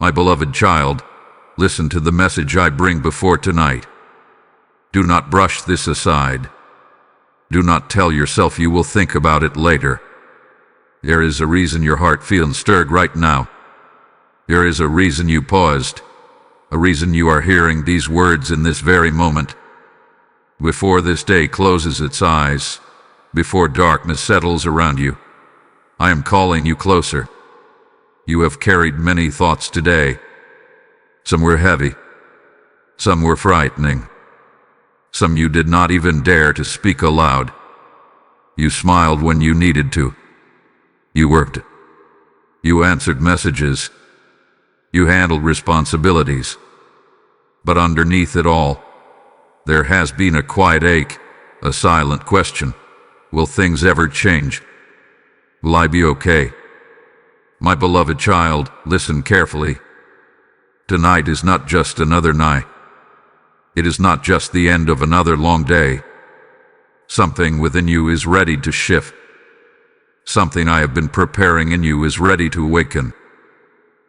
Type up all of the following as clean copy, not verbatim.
My beloved child, listen to the message I bring before tonight. Do not brush this aside. Do not tell yourself you will think about it later. There is a reason your heart feels stirred right now. There is a reason you paused, a reason you are hearing these words in this very moment. Before this day closes its eyes, before darkness settles around you, I am calling you closer. You have carried many thoughts today. Some were heavy. Some were frightening. Some you did not even dare to speak aloud. You smiled when you needed to. You worked. You answered messages. You handled responsibilities. But underneath it all, there has been a quiet ache, a silent question. Will things ever change? Will I be okay? My beloved child, listen carefully. Tonight is not just another night. It is not just the end of another long day. Something within you is ready to shift. Something I have been preparing in you is ready to awaken.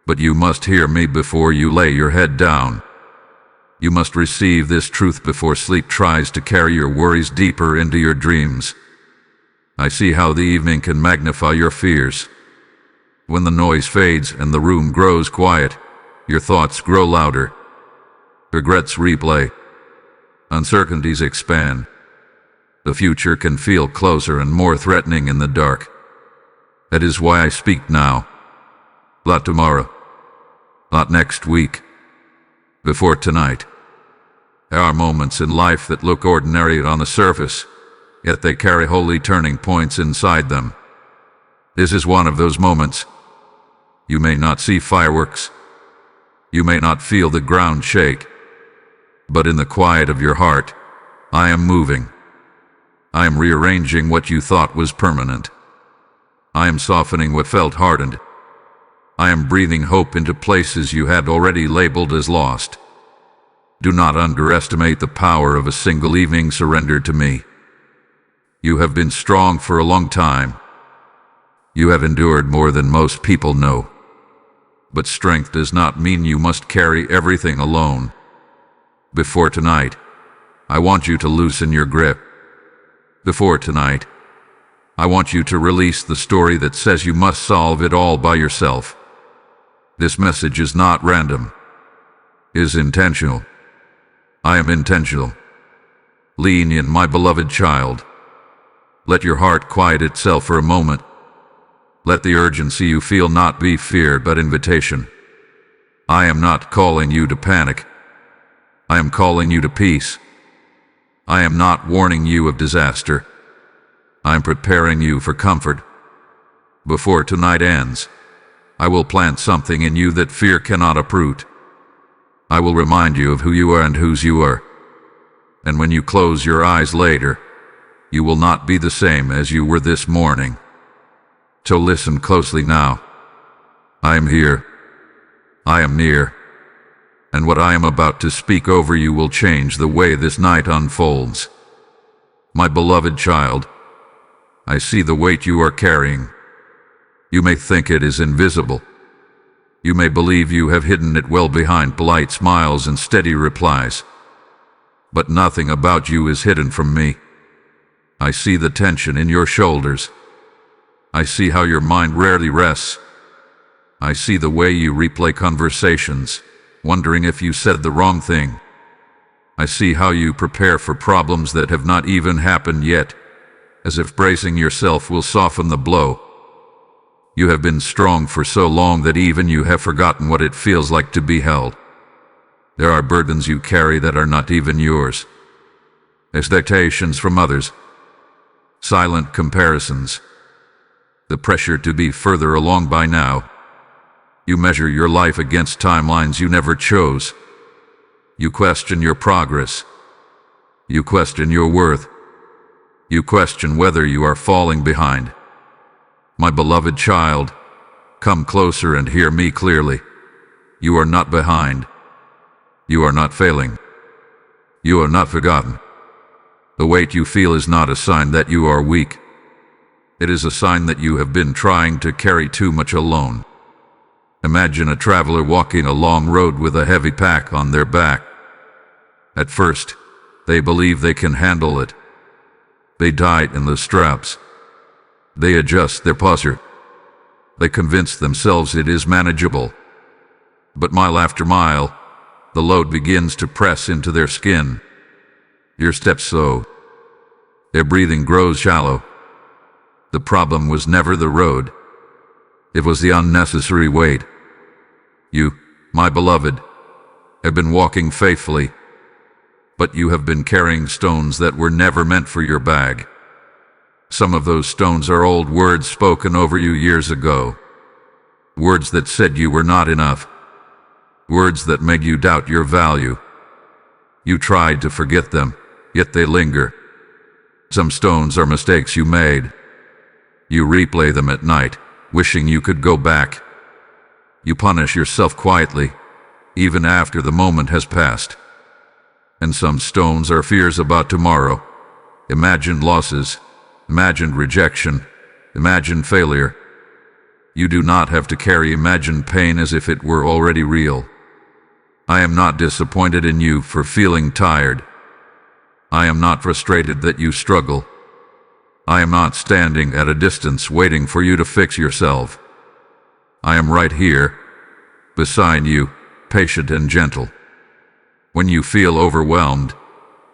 But you must hear me before you lay your head down. You must receive this truth before sleep tries to carry your worries deeper into your dreams. I see how the evening can magnify your fears. When the noise fades and the room grows quiet, your thoughts grow louder. Regrets replay. Uncertainties expand. The future can feel closer and more threatening in the dark. That is why I speak now. Not tomorrow. Not next week. Before tonight. There are moments in life that look ordinary on the surface, yet they carry holy turning points inside them. This is one of those moments. You may not see fireworks. You may not feel the ground shake. But in the quiet of your heart, I am moving. I am rearranging what you thought was permanent. I am softening what felt hardened. I am breathing hope into places you had already labeled as lost. Do not underestimate the power of a single evening surrendered to me. You have been strong for a long time. You have endured more than most people know. But strength does not mean you must carry everything alone. Before tonight, I want you to loosen your grip. Before tonight, I want you to release the story that says you must solve it all by yourself. This message is not random. It is intentional. I am intentional. Lean in, my beloved child. Let your heart quiet itself for a moment. Let the urgency you feel not be fear but invitation. I am not calling you to panic. I am calling you to peace. I am not warning you of disaster. I am preparing you for comfort. Before tonight ends, I will plant something in you that fear cannot uproot. I will remind you of who you are and whose you are. And when you close your eyes later, you will not be the same as you were this morning. So listen closely now. I am here. I am near. And what I am about to speak over you will change the way this night unfolds. My beloved child, I see the weight you are carrying. You may think it is invisible. You may believe you have hidden it well behind polite smiles and steady replies. But nothing about you is hidden from me. I see the tension in your shoulders. I see how your mind rarely rests. I see the way you replay conversations, wondering if you said the wrong thing. I see how you prepare for problems that have not even happened yet, as if bracing yourself will soften the blow. You have been strong for so long that even you have forgotten what it feels like to be held. There are burdens you carry that are not even yours. Expectations from others. Silent comparisons. The pressure to be further along by now. You measure your life against timelines you never chose. You question your progress. You question your worth. You question whether you are falling behind. My beloved child, come closer and hear me clearly. You are not behind. You are not failing. You are not forgotten. The weight you feel is not a sign that you are weak. It is a sign that you have been trying to carry too much alone. Imagine a traveler walking a long road with a heavy pack on their back. At first, they believe they can handle it. They tighten the straps. They adjust their posture. They convince themselves it is manageable. But mile after mile, the load begins to press into their skin. Your steps slow. Their breathing grows shallow. The problem was never the road. It was the unnecessary weight. You, my beloved, have been walking faithfully, but you have been carrying stones that were never meant for your bag. Some of those stones are old words spoken over you years ago. Words that said you were not enough. Words that made you doubt your value. You tried to forget them, yet they linger. Some stones are mistakes you made. You replay them at night, wishing you could go back. You punish yourself quietly, even after the moment has passed. And some stones are fears about tomorrow, imagined losses, imagined rejection, imagined failure. You do not have to carry imagined pain as if it were already real. I am not disappointed in you for feeling tired. I am not frustrated that you struggle. I am not standing at a distance waiting for you to fix yourself. I am right here, beside you, patient and gentle. When you feel overwhelmed,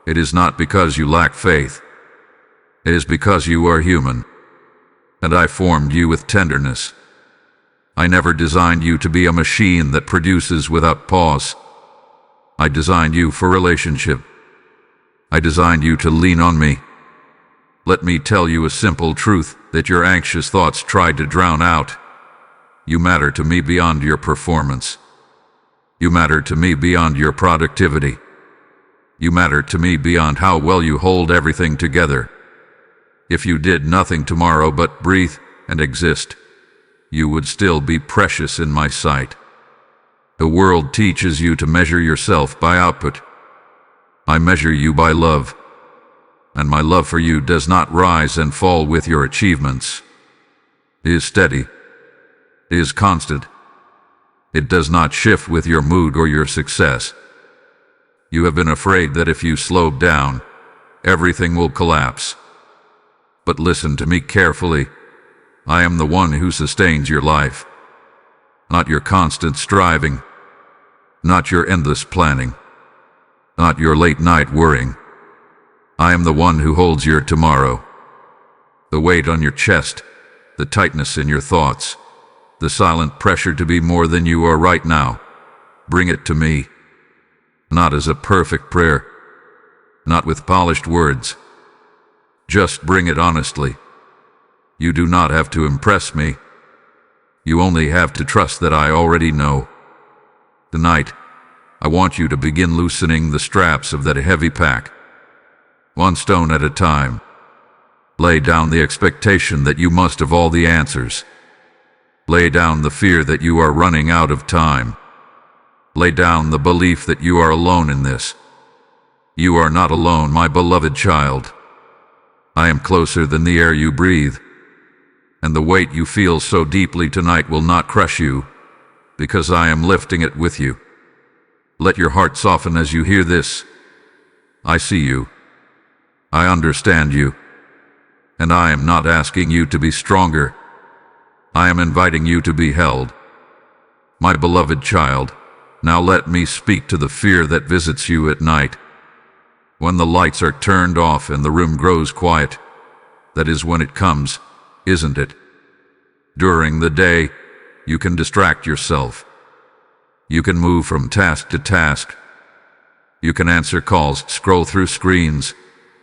it is not because you lack faith. It is because you are human, and I formed you with tenderness. I never designed you to be a machine that produces without pause. I designed you for relationship. I designed you to lean on me. Let me tell you a simple truth that your anxious thoughts tried to drown out. You matter to me beyond your performance. You matter to me beyond your productivity. You matter to me beyond how well you hold everything together. If you did nothing tomorrow but breathe and exist, you would still be precious in my sight. The world teaches you to measure yourself by output. I measure you by love, and my love for you does not rise and fall with your achievements. It is steady. It is constant. It does not shift with your mood or your success. You have been afraid that if you slowed down, everything will collapse. But listen to me carefully. I am the one who sustains your life. Not your constant striving. Not your endless planning. Not your late night worrying. I am the one who holds your tomorrow. The weight on your chest, the tightness in your thoughts, the silent pressure to be more than you are right now. Bring it to me. Not as a perfect prayer. Not with polished words. Just bring it honestly. You do not have to impress me. You only have to trust that I already know. Tonight, I want you to begin loosening the straps of that heavy pack. One stone at a time. Lay down the expectation that you must have all the answers. Lay down the fear that you are running out of time. Lay down the belief that you are alone in this. You are not alone, my beloved child. I am closer than the air you breathe. And the weight you feel so deeply tonight will not crush you, because I am lifting it with you. Let your heart soften as you hear this. I see you. I understand you. And I am not asking you to be stronger. I am inviting you to be held. My beloved child, now let me speak to the fear that visits you at night. When the lights are turned off and the room grows quiet, that is when it comes, isn't it? During the day, you can distract yourself. You can move from task to task. You can answer calls, scroll through screens,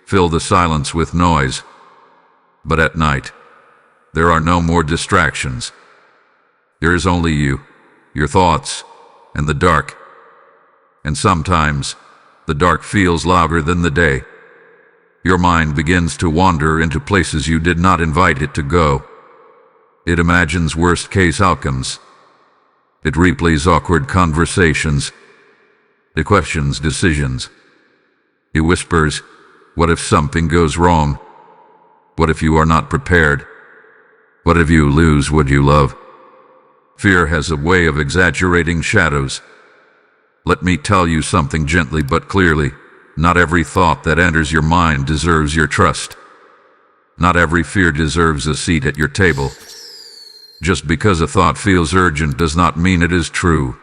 fill the silence with noise. But at night, there are no more distractions. There is only you, your thoughts, and the dark. And sometimes, the dark feels louder than the day. Your mind begins to wander into places you did not invite it to go. It imagines worst-case outcomes. It replays awkward conversations. It questions decisions. It whispers, what if something goes wrong? What if you are not prepared? What if you lose what you love? Fear has a way of exaggerating shadows. Let me tell you something gently but clearly. Not every thought that enters your mind deserves your trust. Not every fear deserves a seat at your table. Just because a thought feels urgent does not mean it is true.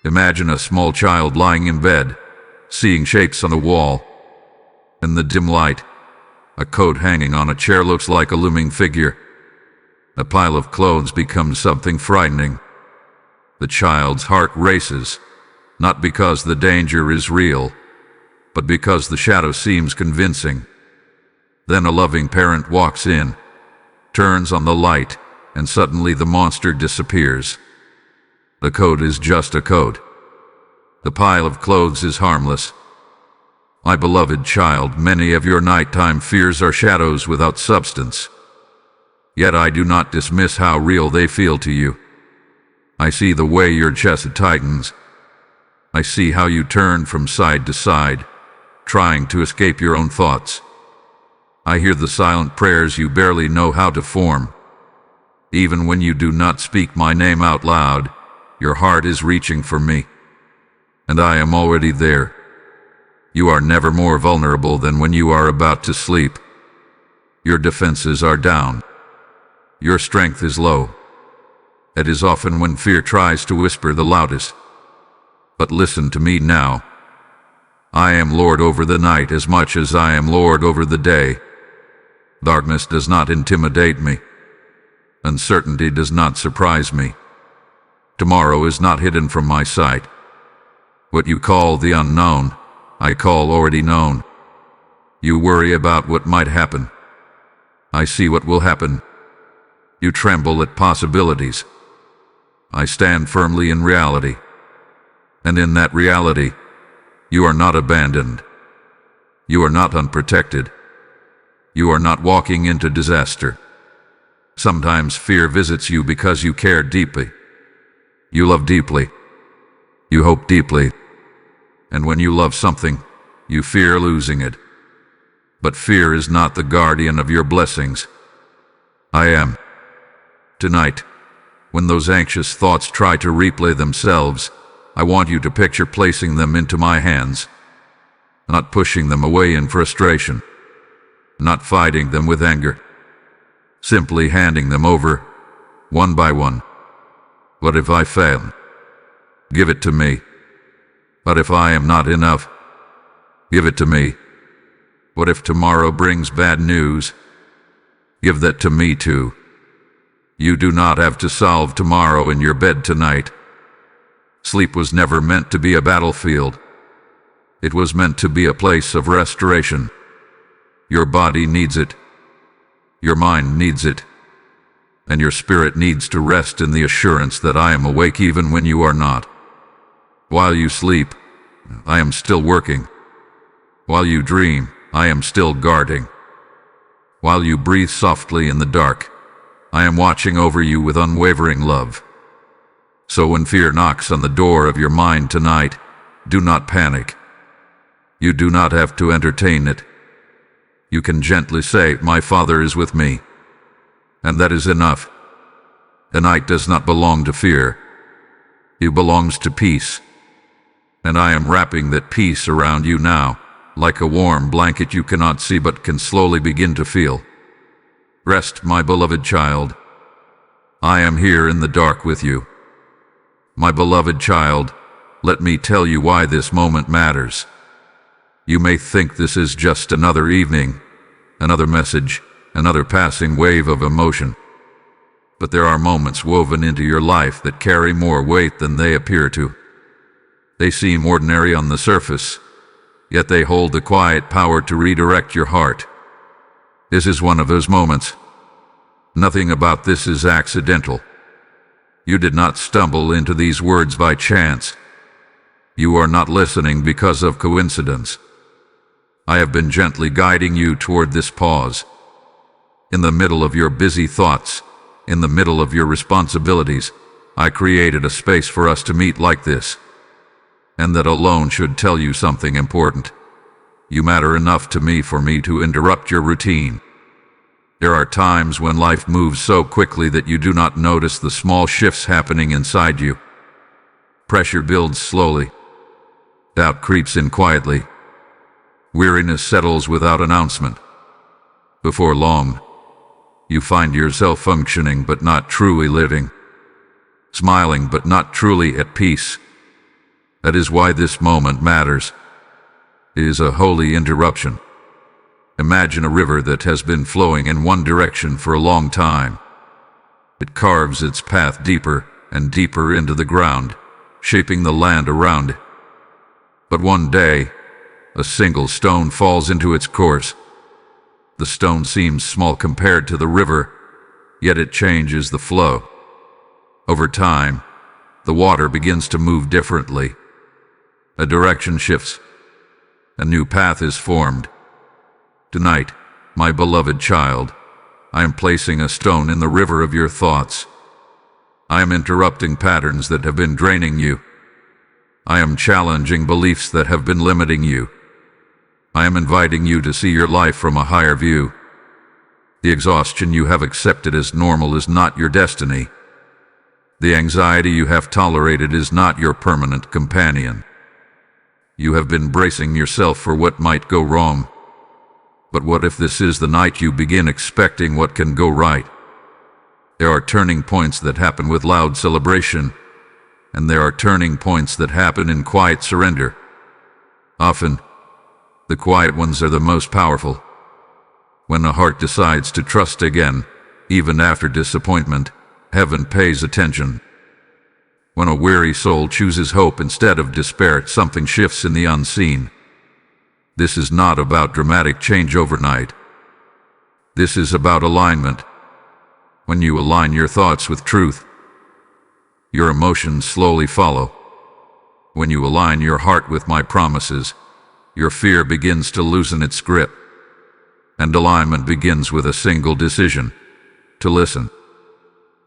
Imagine a small child lying in bed, seeing shapes on the wall. In the dim light, a coat hanging on a chair looks like a looming figure. A pile of clothes becomes something frightening. The child's heart races, not because the danger is real, but because the shadow seems convincing. Then a loving parent walks in, turns on the light, and suddenly the monster disappears. The coat is just a coat. The pile of clothes is harmless. My beloved child, many of your nighttime fears are shadows without substance. Yet I do not dismiss how real they feel to you. I see the way your chest tightens. I see how you turn from side to side, trying to escape your own thoughts. I hear the silent prayers you barely know how to form. Even when you do not speak my name out loud, your heart is reaching for me. And I am already there. You are never more vulnerable than when you are about to sleep. Your defenses are down. Your strength is low. It is often when fear tries to whisper the loudest. But listen to me now. I am Lord over the night as much as I am Lord over the day. Darkness does not intimidate me. Uncertainty does not surprise me. Tomorrow is not hidden from my sight. What you call the unknown, I call already known. You worry about what might happen. I see what will happen. You tremble at possibilities. I stand firmly in reality. And in that reality, you are not abandoned. You are not unprotected. You are not walking into disaster. Sometimes fear visits you because you care deeply. You love deeply. You hope deeply. And when you love something, you fear losing it. But fear is not the guardian of your blessings. I am. Tonight, when those anxious thoughts try to replay themselves, I want you to picture placing them into my hands, not pushing them away in frustration, not fighting them with anger, simply handing them over, one by one. What if I fail? Give it to me. What if I am not enough? Give it to me. What if tomorrow brings bad news? Give that to me too. You do not have to solve tomorrow in your bed tonight. Sleep was never meant to be a battlefield. It was meant to be a place of restoration. Your body needs it. Your mind needs it. And your spirit needs to rest in the assurance that I am awake even when you are not. While you sleep, I am still working. While you dream, I am still guarding. While you breathe softly in the dark, I am watching over you with unwavering love. So when fear knocks on the door of your mind tonight, do not panic. You do not have to entertain it. You can gently say, "My Father is with me." And that is enough. The night does not belong to fear. It belongs to peace. And I am wrapping that peace around you now, like a warm blanket you cannot see but can slowly begin to feel. Rest, my beloved child. I am here in the dark with you. My beloved child, let me tell you why this moment matters. You may think this is just another evening, another message, another passing wave of emotion. But there are moments woven into your life that carry more weight than they appear to. They seem ordinary on the surface, yet they hold the quiet power to redirect your heart. This is one of those moments. Nothing about this is accidental. You did not stumble into these words by chance. You are not listening because of coincidence. I have been gently guiding you toward this pause. In the middle of your busy thoughts, in the middle of your responsibilities, I created a space for us to meet like this. And that alone should tell you something important. You matter enough to me for me to interrupt your routine. There are times when life moves so quickly that you do not notice the small shifts happening inside you. Pressure builds slowly. Doubt creeps in quietly. Weariness settles without announcement. Before long, you find yourself functioning but not truly living, smiling but not truly at peace. That is why this moment matters. It is a holy interruption. Imagine a river that has been flowing in one direction for a long time. It carves its path deeper and deeper into the ground, shaping the land around it. But one day, a single stone falls into its course. The stone seems small compared to the river, yet it changes the flow. Over time, the water begins to move differently. A direction shifts. A new path is formed. Tonight, my beloved child, I am placing a stone in the river of your thoughts. I am interrupting patterns that have been draining you. I am challenging beliefs that have been limiting you. I am inviting you to see your life from a higher view. The exhaustion you have accepted as normal is not your destiny. The anxiety you have tolerated is not your permanent companion. You have been bracing yourself for what might go wrong. But what if this is the night you begin expecting what can go right? There are turning points that happen with loud celebration, and there are turning points that happen in quiet surrender. Often, the quiet ones are the most powerful. When the heart decides to trust again, even after disappointment, heaven pays attention. When a weary soul chooses hope instead of despair, something shifts in the unseen. This is not about dramatic change overnight. This is about alignment. When you align your thoughts with truth, your emotions slowly follow. When you align your heart with my promises, your fear begins to loosen its grip. And alignment begins with a single decision: to listen.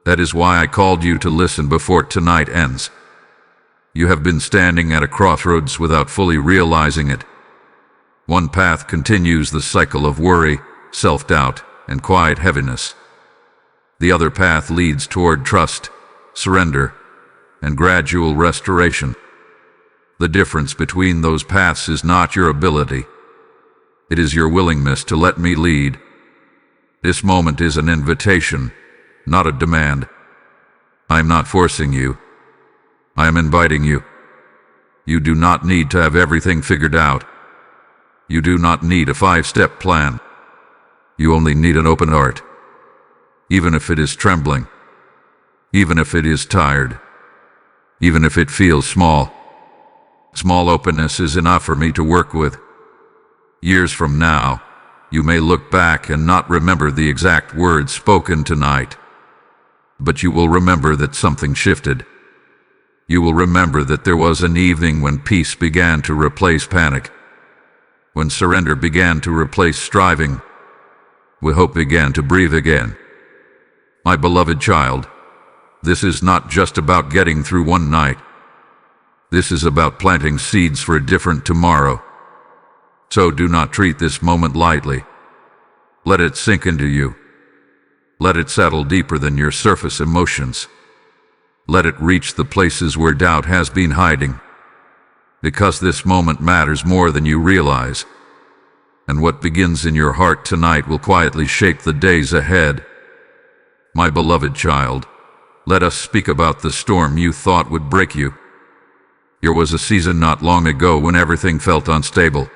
That is why I called you to listen before tonight ends. You have been standing at a crossroads without fully realizing it. One path continues the cycle of worry, self-doubt, and quiet heaviness. The other path leads toward trust, surrender, and gradual restoration. The difference between those paths is not your ability. It is your willingness to let me lead. This moment is an invitation, not a demand. I am not forcing you. I am inviting you. You do not need to have everything figured out. You do not need a 5-step plan. You only need an open heart. Even if it is trembling. Even if it is tired. Even if it feels small. Small openness is enough for me to work with. Years from now, you may look back and not remember the exact words spoken tonight. But you will remember that something shifted. You will remember that there was an evening when peace began to replace panic. When surrender began to replace striving, when hope began to breathe again. My beloved child, this is not just about getting through one night. This is about planting seeds for a different tomorrow. So do not treat this moment lightly. Let it sink into you. Let it settle deeper than your surface emotions. Let it reach the places where doubt has been hiding. Because this moment matters more than you realize. And what begins in your heart tonight will quietly shape the days ahead. My beloved child, let us speak about the storm you thought would break you. There was a season not long ago when everything felt unstable.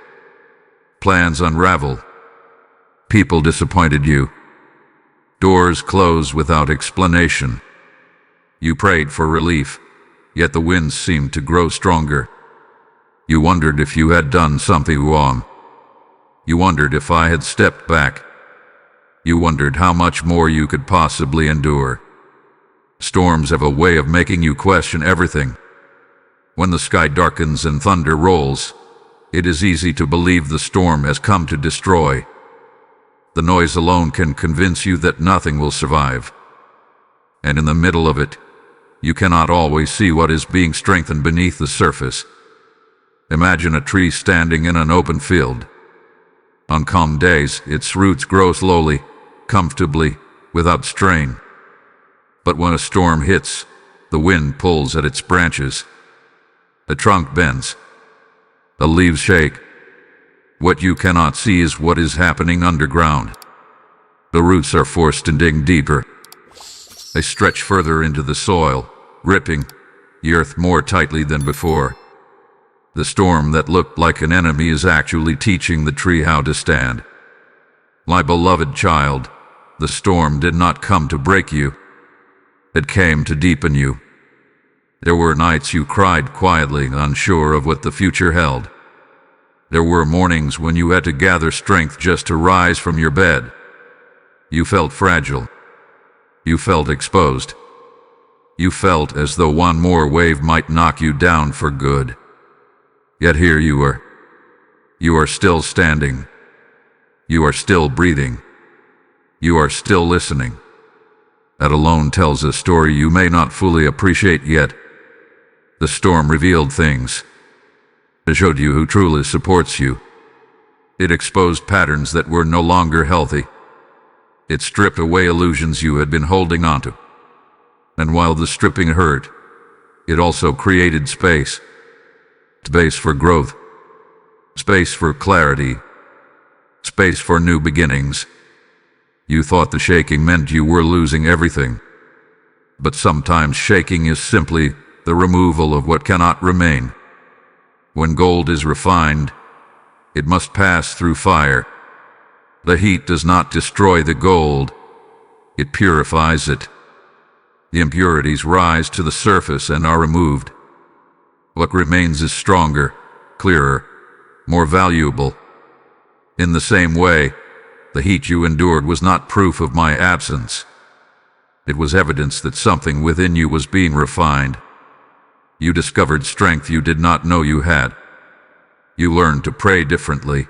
Plans unraveled. People disappointed you. Doors closed without explanation. You prayed for relief, yet the winds seemed to grow stronger. You wondered if you had done something wrong. You wondered if I had stepped back. You wondered how much more you could possibly endure. Storms have a way of making you question everything. When the sky darkens and thunder rolls, it is easy to believe the storm has come to destroy. The noise alone can convince you that nothing will survive. And in the middle of it, you cannot always see what is being strengthened beneath the surface. Imagine a tree standing in an open field. On calm days, its roots grow slowly, comfortably, without strain. But when a storm hits, the wind pulls at its branches. The trunk bends. The leaves shake. What you cannot see is what is happening underground. The roots are forced to dig deeper. They stretch further into the soil, gripping the earth more tightly than before. The storm that looked like an enemy is actually teaching the tree how to stand. My beloved child, the storm did not come to break you. It came to deepen you. There were nights you cried quietly, unsure of what the future held. There were mornings when you had to gather strength just to rise from your bed. You felt fragile. You felt exposed. You felt as though one more wave might knock you down for good. Yet here you were. You are still standing. You are still breathing. You are still listening. That alone tells a story you may not fully appreciate yet. The storm revealed things. It showed you who truly supports you. It exposed patterns that were no longer healthy. It stripped away illusions you had been holding onto. And while the stripping hurt, it also created space. Space for growth. Space for clarity. Space for new beginnings. You thought the shaking meant you were losing everything. But sometimes shaking is simply the removal of what cannot remain. When gold is refined, it must pass through fire. The heat does not destroy the gold, it purifies it. The impurities rise to the surface and are removed. What remains is stronger, clearer, more valuable. In the same way, the heat you endured was not proof of my absence. It was evidence that something within you was being refined. You discovered strength you did not know you had. You learned to pray differently.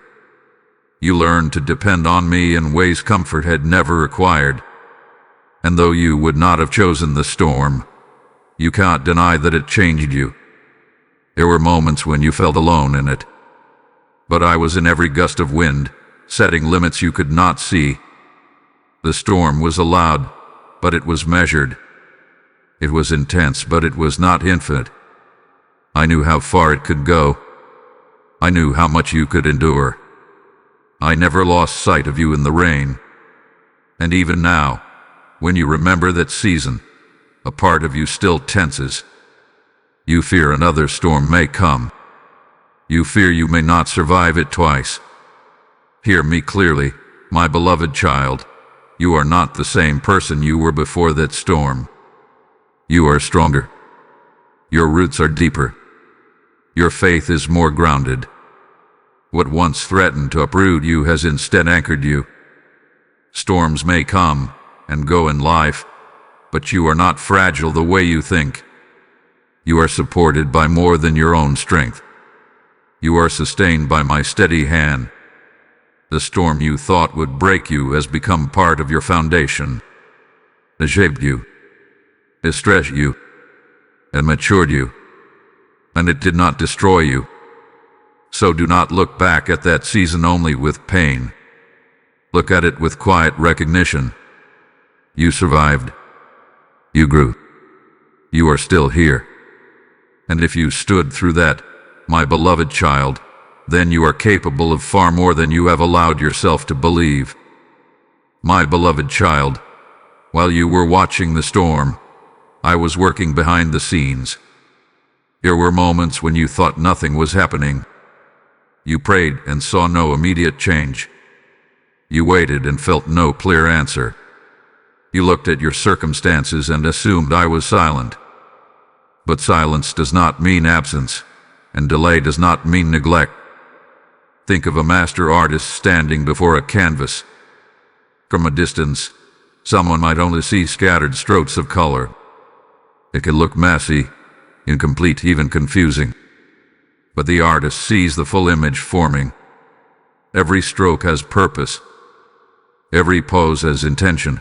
You learned to depend on me in ways comfort had never required. And though you would not have chosen the storm, you cannot deny that it changed you. There were moments when you felt alone in it. But I was in every gust of wind, setting limits you could not see. The storm was loud, but it was measured. It was intense, but it was not infinite. I knew how far it could go. I knew how much you could endure. I never lost sight of you in the rain. And even now, when you remember that season, a part of you still tenses. You fear another storm may come. You fear you may not survive it twice. Hear me clearly, my beloved child. You are not the same person you were before that storm. You are stronger. Your roots are deeper. Your faith is more grounded. What once threatened to uproot you has instead anchored you. Storms may come and go in life, but you are not fragile the way you think. You are supported by more than your own strength. You are sustained by my steady hand. The storm you thought would break you has become part of your foundation. It shaped you. It stretched you. It matured you. And it did not destroy you. So do not look back at that season only with pain. Look at it with quiet recognition. You survived. You grew. You are still here. And if you stood through that, my beloved child, then you are capable of far more than you have allowed yourself to believe. My beloved child, while you were watching the storm, I was working behind the scenes. There were moments when you thought nothing was happening. You prayed and saw no immediate change. You waited and felt no clear answer. You looked at your circumstances and assumed I was silent. But silence does not mean absence, and delay does not mean neglect. Think of a master artist standing before a canvas. From a distance, someone might only see scattered strokes of color. It can look messy, incomplete, even confusing. But the artist sees the full image forming. Every stroke has purpose. Every pose has intention.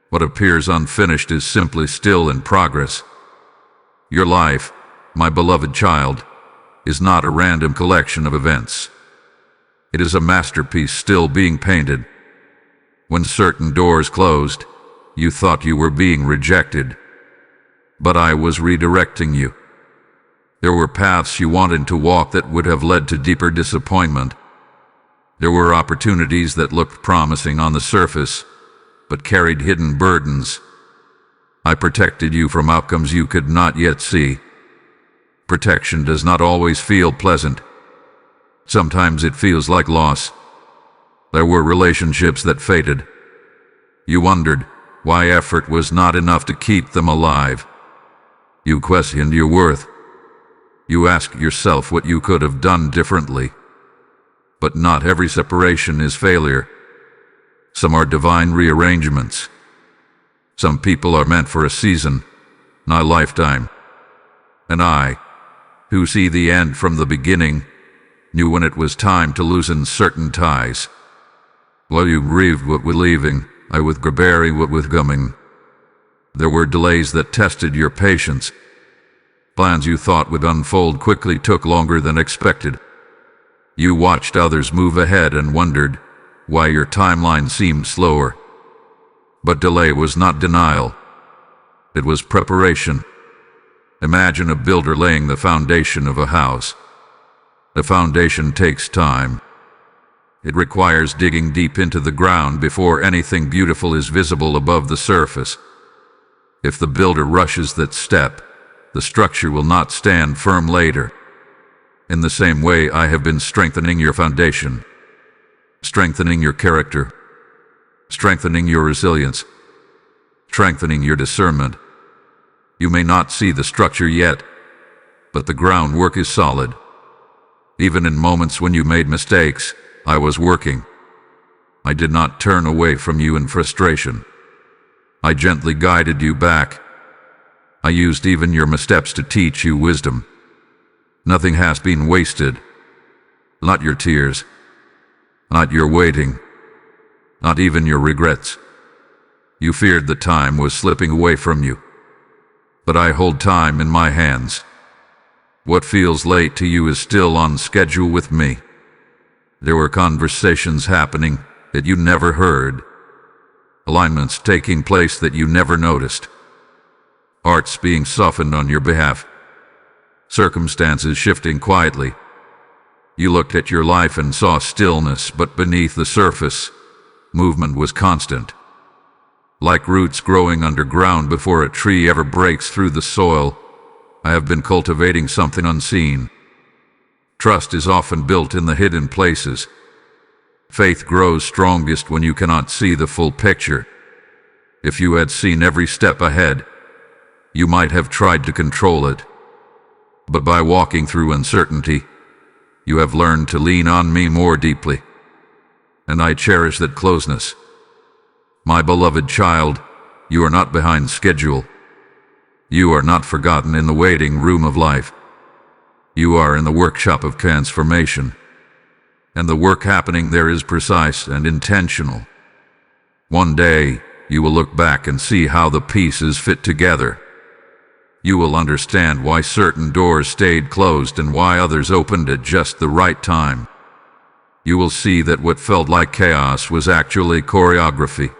What appears unfinished is simply still in progress. Your life, my beloved child, is not a random collection of events. It is a masterpiece still being painted. When certain doors closed, you thought you were being rejected. But I was redirecting you. There were paths you wanted to walk that would have led to deeper disappointment. There were opportunities that looked promising on the surface, but carried hidden burdens. I protected you from outcomes you could not yet see. Protection does not always feel pleasant. Sometimes it feels like loss. There were relationships that faded. You wondered why effort was not enough to keep them alive. You questioned your worth. You asked yourself what you could have done differently. But not every separation is failure. Some are divine rearrangements. Some people are meant for a season, not a lifetime. And I, who see the end from the beginning, knew when it was time to loosen certain ties. While you grieved what with leaving, I was preparing what with coming. There were delays that tested your patience. Plans you thought would unfold quickly took longer than expected. You watched others move ahead and wondered why your timeline seemed slower. But delay was not denial. It was preparation. Imagine a builder laying the foundation of a house. The foundation takes time. It requires digging deep into the ground before anything beautiful is visible above the surface. If the builder rushes that step, the structure will not stand firm later. In the same way, I have been strengthening your foundation, strengthening your character, strengthening your resilience, strengthening your discernment. You may not see the structure yet, but the groundwork is solid. Even in moments when you made mistakes, I was working. I did not turn away from you in frustration. I gently guided you back. I used even your missteps to teach you wisdom. Nothing has been wasted. Not your tears. Not your waiting. Not even your regrets. You feared the time was slipping away from you. But I hold time in my hands. What feels late to you is still on schedule with me. There were conversations happening that you never heard. Alignments taking place that you never noticed. Hearts being softened on your behalf. Circumstances shifting quietly. You looked at your life and saw stillness, but beneath the surface, movement was constant. Like roots growing underground before a tree ever breaks through the soil, I have been cultivating something unseen. Trust is often built in the hidden places. Faith grows strongest when you cannot see the full picture. If you had seen every step ahead, you might have tried to control it. But by walking through uncertainty, you have learned to lean on me more deeply. And I cherish that closeness. My beloved child, you are not behind schedule. You are not forgotten in the waiting room of life. You are in the workshop of transformation. And the work happening there is precise and intentional. One day, you will look back and see how the pieces fit together. You will understand why certain doors stayed closed and why others opened at just the right time. You will see that what felt like chaos was actually choreography.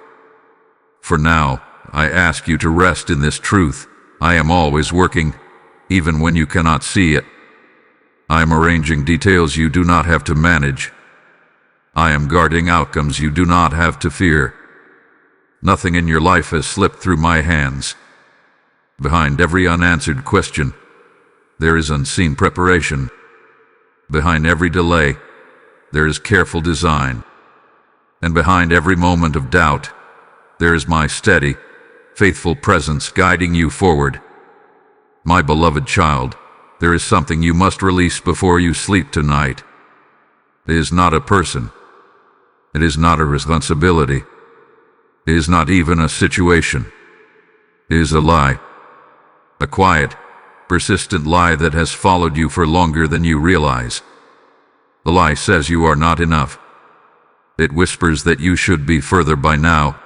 For now, I ask you to rest in this truth. I am always working, even when you cannot see it. I am arranging details you do not have to manage. I am guarding outcomes you do not have to fear. Nothing in your life has slipped through my hands. Behind every unanswered question, there is unseen preparation. Behind every delay, there is careful design. And behind every moment of doubt, there is my steady, faithful presence guiding you forward. My beloved child, there is something you must release before you sleep tonight. It is not a person. It is not a responsibility. It is not even a situation. It is a lie. A quiet, persistent lie that has followed you for longer than you realize. The lie says you are not enough. It whispers that you should be further by now.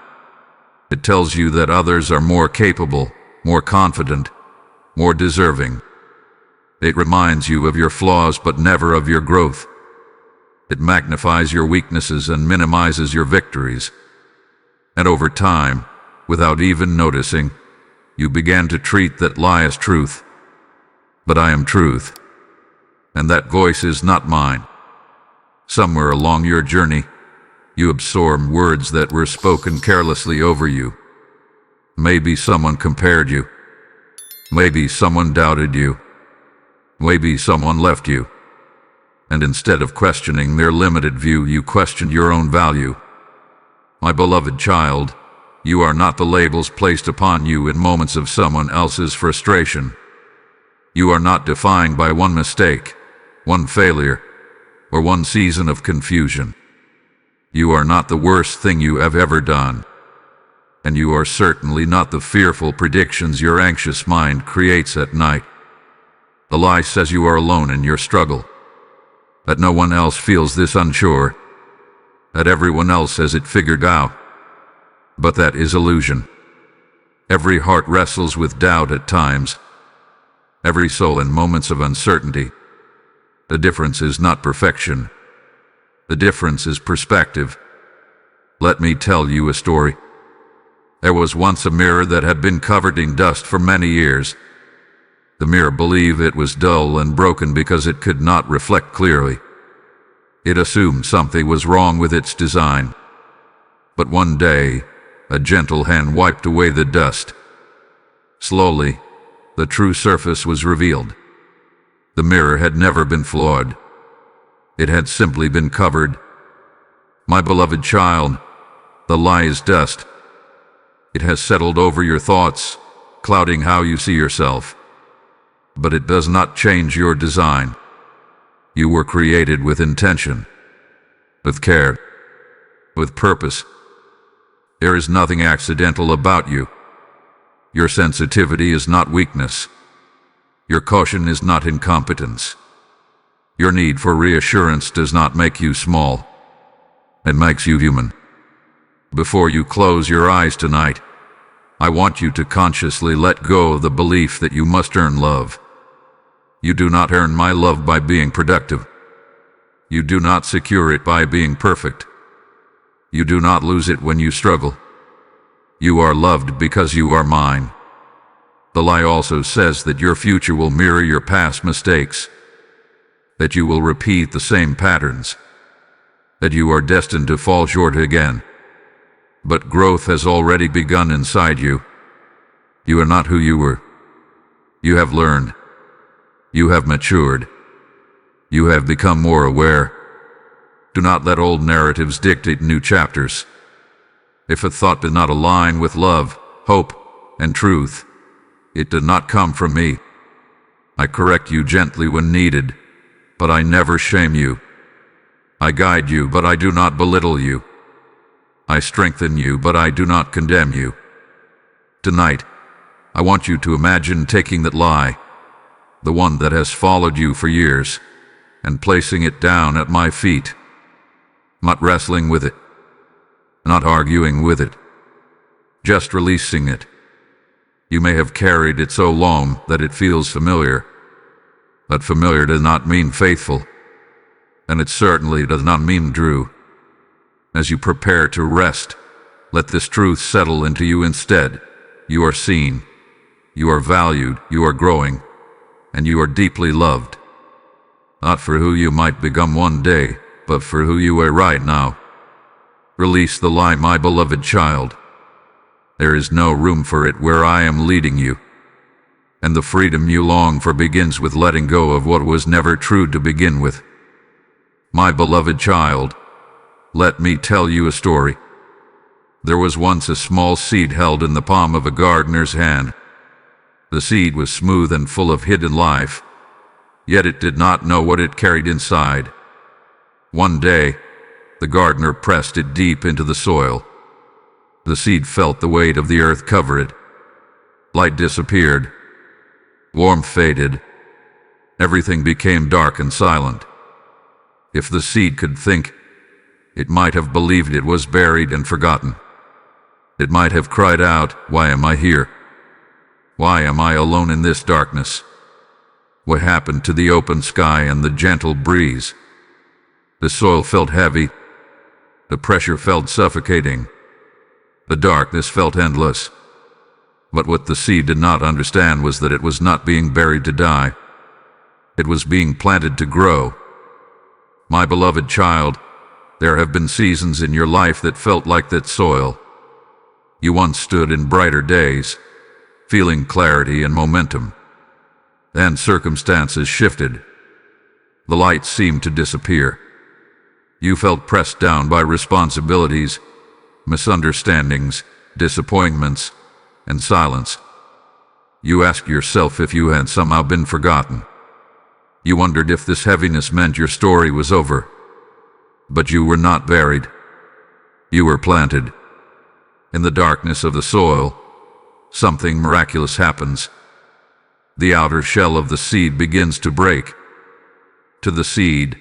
It tells you that others are more capable, more confident, more deserving. It reminds you of your flaws but never of your growth. It magnifies your weaknesses and minimizes your victories. And over time, without even noticing, you began to treat that lie as truth. But I am truth, and that voice is not mine. Somewhere along your journey, you absorbed words that were spoken carelessly over you. Maybe someone compared you. Maybe someone doubted you. Maybe someone left you. And instead of questioning their limited view, you questioned your own value. My beloved child, you are not the labels placed upon you in moments of someone else's frustration. You are not defined by one mistake, one failure, or one season of confusion. You are not the worst thing you have ever done. And you are certainly not the fearful predictions your anxious mind creates at night. The lie says you are alone in your struggle, that no one else feels this unsure, that everyone else has it figured out. But that is illusion. Every heart wrestles with doubt at times, every soul in moments of uncertainty. The difference is not perfection. The difference is perspective. Let me tell you a story. There was once a mirror that had been covered in dust for many years. The mirror believed it was dull and broken because it could not reflect clearly. It assumed something was wrong with its design. But one day, a gentle hand wiped away the dust. Slowly, the true surface was revealed. The mirror had never been flawed. It had simply been covered. My beloved child, the lie is dust. It has settled over your thoughts, clouding how you see yourself. But it does not change your design. You were created with intention, with care, with purpose. There is nothing accidental about you. Your sensitivity is not weakness. Your caution is not incompetence. Your need for reassurance does not make you small. It makes you human. Before you close your eyes tonight, I want you to consciously let go of the belief that you must earn love. You do not earn my love by being productive. You do not secure it by being perfect. You do not lose it when you struggle. You are loved because you are mine. The lie also says that your future will mirror your past mistakes, that you will repeat the same patterns, that you are destined to fall short again. But growth has already begun inside you. You are not who you were. You have learned. You have matured. You have become more aware. Do not let old narratives dictate new chapters. If a thought did not align with love, hope, and truth, it did not come from me. I correct you gently when needed, but I never shame you. I guide you, but I do not belittle you. I strengthen you, but I do not condemn you. Tonight, I want you to imagine taking that lie, the one that has followed you for years, and placing it down at my feet. Not wrestling with it, not arguing with it, just releasing it. You may have carried it so long that it feels familiar, but familiar does not mean faithful, and it certainly does not mean true. As you prepare to rest, let this truth settle into you instead. You are seen, you are valued, you are growing, and you are deeply loved. Not for who you might become one day, but for who you are right now. Release the lie, my beloved child. There is no room for it where I am leading you. And the freedom you long for begins with letting go of what was never true to begin with. My beloved child, let me tell you a story. There was once a small seed held in the palm of a gardener's hand. The seed was smooth and full of hidden life, yet it did not know what it carried inside. One day, the gardener pressed it deep into the soil. The seed felt the weight of the earth cover it. Light disappeared. Warmth faded. Everything became dark and silent. If the seed could think, it might have believed it was buried and forgotten. It might have cried out, "Why am I here? Why am I alone in this darkness?" What happened to the open sky and the gentle breeze? The soil felt heavy. The pressure felt suffocating. The darkness felt endless. But what the seed did not understand was that it was not being buried to die. It was being planted to grow. My beloved child, there have been seasons in your life that felt like that soil. You once stood in brighter days, feeling clarity and momentum. Then circumstances shifted. The light seemed to disappear. You felt pressed down by responsibilities, misunderstandings, disappointments, and silence. You asked yourself if you had somehow been forgotten. You wondered if this heaviness meant your story was over. But you were not buried. You were planted. In the darkness of the soil, something miraculous happens. The outer shell of the seed begins to break. To the seed,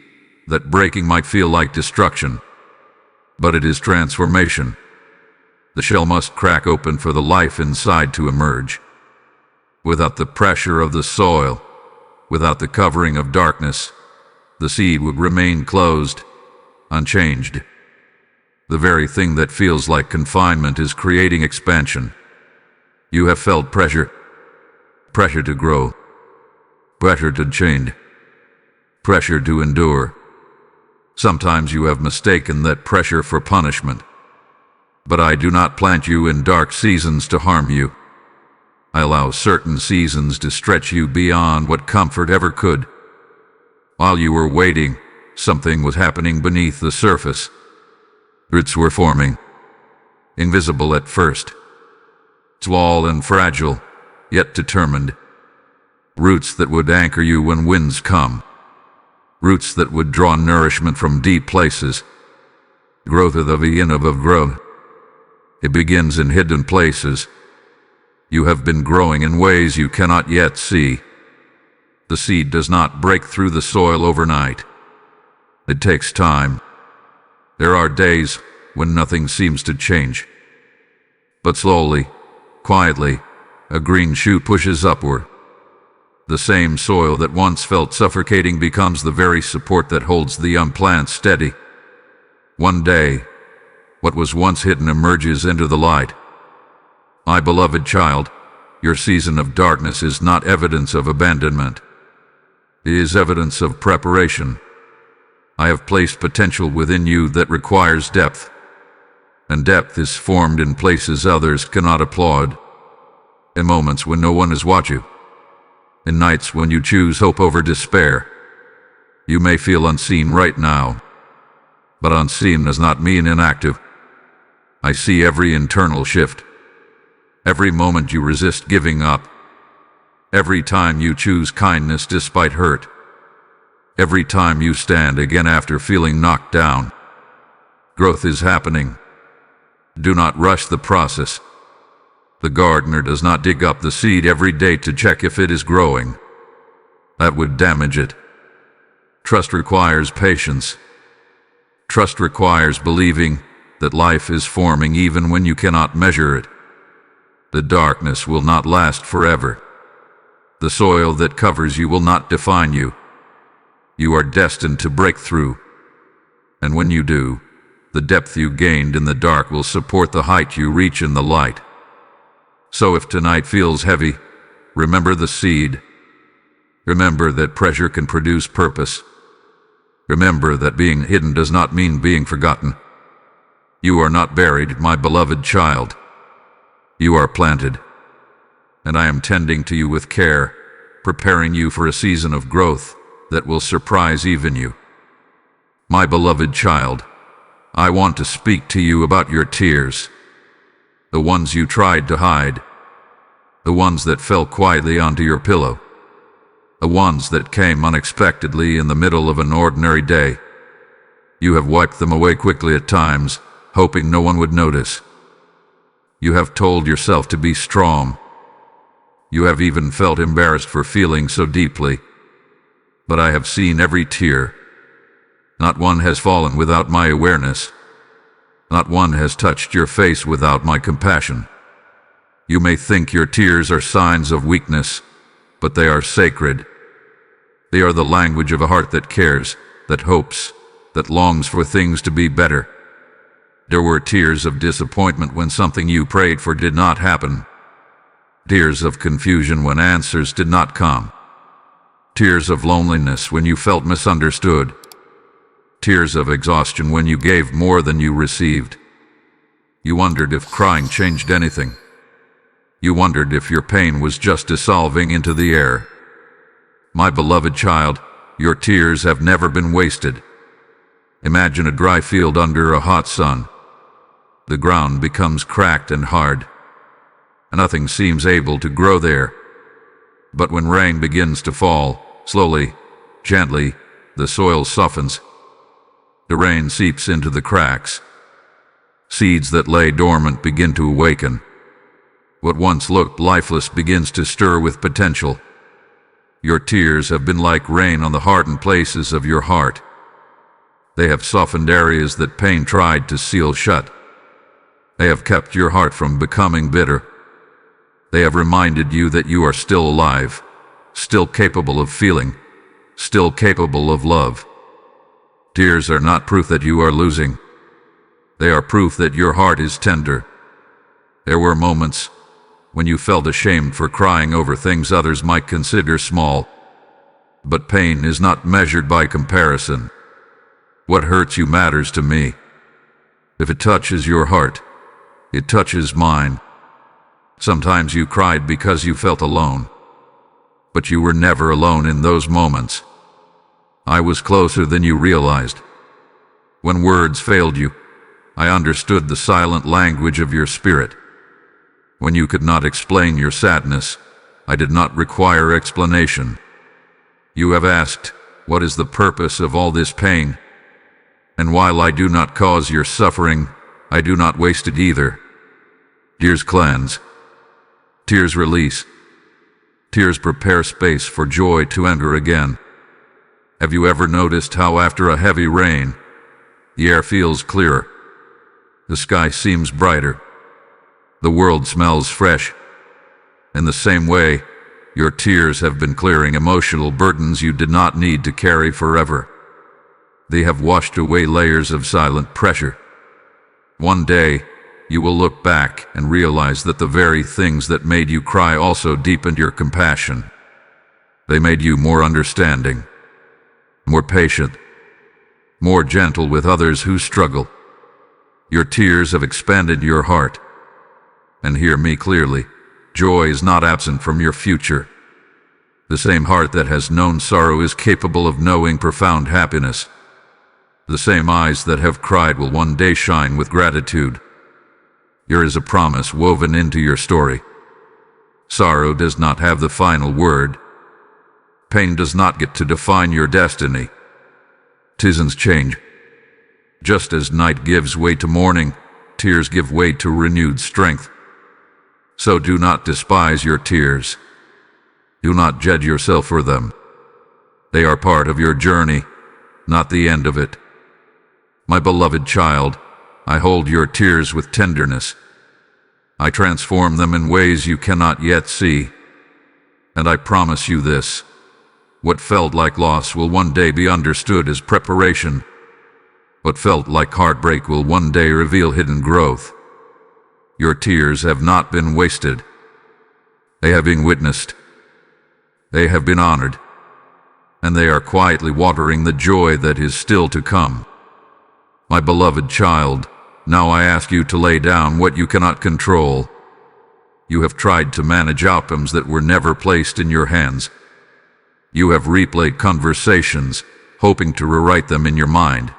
that breaking might feel like destruction, but it is transformation. The shell must crack open for the life inside to emerge. Without the pressure of the soil, without the covering of darkness, the seed would remain closed, unchanged. The very thing that feels like confinement is creating expansion. You have felt pressure to grow, pressure to change, pressure to endure. Sometimes you have mistaken that pressure for punishment. But I do not plant you in dark seasons to harm you. I allow certain seasons to stretch you beyond what comfort ever could. While you were waiting, something was happening beneath the surface. Roots were forming, invisible at first, small and fragile, yet determined. Roots that would anchor you when winds come. Roots that would draw nourishment from deep places. Growth of the beginning of growth. It begins in hidden places. You have been growing in ways you cannot yet see. The seed does not break through the soil overnight. It takes time. There are days when nothing seems to change. But slowly, quietly, a green shoot pushes upward. The same soil that once felt suffocating becomes the very support that holds the young plant steady. One day, what was once hidden emerges into the light. My beloved child, your season of darkness is not evidence of abandonment. It is evidence of preparation. I have placed potential within you that requires depth. And depth is formed in places others cannot applaud. In moments when no one is watching. In nights when you choose hope over despair. You may feel unseen right now. But unseen does not mean inactive. I see every internal shift. Every moment you resist giving up. Every time you choose kindness despite hurt. Every time you stand again after feeling knocked down. Growth is happening. Do not rush the process. The gardener does not dig up the seed every day to check if it is growing. That would damage it. Trust requires patience. Trust requires believing that life is forming even when you cannot measure it. The darkness will not last forever. The soil that covers you will not define you. You are destined to break through. And when you do, the depth you gained in the dark will support the height you reach in the light. So if tonight feels heavy, remember the seed. Remember that pressure can produce purpose. Remember that being hidden does not mean being forgotten. You are not buried, my beloved child. You are planted. And I am tending to you with care, preparing you for a season of growth that will surprise even you. My beloved child, I want to speak to you about your tears. The ones you tried to hide. The ones that fell quietly onto your pillow. The ones that came unexpectedly in the middle of an ordinary day. You have wiped them away quickly at times, hoping no one would notice. You have told yourself to be strong. You have even felt embarrassed for feeling so deeply. But I have seen every tear. Not one has fallen without my awareness. Not one has touched your face without my compassion. You may think your tears are signs of weakness, but they are sacred. They are the language of a heart that cares, that hopes, that longs for things to be better. There were tears of disappointment when something you prayed for did not happen. Tears of confusion when answers did not come. Tears of loneliness when you felt misunderstood. Tears of exhaustion when you gave more than you received. You wondered if crying changed anything. You wondered if your pain was just dissolving into the air. My beloved child, your tears have never been wasted. Imagine a dry field under a hot sun. The ground becomes cracked and hard. Nothing seems able to grow there. But when rain begins to fall, slowly, gently, the soil softens. The rain seeps into the cracks. Seeds that lay dormant begin to awaken. What once looked lifeless begins to stir with potential. Your tears have been like rain on the hardened places of your heart. They have softened areas that pain tried to seal shut. They have kept your heart from becoming bitter. They have reminded you that you are still alive, still capable of feeling, still capable of love. Tears are not proof that you are losing. They are proof that your heart is tender. There were moments when you felt ashamed for crying over things others might consider small. But pain is not measured by comparison. What hurts you matters to me. If it touches your heart, it touches mine. Sometimes you cried because you felt alone. But you were never alone in those moments. I was closer than you realized. When words failed you, I understood the silent language of your spirit. When you could not explain your sadness, I did not require explanation. You have asked, what is the purpose of all this pain? And while I do not cause your suffering, I do not waste it either. Tears cleanse. Tears release. Tears prepare space for joy to enter again. Have you ever noticed how after a heavy rain, the air feels clearer? The sky seems brighter. The world smells fresh. In the same way, your tears have been clearing emotional burdens you did not need to carry forever. They have washed away layers of silent pressure. One day, you will look back and realize that the very things that made you cry also deepened your compassion. They made you more understanding, more patient, more gentle with others who struggle. Your tears have expanded your heart. And hear me clearly, joy is not absent from your future. The same heart that has known sorrow is capable of knowing profound happiness. The same eyes that have cried will one day shine with gratitude. Here is a promise woven into your story. Sorrow does not have the final word. Pain does not get to define your destiny. Seasons change. Just as night gives way to morning, tears give way to renewed strength. So do not despise your tears. Do not judge yourself for them. They are part of your journey, not the end of it. My beloved child, I hold your tears with tenderness. I transform them in ways you cannot yet see. And I promise you this: what felt like loss will one day be understood as preparation. What felt like heartbreak will one day reveal hidden growth. Your tears have not been wasted. They have been witnessed. They have been honored. And they are quietly watering the joy that is still to come. My beloved child, now I ask you to lay down what you cannot control. You have tried to manage outcomes that were never placed in your hands. You have replayed conversations, hoping to rewrite them in your mind.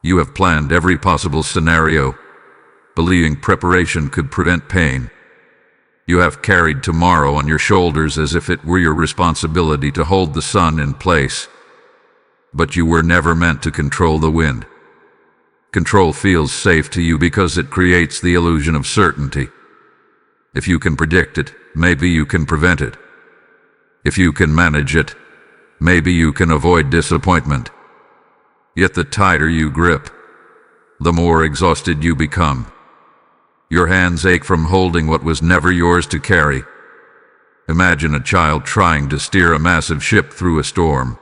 You have planned every possible scenario, believing preparation could prevent pain. You have carried tomorrow on your shoulders as if it were your responsibility to hold the sun in place. But you were never meant to control the wind. Control feels safe to you because it creates the illusion of certainty. If you can predict it, maybe you can prevent it. If you can manage it, maybe you can avoid disappointment. Yet the tighter you grip, the more exhausted you become. Your hands ache from holding what was never yours to carry. Imagine a child trying to steer a massive ship through a storm.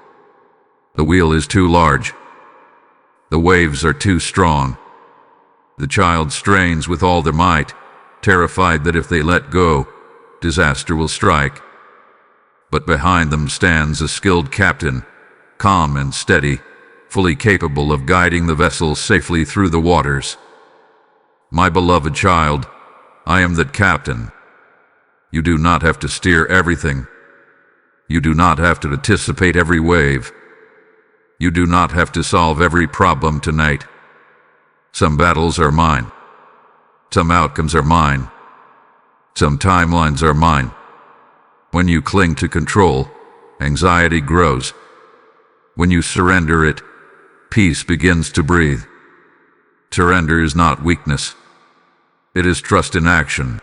The wheel is too large. The waves are too strong. The child strains with all their might, terrified that if they let go, disaster will strike. But behind them stands a skilled captain, calm and steady, fully capable of guiding the vessel safely through the waters. My beloved child, I am that captain. You do not have to steer everything. You do not have to anticipate every wave. You do not have to solve every problem tonight. Some battles are mine. Some outcomes are mine. Some timelines are mine. When you cling to control, anxiety grows. When you surrender it, peace begins to breathe. Surrender is not weakness. It is trust in action.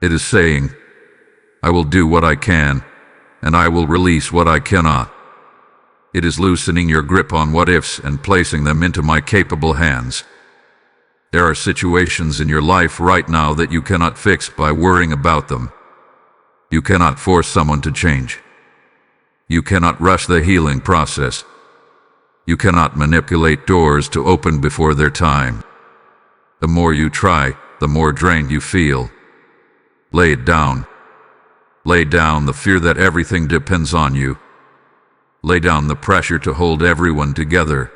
It is saying, I will do what I can, and I will release what I cannot. It is loosening your grip on what-ifs and placing them into my capable hands. There are situations in your life right now that you cannot fix by worrying about them. You cannot force someone to change. You cannot rush the healing process. You cannot manipulate doors to open before their time. The more you try, the more drained you feel. Lay it down. Lay down the fear that everything depends on you. Lay down the pressure to hold everyone together.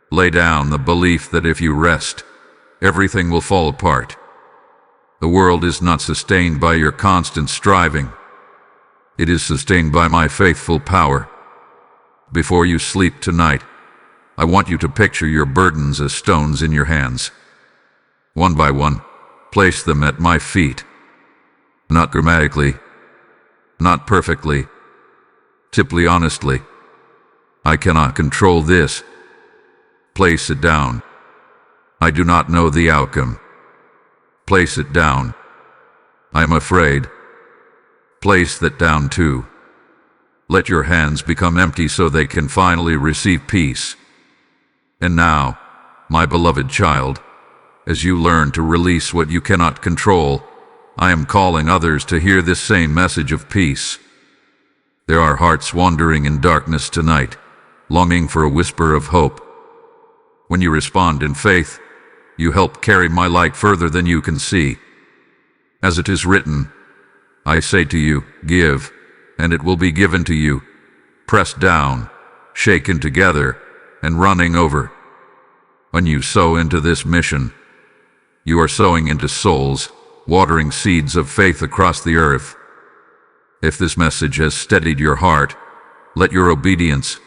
Lay down the belief that if you rest, everything will fall apart. The world is not sustained by your constant striving. It is sustained by my faithful power. Before you sleep tonight, I want you to picture your burdens as stones in your hands. One by one, place them at my feet. Not grammatically, not perfectly, simply honestly. I cannot control this. Place it down. I do not know the outcome. Place it down. I am afraid. Place that down too. Let your hands become empty so they can finally receive peace. And now, my beloved child, as you learn to release what you cannot control, I am calling others to hear this same message of peace. There are hearts wandering in darkness tonight, longing for a whisper of hope. When you respond in faith, you help carry my light further than you can see. As it is written, I say to you, give, and it will be given to you, pressed down, shaken together, and running over. When you sow into this mission, you are sowing into souls, watering seeds of faith across the earth. If this message has steadied your heart, let your obedience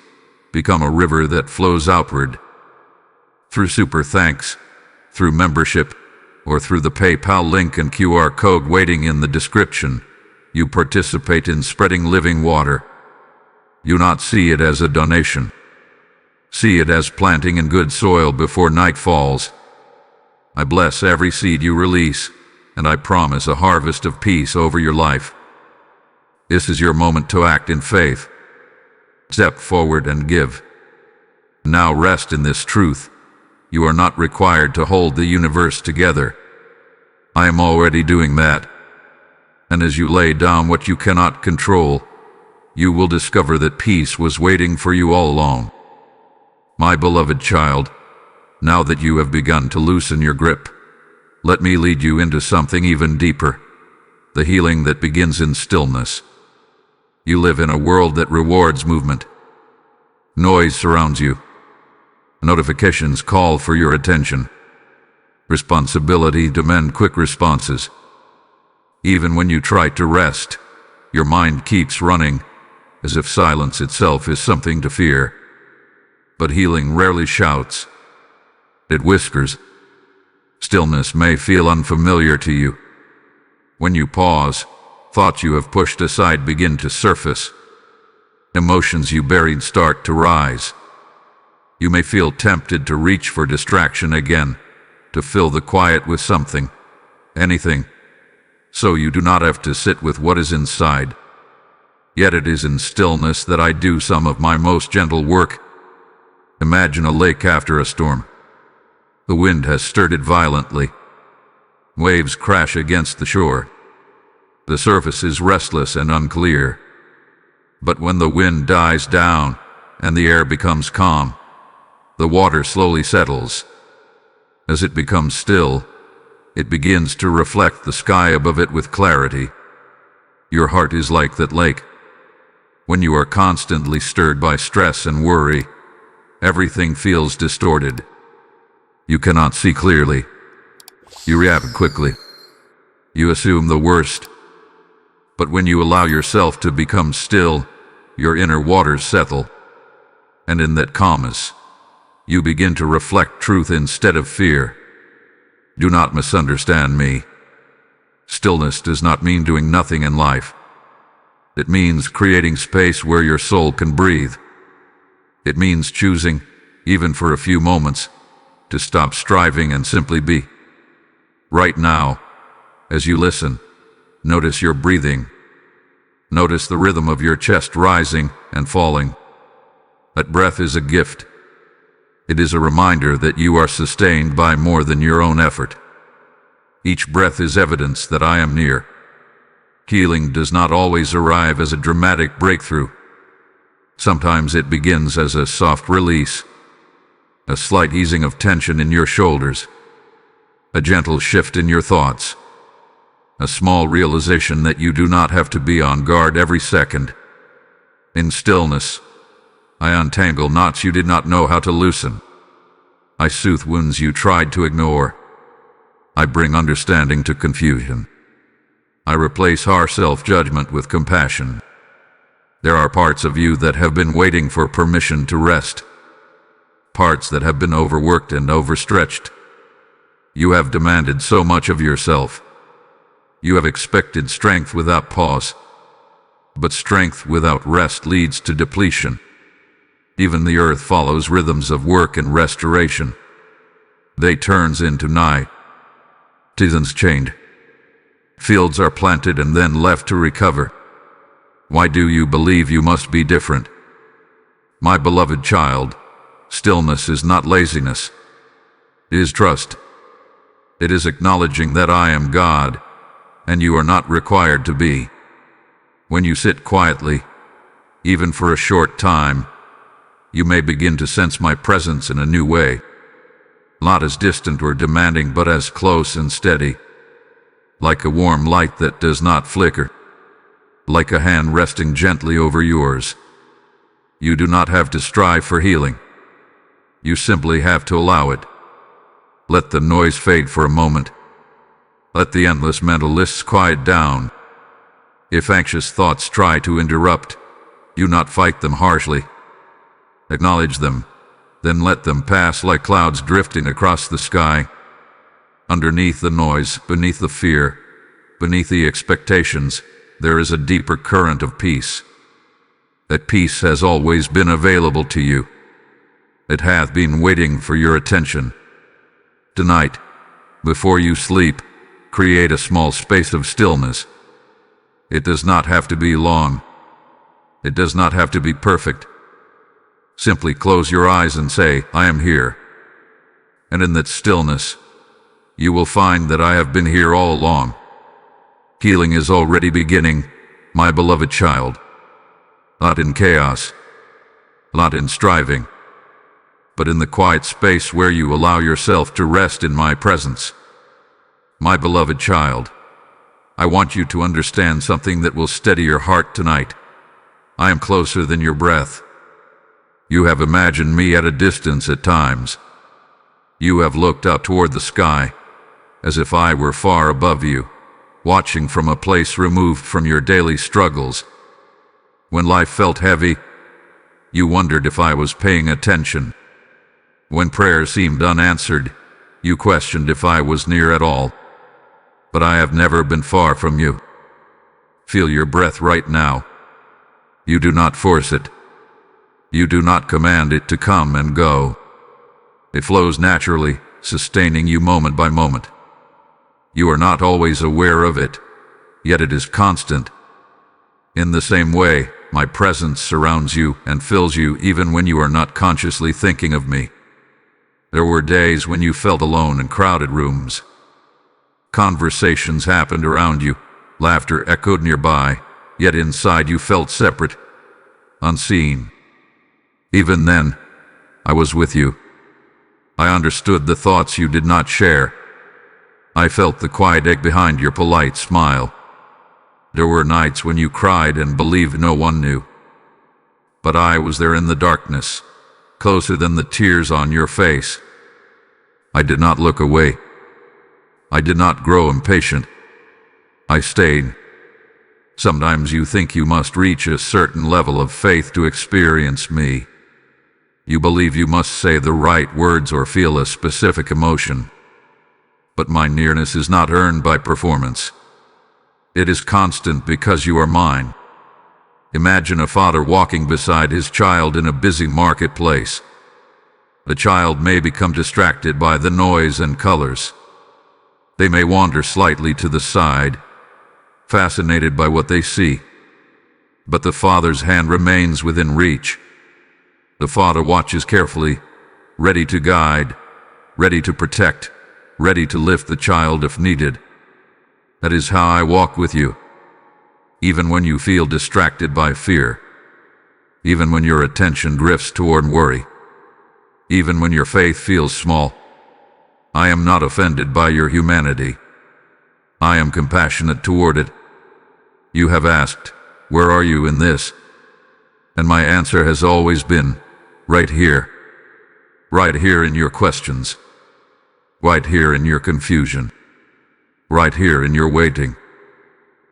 become a river that flows outward. Through super thanks, through membership, or through the PayPal link and QR code waiting in the description, you participate in spreading living water. Do not see it as a donation. See it as planting in good soil before night falls. I bless every seed you release, and I promise a harvest of peace over your life. This is your moment to act in faith. Step forward and give. Now rest in this truth. You are not required to hold the universe together. I am already doing that. And as you lay down what you cannot control, you will discover that peace was waiting for you all along. My beloved child, now that you have begun to loosen your grip, let me lead you into something even deeper, the healing that begins in stillness. You live in a world that rewards movement. Noise surrounds you. Notifications call for your attention. Responsibility demands quick responses. Even when you try to rest, your mind keeps running, as if silence itself is something to fear. But healing rarely shouts. It whispers. Stillness may feel unfamiliar to you. When you pause, thoughts you have pushed aside begin to surface. Emotions you buried start to rise. You may feel tempted to reach for distraction again, to fill the quiet with something, anything, so you do not have to sit with what is inside. Yet it is in stillness that I do some of my most gentle work. Imagine a lake after a storm. The wind has stirred it violently. Waves crash against the shore. The surface is restless and unclear. But when the wind dies down and the air becomes calm, the water slowly settles. As it becomes still, it begins to reflect the sky above it with clarity. Your heart is like that lake. When you are constantly stirred by stress and worry, everything feels distorted. You cannot see clearly. You react quickly. You assume the worst. But when you allow yourself to become still, your inner waters settle. And in that calmness, you begin to reflect truth instead of fear. Do not misunderstand me. Stillness does not mean doing nothing in life. It means creating space where your soul can breathe. It means choosing, even for a few moments, to stop striving and simply be. Right now, as you listen, notice your breathing. Notice the rhythm of your chest rising and falling. That breath is a gift. It is a reminder that you are sustained by more than your own effort. Each breath is evidence that I am near. Healing does not always arrive as a dramatic breakthrough. Sometimes it begins as a soft release, a slight easing of tension in your shoulders, a gentle shift in your thoughts, a small realization that you do not have to be on guard every second. In stillness, I untangle knots you did not know how to loosen. I soothe wounds you tried to ignore. I bring understanding to confusion. I replace harsh self-judgment with compassion. There are parts of you that have been waiting for permission to rest. Parts that have been overworked and overstretched. You have demanded so much of yourself. You have expected strength without pause. But strength without rest leads to depletion. Even the earth follows rhythms of work and restoration. They turns into night. Seasons change. Fields are planted and then left to recover. Why do you believe you must be different? My beloved child, stillness is not laziness. It is trust. It is acknowledging that I am God, and you are not required to be. When you sit quietly, even for a short time, you may begin to sense my presence in a new way. Not as distant or demanding, but as close and steady. Like a warm light that does not flicker. Like a hand resting gently over yours. You do not have to strive for healing. You simply have to allow it. Let the noise fade for a moment. Let the endless mental lists quiet down. If anxious thoughts try to interrupt, do not fight them harshly. Acknowledge them, then let them pass like clouds drifting across the sky. Underneath the noise, beneath the fear, beneath the expectations, there is a deeper current of peace. That peace has always been available to you. It hath been waiting for your attention. Tonight, before you sleep, create a small space of stillness. It does not have to be long. It does not have to be perfect. Simply close your eyes and say, I am here. And in that stillness, you will find that I have been here all along. Healing is already beginning, my beloved child. Not in chaos, not in striving, but in the quiet space where you allow yourself to rest in my presence. My beloved child, I want you to understand something that will steady your heart tonight. I am closer than your breath. You have imagined me at a distance at times. You have looked up toward the sky, as if I were far above you, watching from a place removed from your daily struggles. When life felt heavy, you wondered if I was paying attention. When prayers seemed unanswered, you questioned if I was near at all. But I have never been far from you. Feel your breath right now. You do not force it. You do not command it to come and go. It flows naturally, sustaining you moment by moment. You are not always aware of it, yet it is constant. In the same way, my presence surrounds you and fills you even when you are not consciously thinking of me. There were days when you felt alone in crowded rooms. Conversations happened around you, laughter echoed nearby, yet inside you felt separate, unseen. Even then, I was with you. I understood the thoughts you did not share. I felt the quiet ache behind your polite smile. There were nights when you cried and believed no one knew. But I was there in the darkness, closer than the tears on your face. I did not look away. I did not grow impatient. I stayed. Sometimes you think you must reach a certain level of faith to experience me. You believe you must say the right words or feel a specific emotion. But my nearness is not earned by performance. It is constant because you are mine. Imagine a father walking beside his child in a busy marketplace. The child may become distracted by the noise and colors. They may wander slightly to the side, fascinated by what they see. But the father's hand remains within reach. The father watches carefully, ready to guide, ready to protect, ready to lift the child if needed. That is how I walk with you. Even when you feel distracted by fear. Even when your attention drifts toward worry. Even when your faith feels small. I am not offended by your humanity. I am compassionate toward it. You have asked, where are you in this? And my answer has always been, right here. Right here in your questions. Right here in your confusion. Right here in your waiting.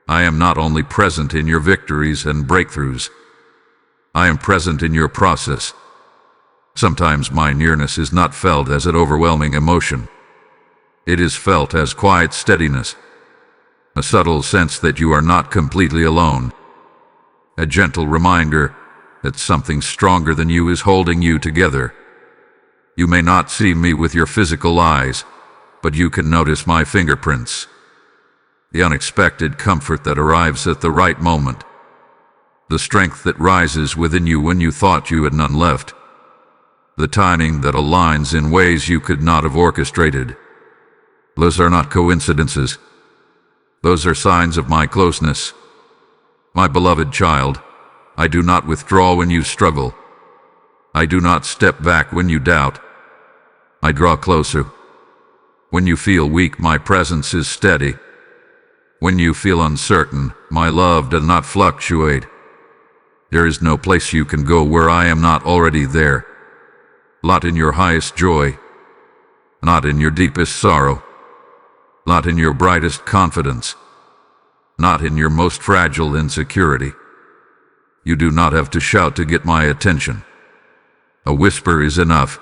I am not only present in your victories and breakthroughs. I am present in your process. Sometimes my nearness is not felt as an overwhelming emotion. It is felt as quiet steadiness. A subtle sense that you are not completely alone. A gentle reminder that something stronger than you is holding you together. You may not see me with your physical eyes, but you can notice my fingerprints. The unexpected comfort that arrives at the right moment. The strength that rises within you when you thought you had none left. The timing that aligns in ways you could not have orchestrated. Those are not coincidences. Those are signs of my closeness. My beloved child, I do not withdraw when you struggle. I do not step back when you doubt. I draw closer. When you feel weak, my presence is steady. When you feel uncertain, my love does not fluctuate. There is no place you can go where I am not already there. Not in your highest joy. Not in your deepest sorrow. Not in your brightest confidence. Not in your most fragile insecurity. You do not have to shout to get my attention. A whisper is enough.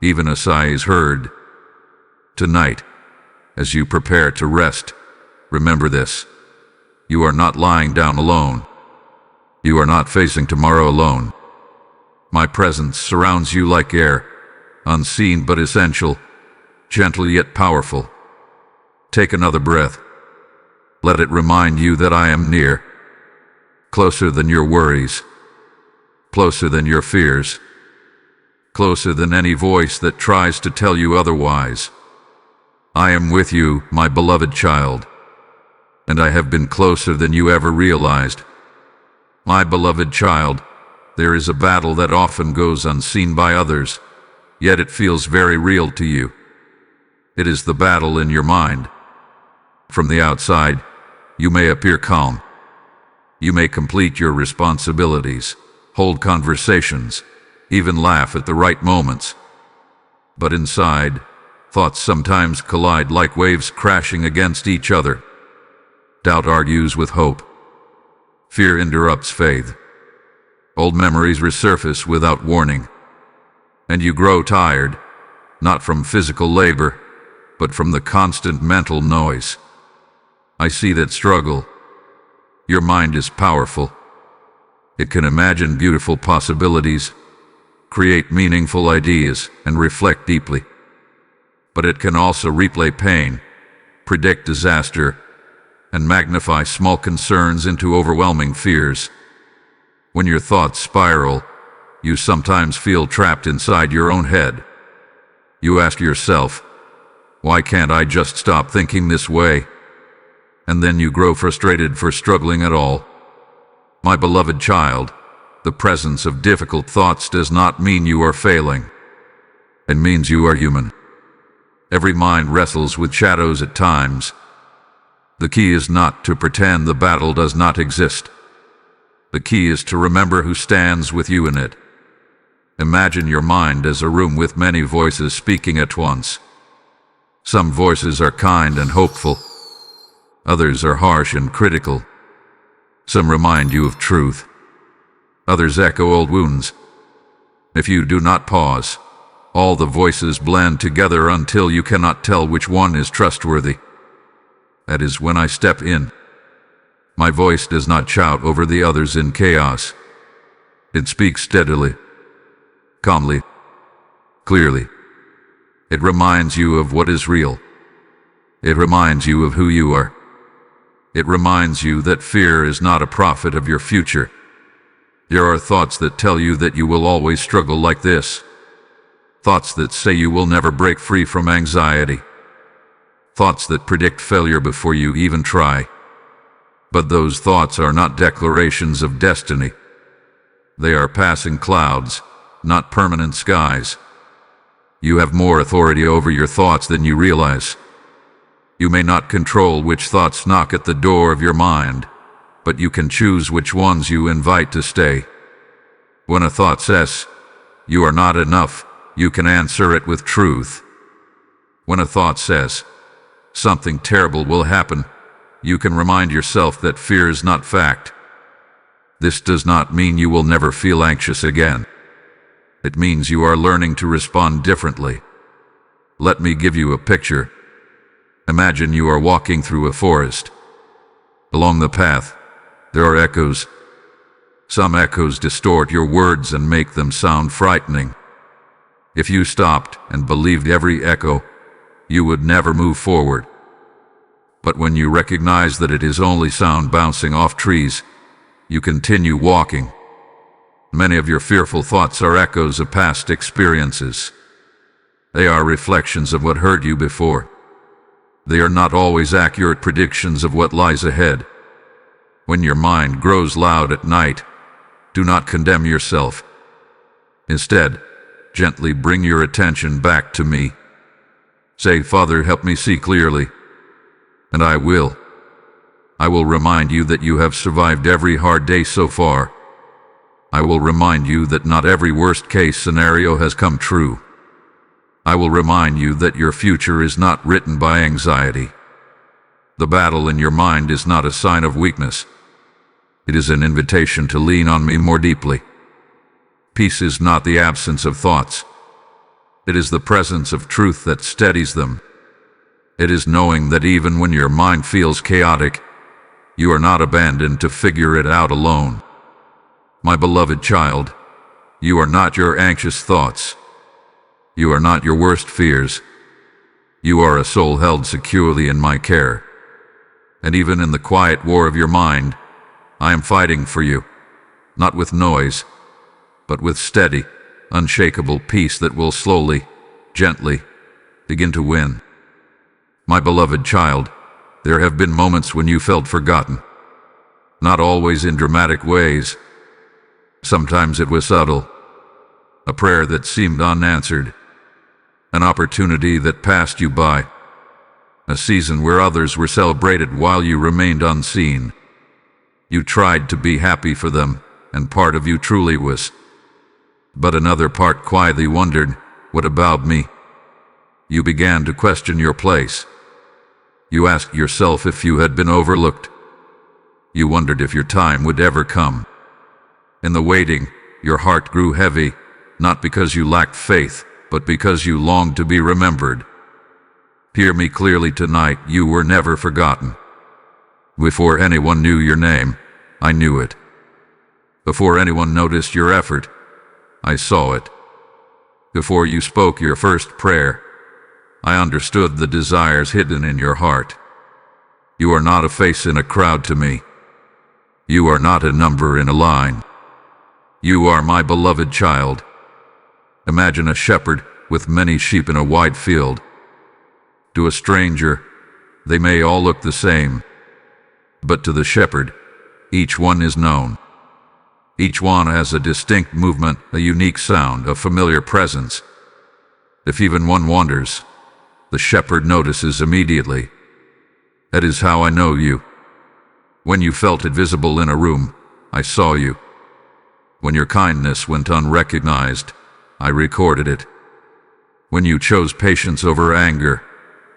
Even a sigh is heard. Tonight, as you prepare to rest, remember this. You are not lying down alone. You are not facing tomorrow alone. My presence surrounds you like air, unseen but essential, gentle yet powerful. Take another breath. Let it remind you that I am near, closer than your worries, closer than your fears, closer than any voice that tries to tell you otherwise. I am with you, my beloved child, and I have been closer than you ever realized. My beloved child, there is a battle that often goes unseen by others, yet it feels very real to you. It is the battle in your mind. From the outside, you may appear calm. You may complete your responsibilities, hold conversations, even laugh at the right moments. But inside, thoughts sometimes collide like waves crashing against each other. Doubt argues with hope. Fear interrupts faith. Old memories resurface without warning. And you grow tired, not from physical labor, but from the constant mental noise. I see that struggle. Your mind is powerful. It can imagine beautiful possibilities, create meaningful ideas, and reflect deeply. But it can also replay pain, predict disaster, and magnify small concerns into overwhelming fears. When your thoughts spiral, you sometimes feel trapped inside your own head. You ask yourself, why can't I just stop thinking this way? And then you grow frustrated for struggling at all. My beloved child, the presence of difficult thoughts does not mean you are failing. It means you are human. Every mind wrestles with shadows at times. The key is not to pretend the battle does not exist. The key is to remember who stands with you in it. Imagine your mind as a room with many voices speaking at once. Some voices are kind and hopeful. Others are harsh and critical. Some remind you of truth. Others echo old wounds. If you do not pause, all the voices blend together until you cannot tell which one is trustworthy. That is when I step in. My voice does not shout over the others in chaos. It speaks steadily, calmly, clearly. It reminds you of what is real. It reminds you of who you are. It reminds you that fear is not a prophet of your future. There are thoughts that tell you that you will always struggle like this. Thoughts that say you will never break free from anxiety. Thoughts that predict failure before you even try. But those thoughts are not declarations of destiny. They are passing clouds, not permanent skies. You have more authority over your thoughts than you realize. You may not control which thoughts knock at the door of your mind, but you can choose which ones you invite to stay. When a thought says, "You are not enough," you can answer it with truth. When a thought says, "Something terrible will happen," you can remind yourself that fear is not fact. This does not mean you will never feel anxious again. It means you are learning to respond differently. Let me give you a picture. Imagine you are walking through a forest. Along the path, there are echoes. Some echoes distort your words and make them sound frightening. If you stopped and believed every echo, you would never move forward. But when you recognize that it is only sound bouncing off trees, you continue walking. Many of your fearful thoughts are echoes of past experiences. They are reflections of what hurt you before. They are not always accurate predictions of what lies ahead. When your mind grows loud at night, do not condemn yourself. Instead, gently bring your attention back to me. Say, "Father, help me see clearly." And I will. I will remind you that you have survived every hard day so far. I will remind you that not every worst-case scenario has come true. I will remind you that your future is not written by anxiety. The battle in your mind is not a sign of weakness. It is an invitation to lean on me more deeply. Peace is not the absence of thoughts. It is the presence of truth that steadies them. It is knowing that even when your mind feels chaotic, you are not abandoned to figure it out alone. My beloved child, you are not your anxious thoughts. You are not your worst fears. You are a soul held securely in my care. And even in the quiet war of your mind, I am fighting for you, not with noise, but with steady, unshakable peace that will slowly, gently, begin to win. My beloved child, there have been moments when you felt forgotten. Not always in dramatic ways. Sometimes it was subtle. A prayer that seemed unanswered. An opportunity that passed you by. A season where others were celebrated while you remained unseen. You tried to be happy for them, and part of you truly was. But another part quietly wondered, "What about me?" You began to question your place. You asked yourself if you had been overlooked. You wondered if your time would ever come. In the waiting, your heart grew heavy, not because you lacked faith, but because you longed to be remembered. Hear me clearly tonight, you were never forgotten. Before anyone knew your name, I knew it. Before anyone noticed your effort, I saw it. Before you spoke your first prayer, I understood the desires hidden in your heart. You are not a face in a crowd to me. You are not a number in a line. You are my beloved child. Imagine a shepherd with many sheep in a wide field. To a stranger, they may all look the same. But to the shepherd, each one is known. Each one has a distinct movement, a unique sound, a familiar presence. If even one wanders, the shepherd notices immediately. That is how I know you. When you felt invisible in a room, I saw you. When your kindness went unrecognized, I recorded it. When you chose patience over anger,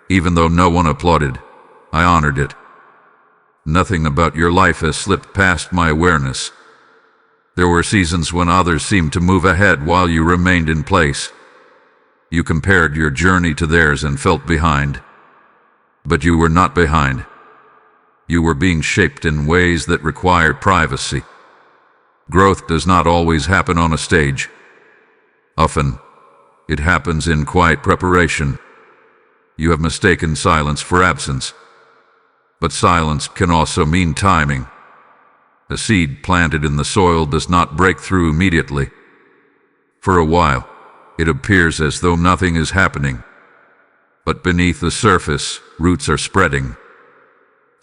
even though no one applauded, I honored it. Nothing about your life has slipped past my awareness. There were seasons when others seemed to move ahead while you remained in place. You compared your journey to theirs and felt behind. But you were not behind. You were being shaped in ways that required privacy. Growth does not always happen on a stage. Often, it happens in quiet preparation. You have mistaken silence for absence. But silence can also mean timing. A seed planted in the soil does not break through immediately. For a while, it appears as though nothing is happening. But beneath the surface, roots are spreading.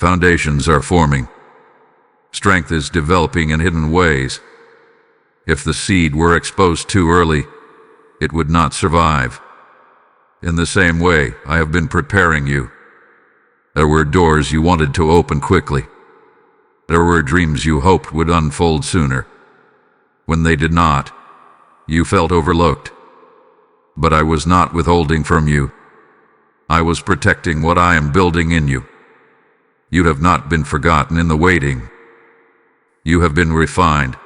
Foundations are forming. Strength is developing in hidden ways. If the seed were exposed too early, it would not survive. In the same way, I have been preparing you. There were doors you wanted to open quickly. There were dreams you hoped would unfold sooner. When they did not, you felt overlooked. But I was not withholding from you. I was protecting what I am building in you. You have not been forgotten in the waiting. You have been refined.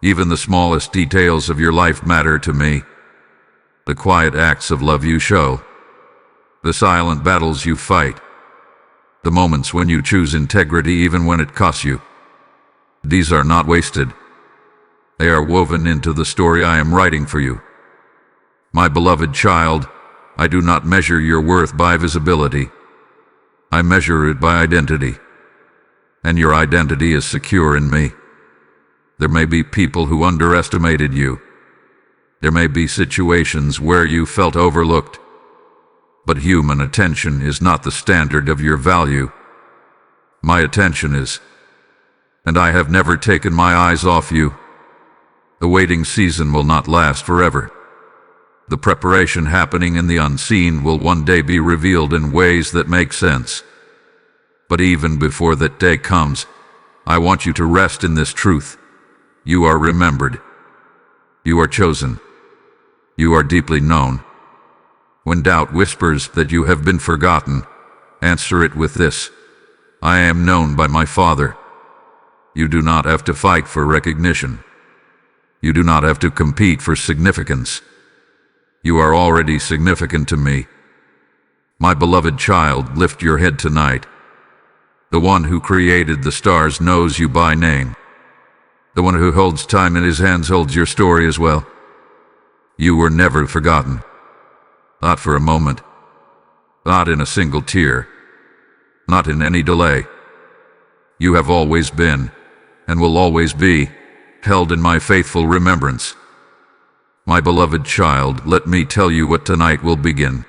Even the smallest details of your life matter to me. The quiet acts of love you show. The silent battles you fight. The moments when you choose integrity even when it costs you. These are not wasted. They are woven into the story I am writing for you. My beloved child, I do not measure your worth by visibility. I measure it by identity. And your identity is secure in me. There may be people who underestimated you. There may be situations where you felt overlooked. But human attention is not the standard of your value. My attention is. And I have never taken my eyes off you. The waiting season will not last forever. The preparation happening in the unseen will one day be revealed in ways that make sense. But even before that day comes, I want you to rest in this truth. You are remembered. You are chosen. You are deeply known. When doubt whispers that you have been forgotten, answer it with this: I am known by my Father. You do not have to fight for recognition. You do not have to compete for significance. You are already significant to me. My beloved child, lift your head tonight. The one who created the stars knows you by name. The one who holds time in his hands holds your story as well. You were never forgotten. Not for a moment. Not in a single tear. Not in any delay. You have always been, and will always be, held in my faithful remembrance. My beloved child, let me tell you what tonight will begin.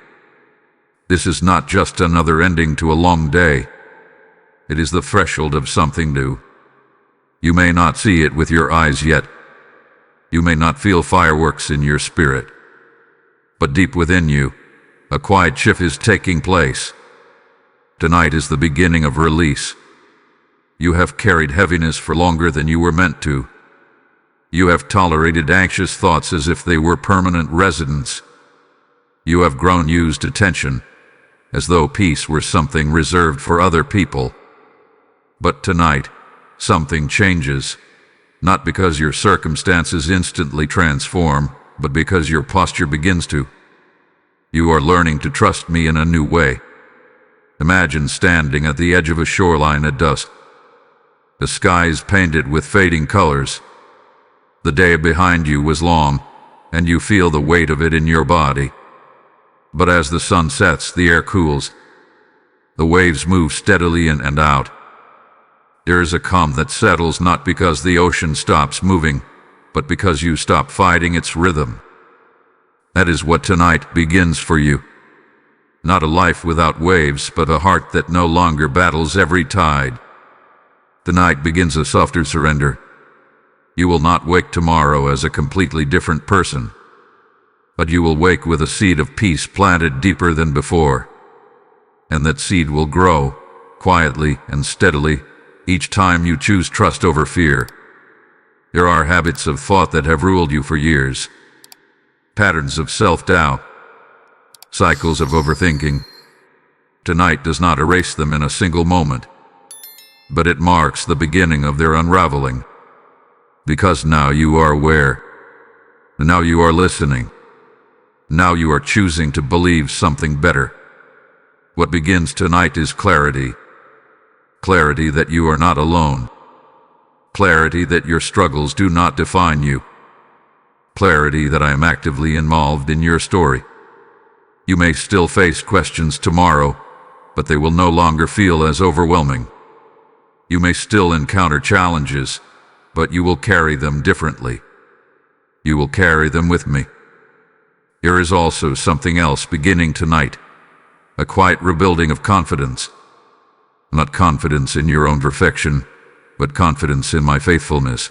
This is not just another ending to a long day. It is the threshold of something new. You may not see it with your eyes yet. You may not feel fireworks in your spirit. But deep within you, a quiet shift is taking place. Tonight is the beginning of release. You have carried heaviness for longer than you were meant to. You have tolerated anxious thoughts as if they were permanent residents. You have grown used to tension, as though peace were something reserved for other people. But tonight, something changes, not because your circumstances instantly transform, but because your posture begins to. You are learning to trust me in a new way. Imagine standing at the edge of a shoreline at dusk. The sky is painted with fading colors. The day behind you was long, and you feel the weight of it in your body. But as the sun sets, the air cools. The waves move steadily in and out. There is a calm that settles not because the ocean stops moving, but because you stop fighting its rhythm. That is what tonight begins for you. Not a life without waves, but a heart that no longer battles every tide. Tonight begins a softer surrender. You will not wake tomorrow as a completely different person. But you will wake with a seed of peace planted deeper than before. And that seed will grow, quietly and steadily, each time you choose trust over fear. There are habits of thought that have ruled you for years. Patterns of self-doubt. Cycles of overthinking. Tonight does not erase them in a single moment, but it marks the beginning of their unraveling. Because now you are aware. Now you are listening. Now you are choosing to believe something better. What begins tonight is clarity. Clarity that you are not alone. Clarity that your struggles do not define you. Clarity that I am actively involved in your story. You may still face questions tomorrow, but they will no longer feel as overwhelming. You may still encounter challenges, but you will carry them differently. You will carry them with me. There is also something else beginning tonight, a quiet rebuilding of confidence. Not confidence in your own perfection, but confidence in my faithfulness.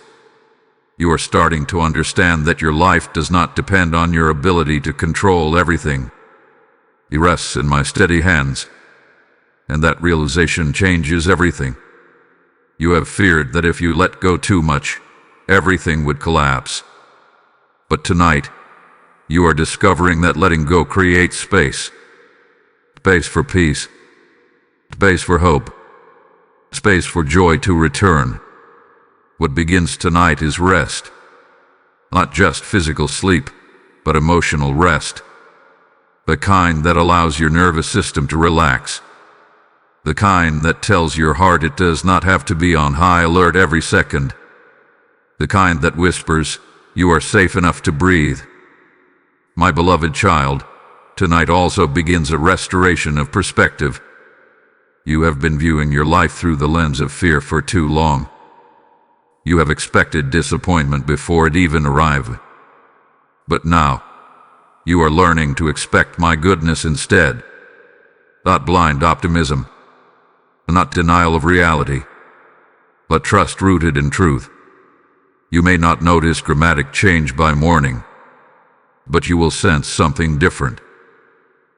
You are starting to understand that your life does not depend on your ability to control everything. It rests in my steady hands, and that realization changes everything. You have feared that if you let go too much, everything would collapse. But tonight, you are discovering that letting go creates space. Space for peace. Space for hope. Space for joy to return. What begins tonight is rest. Not just physical sleep, but emotional rest. The kind that allows your nervous system to relax. The kind that tells your heart it does not have to be on high alert every second. The kind that whispers, you are safe enough to breathe. My beloved child, tonight also begins a restoration of perspective. You have been viewing your life through the lens of fear for too long. You have expected disappointment before it even arrived. But now, you are learning to expect my goodness instead. Not blind optimism. Not denial of reality, but trust rooted in truth. You may not notice dramatic change by morning, but you will sense something different.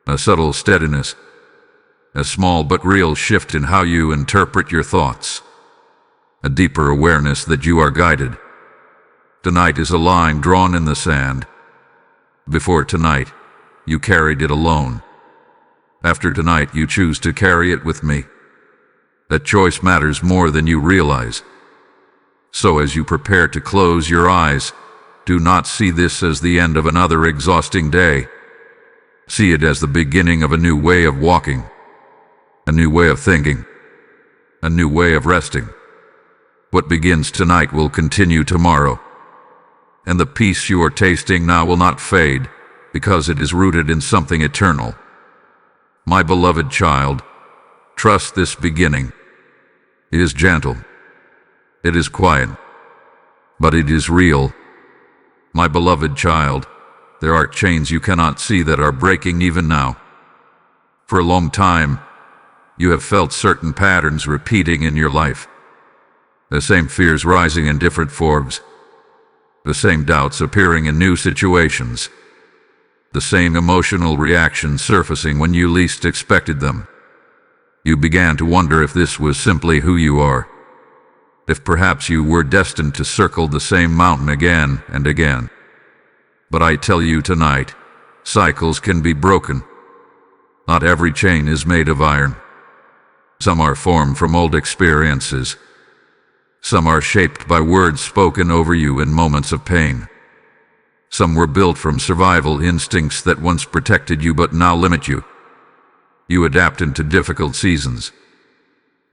A subtle steadiness, a small but real shift in how you interpret your thoughts, a deeper awareness that you are guided. Tonight is a line drawn in the sand. Before tonight, you carried it alone. After tonight, you choose to carry it with me. That choice matters more than you realize. So as you prepare to close your eyes, do not see this as the end of another exhausting day. See it as the beginning of a new way of walking, a new way of thinking, a new way of resting. What begins tonight will continue tomorrow, and the peace you are tasting now will not fade, because it is rooted in something eternal. My beloved child, trust this beginning. It is gentle. It is quiet. But it is real. My beloved child, there are chains you cannot see that are breaking even now. For a long time, you have felt certain patterns repeating in your life. The same fears rising in different forms. The same doubts appearing in new situations. The same emotional reactions surfacing when you least expected them. You began to wonder if this was simply who you are. If perhaps you were destined to circle the same mountain again and again. But I tell you tonight, cycles can be broken. Not every chain is made of iron. Some are formed from old experiences. Some are shaped by words spoken over you in moments of pain. Some were built from survival instincts that once protected you but now limit you. You adapt into difficult seasons.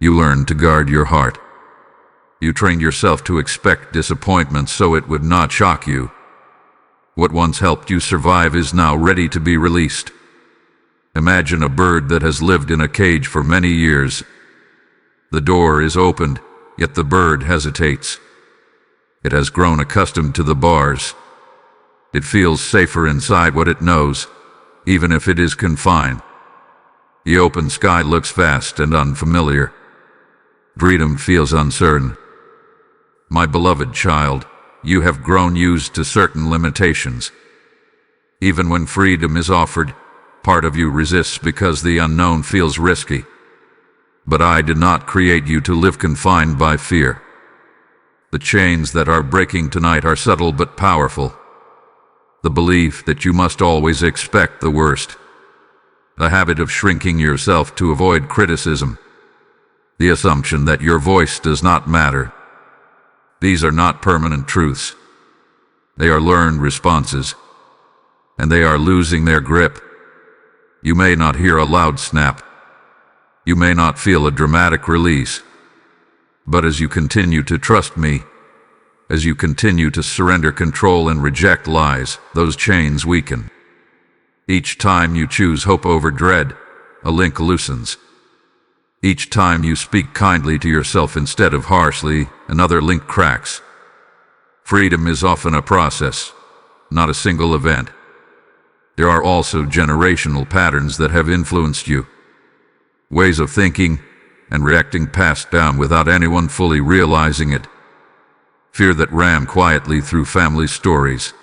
You learn to guard your heart. You trained yourself to expect disappointment so it would not shock you. What once helped you survive is now ready to be released. Imagine a bird that has lived in a cage for many years. The door is opened, yet the bird hesitates. It has grown accustomed to the bars. It feels safer inside what it knows, even if it is confined. The open sky looks vast and unfamiliar. Freedom feels uncertain. My beloved child, you have grown used to certain limitations. Even when freedom is offered, part of you resists because the unknown feels risky. But I did not create you to live confined by fear. The chains that are breaking tonight are subtle but powerful. The belief that you must always expect the worst. The habit of shrinking yourself to avoid criticism. The assumption that your voice does not matter. These are not permanent truths. They are learned responses, and they are losing their grip. You may not hear a loud snap. You may not feel a dramatic release. But as you continue to trust me, as you continue to surrender control and reject lies, those chains weaken. Each time you choose hope over dread, a link loosens. Each time you speak kindly to yourself instead of harshly, another link cracks. Freedom is often a process, not a single event. There are also generational patterns that have influenced you. Ways of thinking and reacting passed down without anyone fully realizing it. Fear that ran quietly through family stories.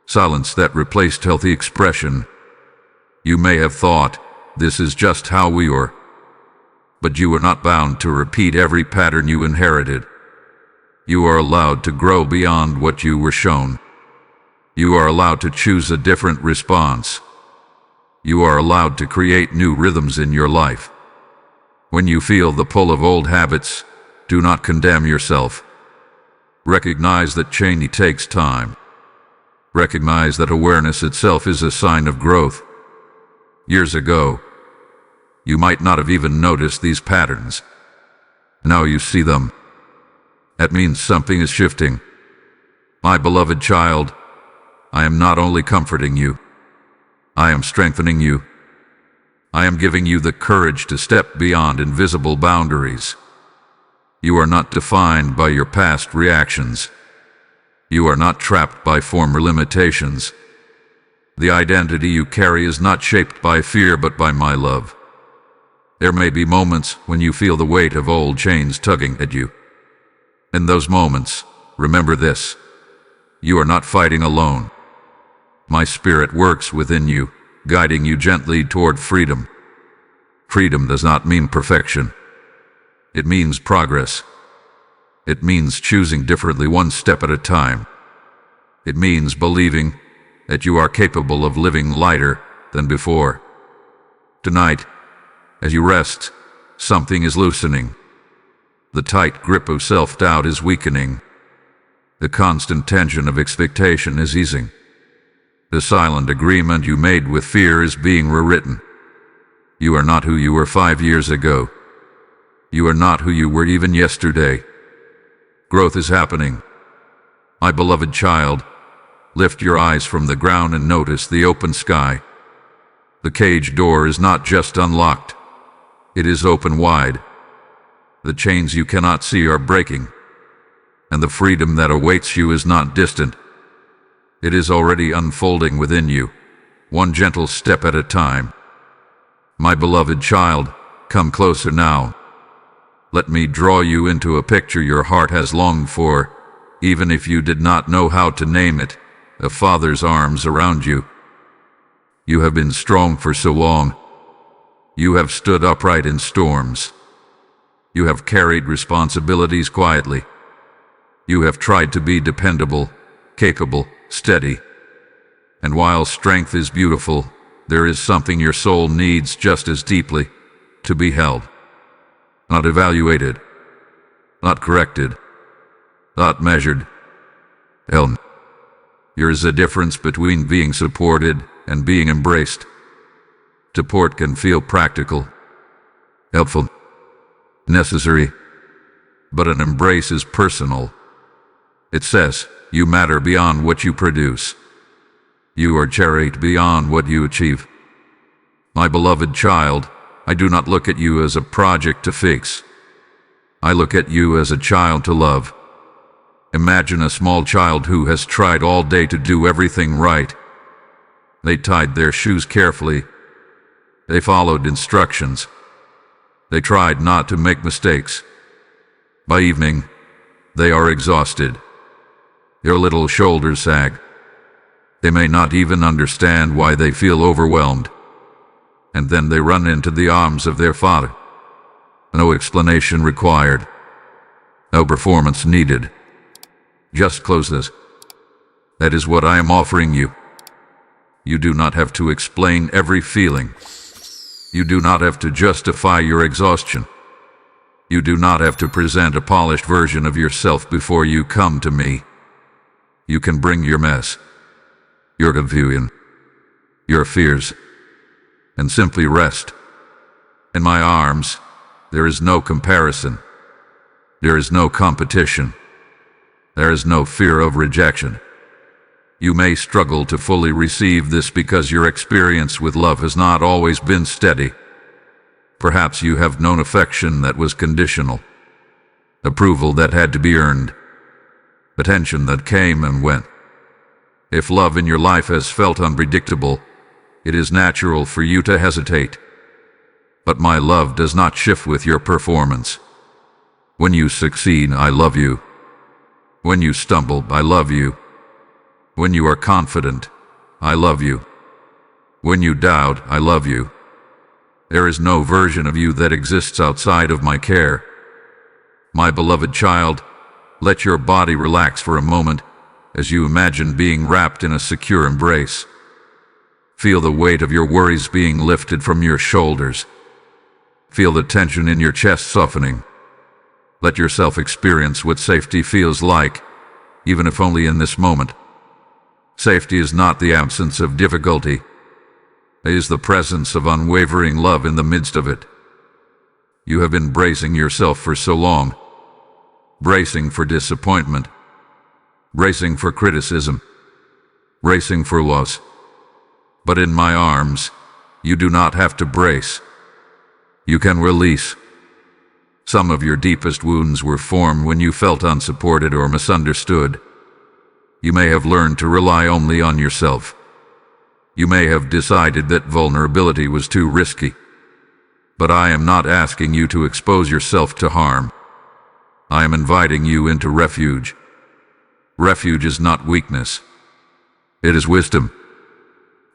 Silence that replaced healthy expression. You may have thought, this is just how we are. But you are not bound to repeat every pattern you inherited. You are allowed to grow beyond what you were shown. You are allowed to choose a different response. You are allowed to create new rhythms in your life. When you feel the pull of old habits, do not condemn yourself. Recognize that change takes time. Recognize that awareness itself is a sign of growth. Years ago, you might not have even noticed these patterns. Now you see them. That means something is shifting. My beloved child, I am not only comforting you, I am strengthening you. I am giving you the courage to step beyond invisible boundaries. You are not defined by your past reactions. You are not trapped by former limitations. The identity you carry is not shaped by fear but by my love. There may be moments when you feel the weight of old chains tugging at you. In those moments, remember this: you are not fighting alone. My spirit works within you, guiding you gently toward freedom. Freedom does not mean perfection. It means progress. It means choosing differently one step at a time. It means believing that you are capable of living lighter than before. Tonight, as you rest, something is loosening. The tight grip of self-doubt is weakening. The constant tension of expectation is easing. The silent agreement you made with fear is being rewritten. You are not who you were 5 years ago. You are not who you were even yesterday. Growth is happening. My beloved child, lift your eyes from the ground and notice the open sky. The cage door is not just unlocked. It is open wide. The chains you cannot see are breaking, and the freedom that awaits you is not distant. It is already unfolding within you, one gentle step at a time. My beloved child, come closer now. Let me draw you into a picture your heart has longed for, even if you did not know how to name it: a father's arms around you. You have been strong for so long. You have stood upright in storms. You have carried responsibilities quietly. You have tried to be dependable, capable, steady. And while strength is beautiful, there is something your soul needs just as deeply: to be held. Not evaluated, not corrected, not measured. Held. There is a difference between being supported and being embraced. Support can feel practical, helpful, necessary, but an embrace is personal. It says, you matter beyond what you produce. You are cherished beyond what you achieve. My beloved child, I do not look at you as a project to fix. I look at you as a child to love. Imagine a small child who has tried all day to do everything right. They tied their shoes carefully. They followed instructions. They tried not to make mistakes. By evening, they are exhausted. Their little shoulders sag. They may not even understand why they feel overwhelmed. And then they run into the arms of their Father. No explanation required. No performance needed. Just close this. That is what I am offering you. You do not have to explain every feeling. You do not have to justify your exhaustion. You do not have to present a polished version of yourself before you come to me. You can bring your mess, your confusion, your fears, and simply rest. In my arms, there is no comparison. There is no competition. There is no fear of rejection. You may struggle to fully receive this because your experience with love has not always been steady. Perhaps you have known affection that was conditional, approval that had to be earned, attention that came and went. If love in your life has felt unpredictable, it is natural for you to hesitate. But my love does not shift with your performance. When you succeed, I love you. When you stumble, I love you. When you are confident, I love you. When you doubt, I love you. There is no version of you that exists outside of my care. My beloved child, let your body relax for a moment as you imagine being wrapped in a secure embrace. Feel the weight of your worries being lifted from your shoulders. Feel the tension in your chest softening. Let yourself experience what safety feels like, even if only in this moment. Safety is not the absence of difficulty. It is the presence of unwavering love in the midst of it. You have been bracing yourself for so long, bracing for disappointment, bracing for criticism, bracing for loss. But in my arms, you do not have to brace. You can release. Some of your deepest wounds were formed when you felt unsupported or misunderstood. You may have learned to rely only on yourself. You may have decided that vulnerability was too risky. But I am not asking you to expose yourself to harm. I am inviting you into refuge. Refuge is not weakness. It is wisdom.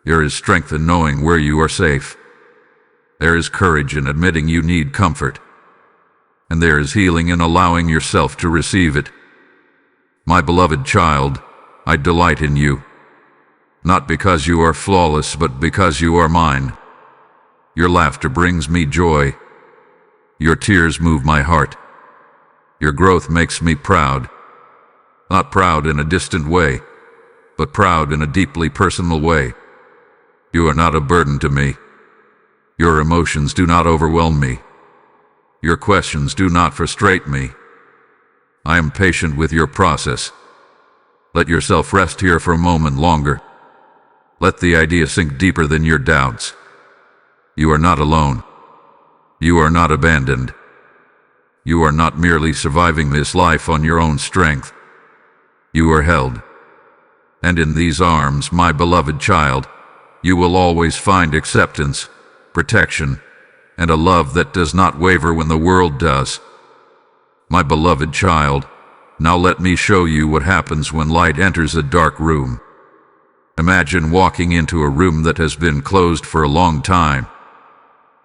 There is strength in knowing where you are safe. There is courage in admitting you need comfort. And there is healing in allowing yourself to receive it. My beloved child, I delight in you. Not because you are flawless, but because you are mine. Your laughter brings me joy. Your tears move my heart. Your growth makes me proud. Not proud in a distant way, but proud in a deeply personal way. You are not a burden to me. Your emotions do not overwhelm me. Your questions do not frustrate me. I am patient with your process. Let yourself rest here for a moment longer. Let the idea sink deeper than your doubts. You are not alone. You are not abandoned. You are not merely surviving this life on your own strength. You are held. And in these arms, my beloved child, you will always find acceptance, protection, and a love that does not waver when the world does. My beloved child, now let me show you what happens when light enters a dark room. Imagine walking into a room that has been closed for a long time.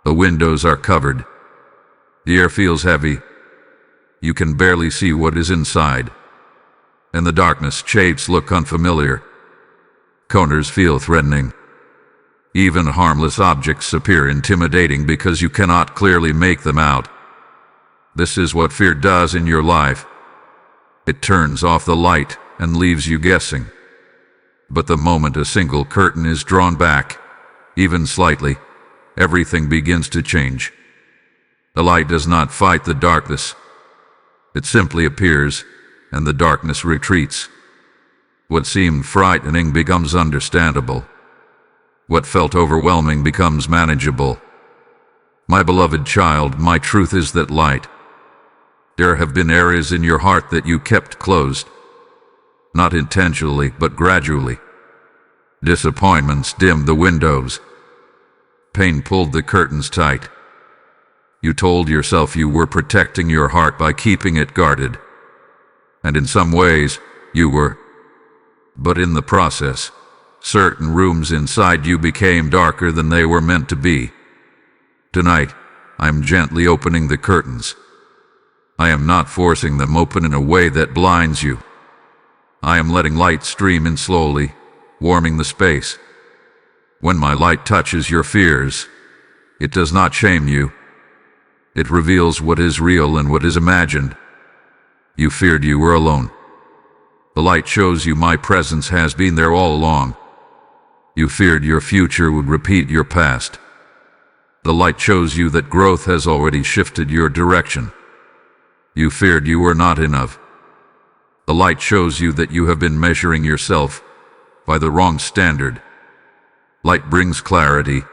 The windows are covered. The air feels heavy. You can barely see what is inside. In the darkness, shapes look unfamiliar. Corners feel threatening. Even harmless objects appear intimidating because you cannot clearly make them out. This is what fear does in your life. It turns off the light and leaves you guessing. But the moment a single curtain is drawn back, even slightly, everything begins to change. The light does not fight the darkness. It simply appears, and the darkness retreats. What seemed frightening becomes understandable. What felt overwhelming becomes manageable. My beloved child, my truth is that light. There have been areas in your heart that you kept closed. Not intentionally, but gradually. Disappointments dimmed the windows. Pain pulled the curtains tight. You told yourself you were protecting your heart by keeping it guarded. And in some ways, you were. But in the process, certain rooms inside you became darker than they were meant to be. Tonight, I'm gently opening the curtains. I am not forcing them open in a way that blinds you. I am letting light stream in slowly, warming the space. When my light touches your fears, it does not shame you. It reveals what is real and what is imagined. You feared you were alone. The light shows you my presence has been there all along. You feared your future would repeat your past. The light shows you that growth has already shifted your direction. You feared you were not enough. The light shows you that you have been measuring yourself by the wrong standard. Light brings clarity.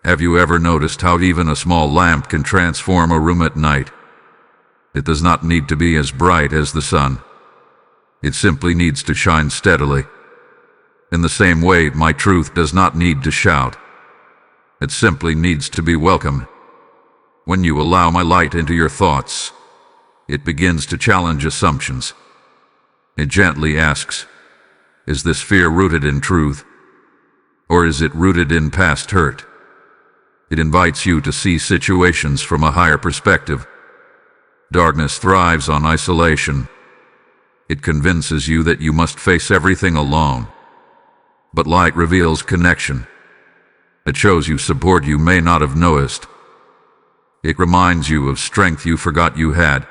Have you ever noticed how even a small lamp can transform a room at night? It does not need to be as bright as the sun. It simply needs to shine steadily. In the same way, my truth does not need to shout. It simply needs to be welcomed. When you allow my light into your thoughts, it begins to challenge assumptions. It gently asks, is this fear rooted in truth? Or is it rooted in past hurt? It invites you to see situations from a higher perspective. Darkness thrives on isolation. It convinces you that you must face everything alone. But light reveals connection. It shows you support you may not have noticed. It reminds you of strength you forgot you had.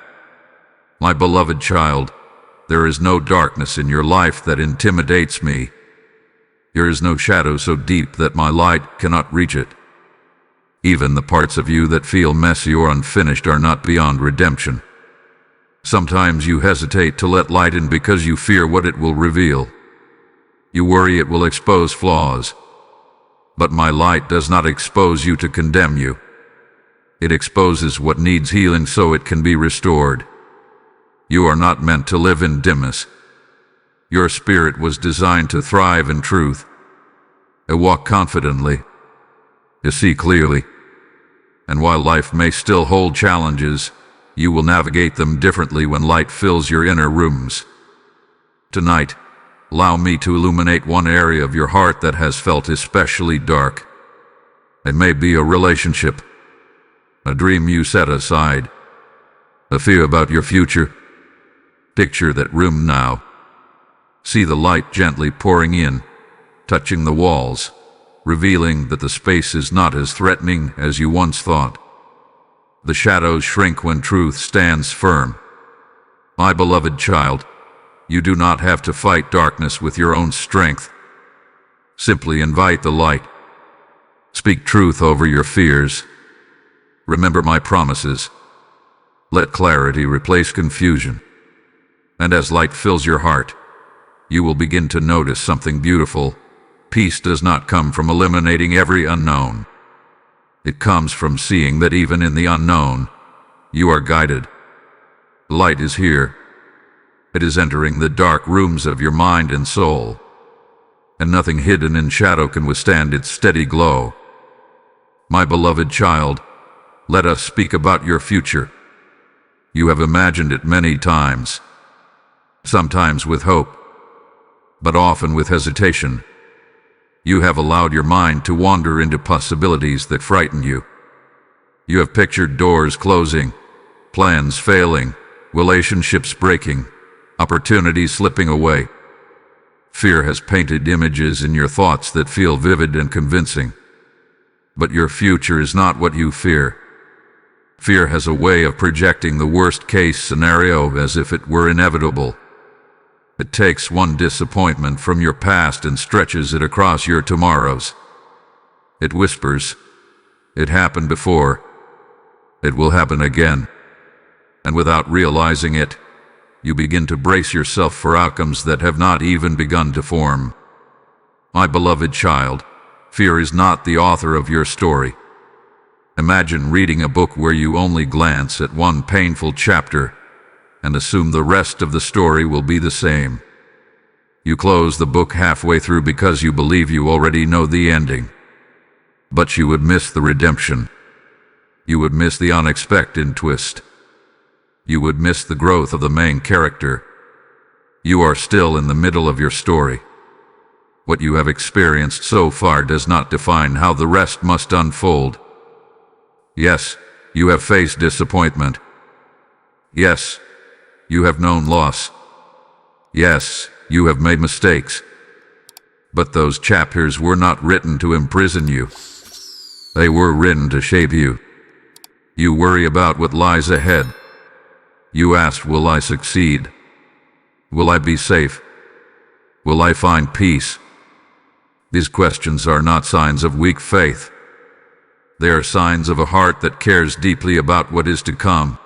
My beloved child, there is no darkness in your life that intimidates me. There is no shadow so deep that my light cannot reach it. Even the parts of you that feel messy or unfinished are not beyond redemption. Sometimes you hesitate to let light in because you fear what it will reveal. You worry it will expose flaws. But my light does not expose you to condemn you. It exposes what needs healing so it can be restored. You are not meant to live in dimness. Your spirit was designed to thrive in truth. To walk confidently. To see clearly. And while life may still hold challenges, you will navigate them differently when light fills your inner rooms. Tonight, allow me to illuminate one area of your heart that has felt especially dark. It may be a relationship, a dream you set aside, a fear about your future. Picture that room now. See the light gently pouring in, touching the walls, revealing that the space is not as threatening as you once thought. The shadows shrink when truth stands firm. My beloved child, you do not have to fight darkness with your own strength. Simply invite the light. Speak truth over your fears. Remember my promises. Let clarity replace confusion. And as light fills your heart, you will begin to notice something beautiful. Peace does not come from eliminating every unknown. It comes from seeing that even in the unknown, you are guided. Light is here. It is entering the dark rooms of your mind and soul, and nothing hidden in shadow can withstand its steady glow. My beloved child, let us speak about your future. You have imagined it many times, sometimes with hope, but often with hesitation. You have allowed your mind to wander into possibilities that frighten you. You have pictured doors closing, plans failing, relationships breaking, opportunities slipping away. Fear has painted images in your thoughts that feel vivid and convincing. But your future is not what you fear. Fear has a way of projecting the worst-case scenario as if it were inevitable. It takes one disappointment from your past and stretches it across your tomorrows. It whispers, "It happened before. It will happen again." And without realizing it, you begin to brace yourself for outcomes that have not even begun to form. My beloved child, fear is not the author of your story. Imagine reading a book where you only glance at one painful chapter and assume the rest of the story will be the same. You close the book halfway through because you believe you already know the ending. But you would miss the redemption. You would miss the unexpected twist. You would miss the growth of the main character. You are still in the middle of your story. What you have experienced so far does not define how the rest must unfold. Yes, you have faced disappointment. Yes, you have known loss. Yes, you have made mistakes. But those chapters were not written to imprison you. They were written to shape you. You worry about what lies ahead. You ask, will I succeed? Will I be safe? Will I find peace? These questions are not signs of weak faith. They are signs of a heart that cares deeply about what is to come.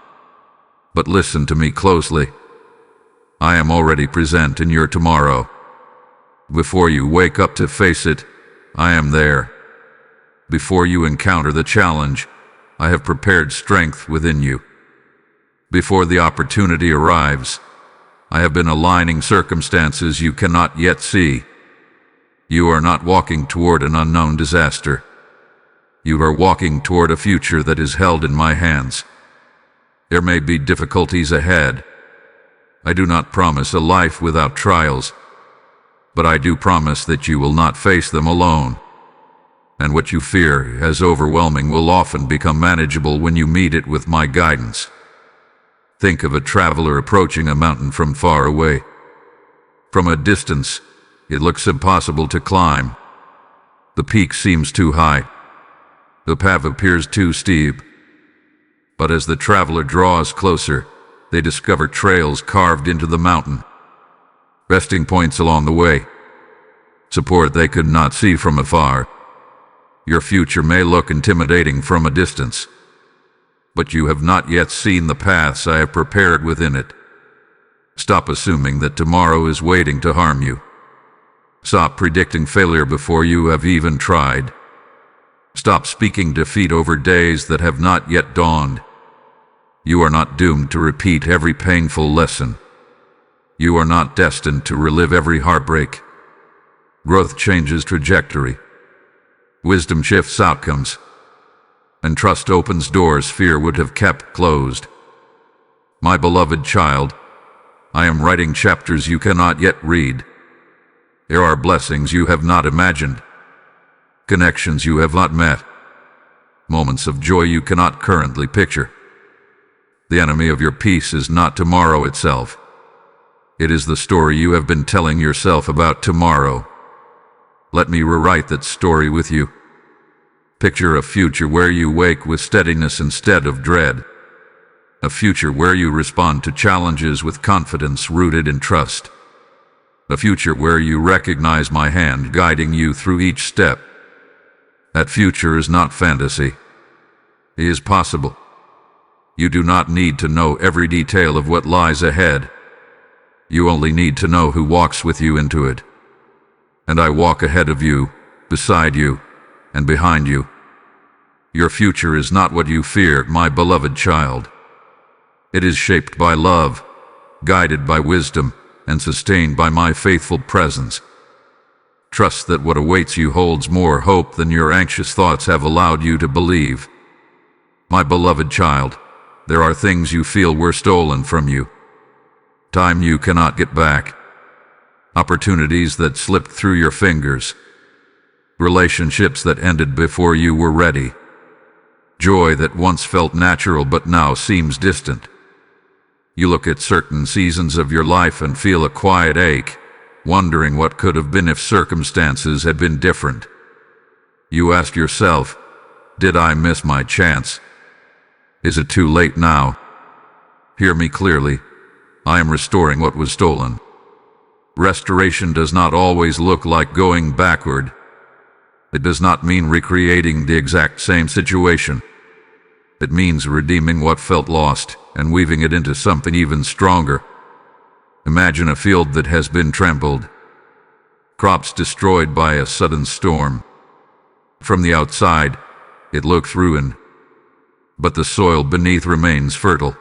But listen to me closely. I am already present in your tomorrow. Before you wake up to face it, I am there. Before you encounter the challenge, I have prepared strength within you. Before the opportunity arrives, I have been aligning circumstances you cannot yet see. You are not walking toward an unknown disaster. You are walking toward a future that is held in my hands. There may be difficulties ahead. I do not promise a life without trials, but I do promise that you will not face them alone. And what you fear as overwhelming will often become manageable when you meet it with my guidance. Think of a traveler approaching a mountain from far away. From a distance, it looks impossible to climb. The peak seems too high. The path appears too steep. But as the traveler draws closer, they discover trails carved into the mountain, resting points along the way, support they could not see from afar. Your future may look intimidating from a distance, but you have not yet seen the paths I have prepared within it. Stop assuming that tomorrow is waiting to harm you. Stop predicting failure before you have even tried. Stop speaking defeat over days that have not yet dawned. You are not doomed to repeat every painful lesson. You are not destined to relive every heartbreak. Growth changes trajectory. Wisdom shifts outcomes. And trust opens doors fear would have kept closed. My beloved child, I am writing chapters you cannot yet read. There are blessings you have not imagined, connections you have not met, moments of joy you cannot currently picture. The enemy of your peace is not tomorrow itself. It is the story you have been telling yourself about tomorrow. Let me rewrite that story with you. Picture a future where you wake with steadiness instead of dread. A future where you respond to challenges with confidence rooted in trust. A future where you recognize my hand guiding you through each step. That future is not fantasy. It is possible. You do not need to know every detail of what lies ahead. You only need to know who walks with you into it. And I walk ahead of you, beside you, and behind you. Your future is not what you fear, my beloved child. It is shaped by love, guided by wisdom, and sustained by my faithful presence. Trust that what awaits you holds more hope than your anxious thoughts have allowed you to believe. My beloved child, there are things you feel were stolen from you. Time you cannot get back. Opportunities that slipped through your fingers. Relationships that ended before you were ready. Joy that once felt natural but now seems distant. You look at certain seasons of your life and feel a quiet ache, wondering what could have been if circumstances had been different. You ask yourself, did I miss my chance? Is it too late now? Hear me clearly. I am restoring what was stolen. Restoration does not always look like going backward. It does not mean recreating the exact same situation. It means redeeming what felt lost and weaving it into something even stronger. Imagine a field that has been trampled, crops destroyed by a sudden storm. From the outside, it looks ruined, but the soil beneath remains fertile.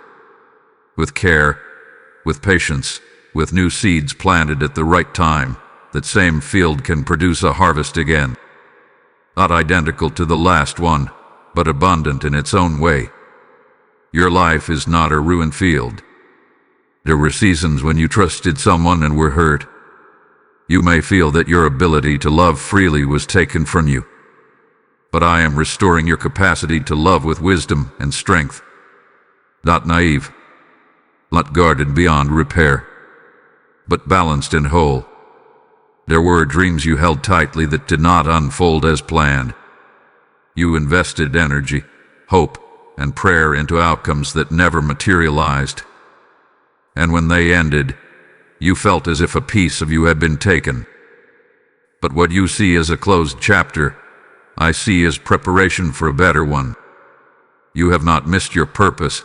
With care, with patience, with new seeds planted at the right time, that same field can produce a harvest again. Not identical to the last one, but abundant in its own way. Your life is not a ruined field. There were seasons when you trusted someone and were hurt. You may feel that your ability to love freely was taken from you, but I am restoring your capacity to love with wisdom and strength. Not naive, not guarded beyond repair, but balanced and whole. There were dreams you held tightly that did not unfold as planned. You invested energy, hope, and prayer into outcomes that never materialized. And when they ended, you felt as if a piece of you had been taken. But what you see as a closed chapter, I see as preparation for a better one. You have not missed your purpose.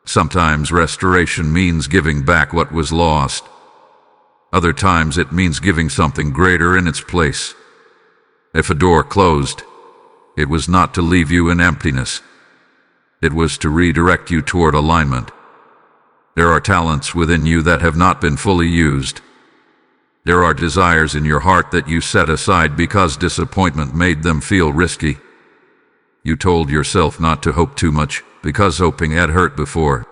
Sometimes restoration means giving back what was lost. Other times it means giving something greater in its place. If a door closed, it was not to leave you in emptiness. It was to redirect you toward alignment. There are talents within you that have not been fully used. There are desires in your heart that you set aside because disappointment made them feel risky. You told yourself not to hope too much because hoping had hurt before.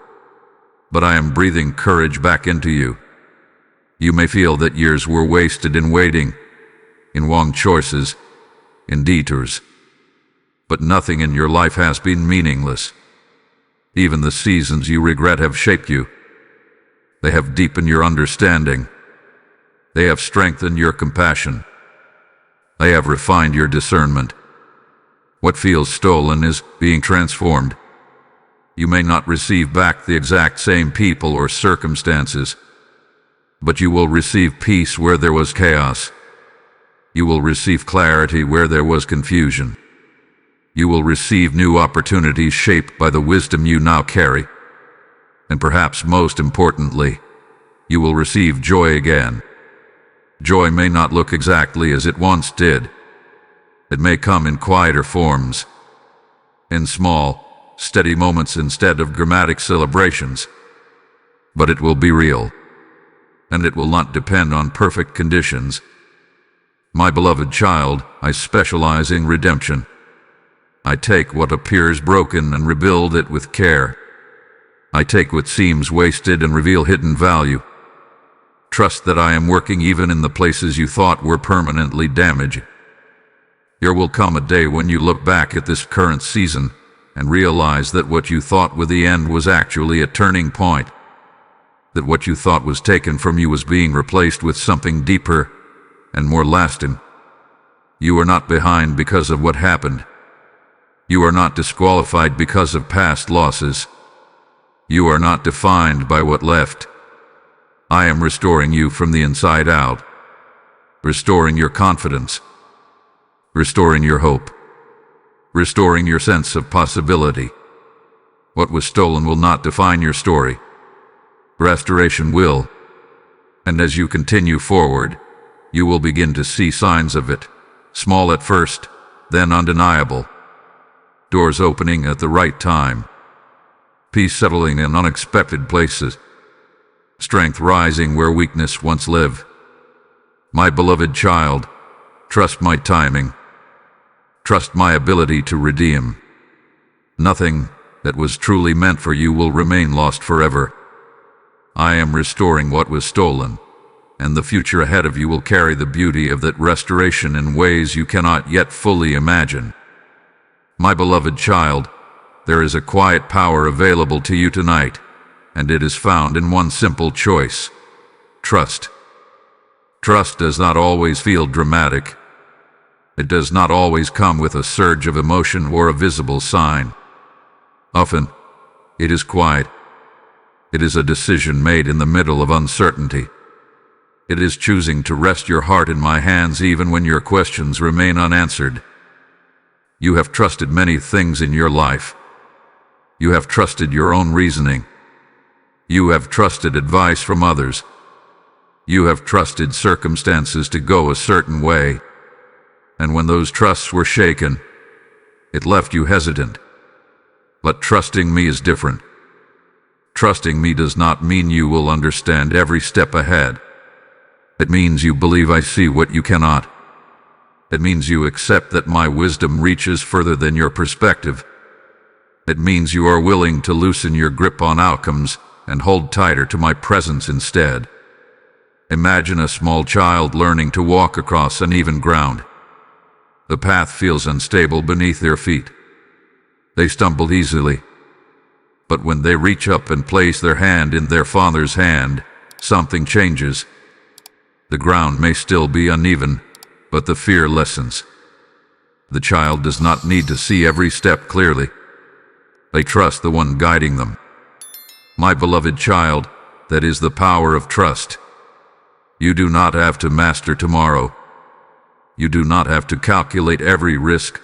But I am breathing courage back into you. You may feel that years were wasted in waiting, in wrong choices, in detours. But nothing in your life has been meaningless. Even the seasons you regret have shaped you. They have deepened your understanding. They have strengthened your compassion. They have refined your discernment. What feels stolen is being transformed. You may not receive back the exact same people or circumstances, but you will receive peace where there was chaos. You will receive clarity where there was confusion. You will receive new opportunities shaped by the wisdom you now carry. And perhaps most importantly, you will receive joy again. Joy may not look exactly as it once did. It may come in quieter forms, in small, steady moments instead of dramatic celebrations. But it will be real, and it will not depend on perfect conditions. My beloved child, I specialize in redemption. I take what appears broken and rebuild it with care. I take what seems wasted and reveal hidden value. Trust that I am working even in the places you thought were permanently damaged. There will come a day when you look back at this current season and realize that what you thought was the end was actually a turning point. That what you thought was taken from you was being replaced with something deeper and more lasting. You are not behind because of what happened. You are not disqualified because of past losses. You are not defined by what left. I am restoring you from the inside out, restoring your confidence, restoring your hope, restoring your sense of possibility. What was stolen will not define your story. Restoration will, and as you continue forward, you will begin to see signs of it, small at first, then undeniable. Doors opening at the right time, peace settling in unexpected places, strength rising where weakness once lived. My beloved child, trust my timing. Trust my ability to redeem. Nothing that was truly meant for you will remain lost forever. I am restoring what was stolen, and the future ahead of you will carry the beauty of that restoration in ways you cannot yet fully imagine. My beloved child, there is a quiet power available to you tonight, and it is found in one simple choice: trust. Trust does not always feel dramatic. It does not always come with a surge of emotion or a visible sign. Often, it is quiet. It is a decision made in the middle of uncertainty. It is choosing to rest your heart in my hands even when your questions remain unanswered. You have trusted many things in your life. You have trusted your own reasoning. You have trusted advice from others. You have trusted circumstances to go a certain way. And when those trusts were shaken, it left you hesitant. But trusting me is different. Trusting me does not mean you will understand every step ahead. It means you believe I see what you cannot. It means you accept that my wisdom reaches further than your perspective. It means you are willing to loosen your grip on outcomes and hold tighter to my presence instead. Imagine a small child learning to walk across uneven ground. The path feels unstable beneath their feet. They stumble easily. But when they reach up and place their hand in their father's hand, something changes. The ground may still be uneven, but the fear lessens. The child does not need to see every step clearly. They trust the one guiding them. My beloved child, that is the power of trust. You do not have to master tomorrow. You do not have to calculate every risk.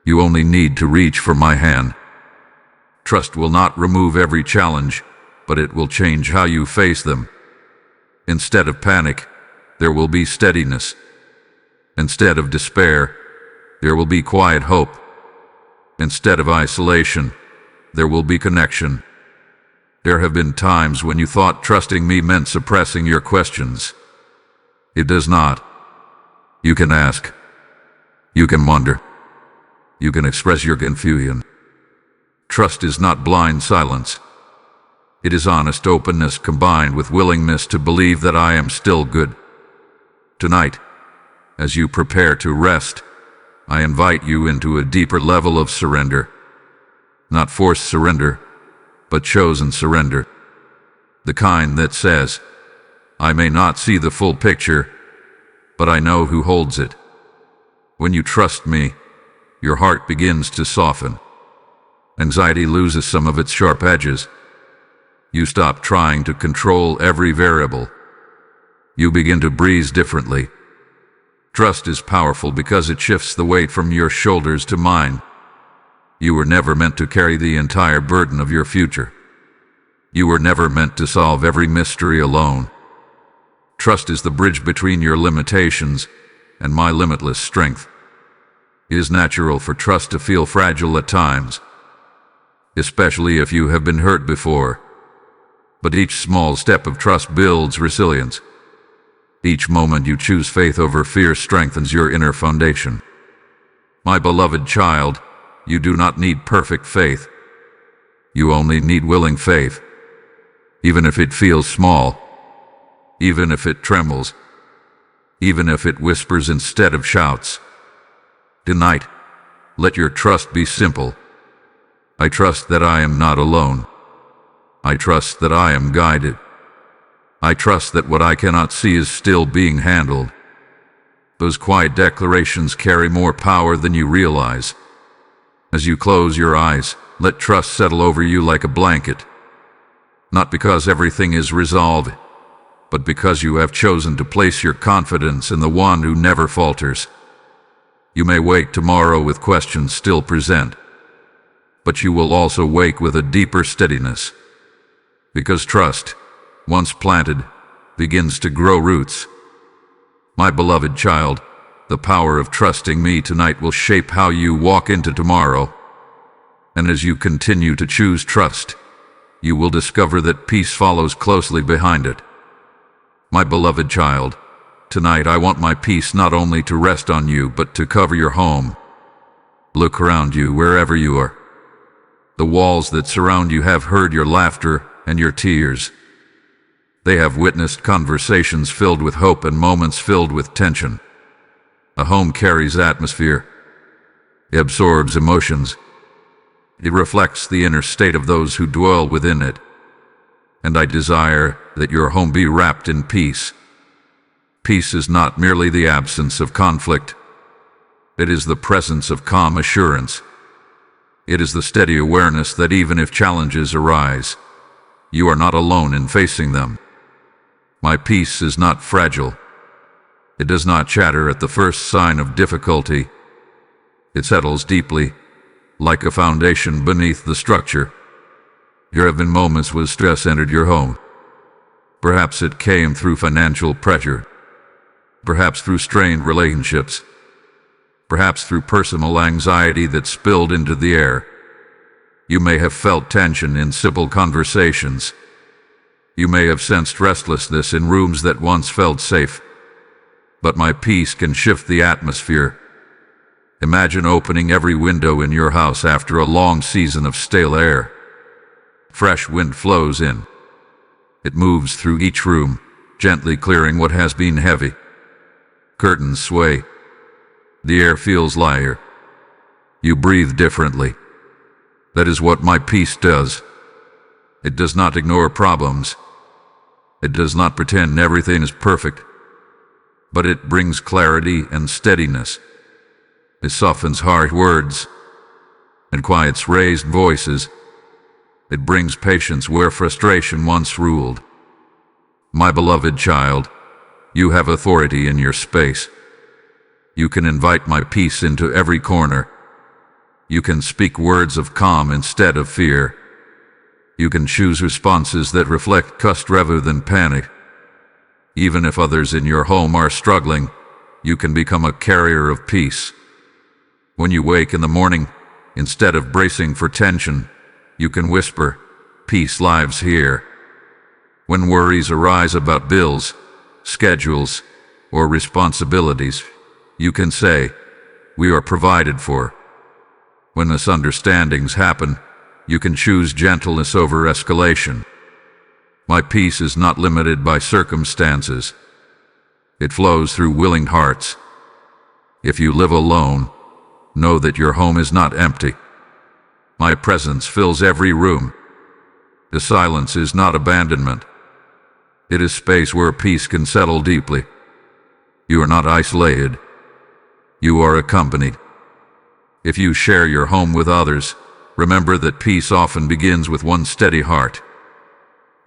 You only need to reach for my hand. Trust will not remove every challenge, but it will change how you face them. Instead of panic, there will be steadiness. Instead of despair, there will be quiet hope. Instead of isolation, there will be connection. There have been times when you thought trusting me meant suppressing your questions. It does not. You can ask. You can wonder. You can express your confusion. Trust is not blind silence. It is honest openness combined with willingness to believe that I am still good. Tonight, as you prepare to rest, I invite you into a deeper level of surrender. Not forced surrender, but chosen surrender. The kind that says, I may not see the full picture, but I know who holds it. When you trust me, your heart begins to soften. Anxiety loses some of its sharp edges. You stop trying to control every variable. You begin to breathe differently. Trust is powerful because it shifts the weight from your shoulders to mine. You were never meant to carry the entire burden of your future. You were never meant to solve every mystery alone. Trust is the bridge between your limitations and my limitless strength. It is natural for trust to feel fragile at times, especially if you have been hurt before. But each small step of trust builds resilience. Each moment you choose faith over fear strengthens your inner foundation. My beloved child, you do not need perfect faith. You only need willing faith. Even if it feels small, even if it trembles, even if it whispers instead of shouts. Tonight, let your trust be simple. I trust that I am not alone. I trust that I am guided. I trust that what I cannot see is still being handled. Those quiet declarations carry more power than you realize. As you close your eyes, let trust settle over you like a blanket. Not because everything is resolved, but because you have chosen to place your confidence in the one who never falters. You may wake tomorrow with questions still present, but you will also wake with a deeper steadiness. Because trust, once planted, begins to grow roots. My beloved child, the power of trusting me tonight will shape how you walk into tomorrow. And as you continue to choose trust, you will discover that peace follows closely behind it. My beloved child, tonight I want my peace not only to rest on you, but to cover your home. Look around you wherever you are. The walls that surround you have heard your laughter and your tears. They have witnessed conversations filled with hope and moments filled with tension. A home carries atmosphere. It absorbs emotions. It reflects the inner state of those who dwell within it. And I desire that your home be wrapped in peace. Peace is not merely the absence of conflict. It is the presence of calm assurance. It is the steady awareness that even if challenges arise, you are not alone in facing them. My peace is not fragile. It does not chatter at the first sign of difficulty. It settles deeply, like a foundation beneath the structure. There have been moments when stress entered your home. Perhaps it came through financial pressure. Perhaps through strained relationships. Perhaps through personal anxiety that spilled into the air. You may have felt tension in simple conversations. You may have sensed restlessness in rooms that once felt safe. But my peace can shift the atmosphere. Imagine opening every window in your house after a long season of stale air. Fresh wind flows in. It moves through each room, gently clearing what has been heavy. Curtains sway. The air feels lighter. You breathe differently. That is what my peace does. It does not ignore problems. It does not pretend everything is perfect. But it brings clarity and steadiness. It softens harsh words and quiets raised voices. It brings patience where frustration once ruled. My beloved child, you have authority in your space. You can invite my peace into every corner. You can speak words of calm instead of fear. You can choose responses that reflect trust rather than panic. Even if others in your home are struggling, you can become a carrier of peace. When you wake in the morning, instead of bracing for tension, you can whisper, "Peace lives here." When worries arise about bills, schedules, or responsibilities, you can say, "We are provided for." When misunderstandings happen, you can choose gentleness over escalation. My peace is not limited by circumstances. It flows through willing hearts. If you live alone, know that your home is not empty. My presence fills every room. The silence is not abandonment. It is space where peace can settle deeply. You are not isolated. You are accompanied. If you share your home with others, remember that peace often begins with one steady heart.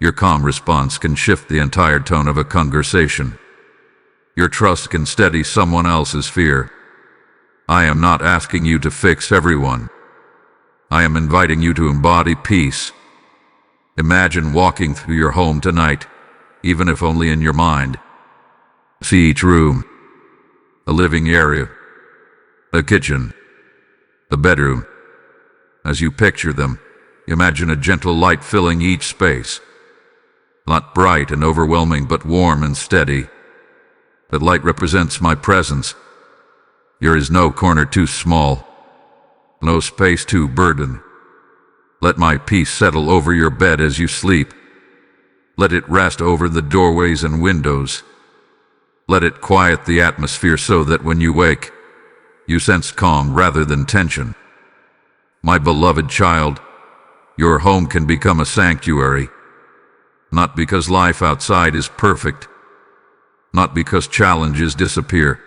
Your calm response can shift the entire tone of a conversation. Your trust can steady someone else's fear. I am not asking you to fix everyone. I am inviting you to embody peace. Imagine walking through your home tonight, even if only in your mind. See each room, a living area, a kitchen, a bedroom. As you picture them, imagine a gentle light filling each space. Not bright and overwhelming, but warm and steady. That light represents my presence. There is no corner too small, no space too burdened. Let my peace settle over your bed as you sleep. Let it rest over the doorways and windows. Let it quiet the atmosphere so that when you wake, you sense calm rather than tension. My beloved child, your home can become a sanctuary. Not because life outside is perfect, not because challenges disappear,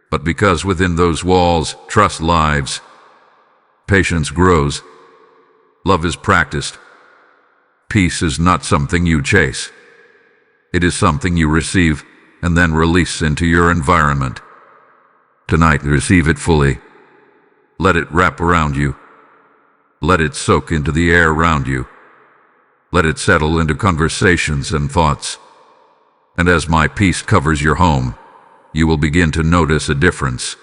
but because within those walls, trust lives, patience grows, love is practiced. Peace is not something you chase. It is something you receive and then release into your environment. Tonight, receive it fully. Let it wrap around you. Let it soak into the air around you. Let it settle into conversations and thoughts. And as my peace covers your home, you will begin to notice a difference.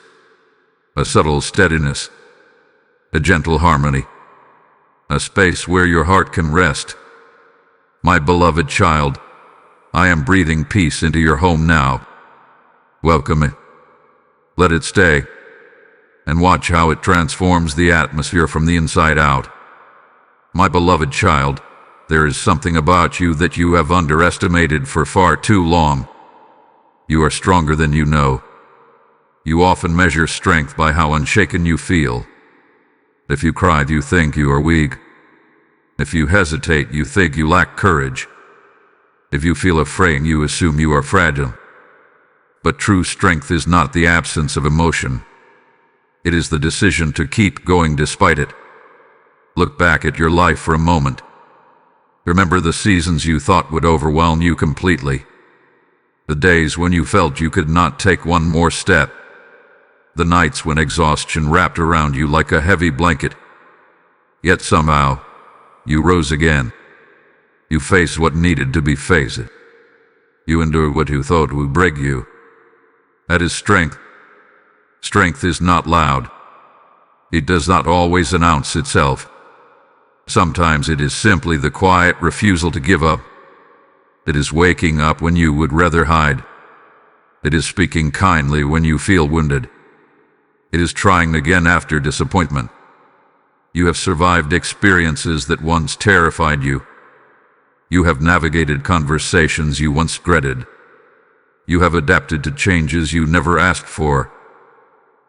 A subtle steadiness. A gentle harmony. A space where your heart can rest. My beloved child, I am breathing peace into your home now. Welcome it. Let it stay. And watch how it transforms the atmosphere from the inside out. My beloved child, there is something about you that you have underestimated for far too long. You are stronger than you know. You often measure strength by how unshaken you feel. If you cry, you think you are weak. If you hesitate, you think you lack courage. If you feel afraid, you assume you are fragile. But true strength is not the absence of emotion. It is the decision to keep going despite it. Look back at your life for a moment. Remember the seasons you thought would overwhelm you completely. The days when you felt you could not take one more step. The nights when exhaustion wrapped around you like a heavy blanket. Yet somehow, you rose again. You faced what needed to be faced. You endured what you thought would break you. That is strength. Strength is not loud. It does not always announce itself. Sometimes it is simply the quiet refusal to give up. It is waking up when you would rather hide. It is speaking kindly when you feel wounded. It is trying again after disappointment. You have survived experiences that once terrified you. You have navigated conversations you once dreaded. You have adapted to changes you never asked for.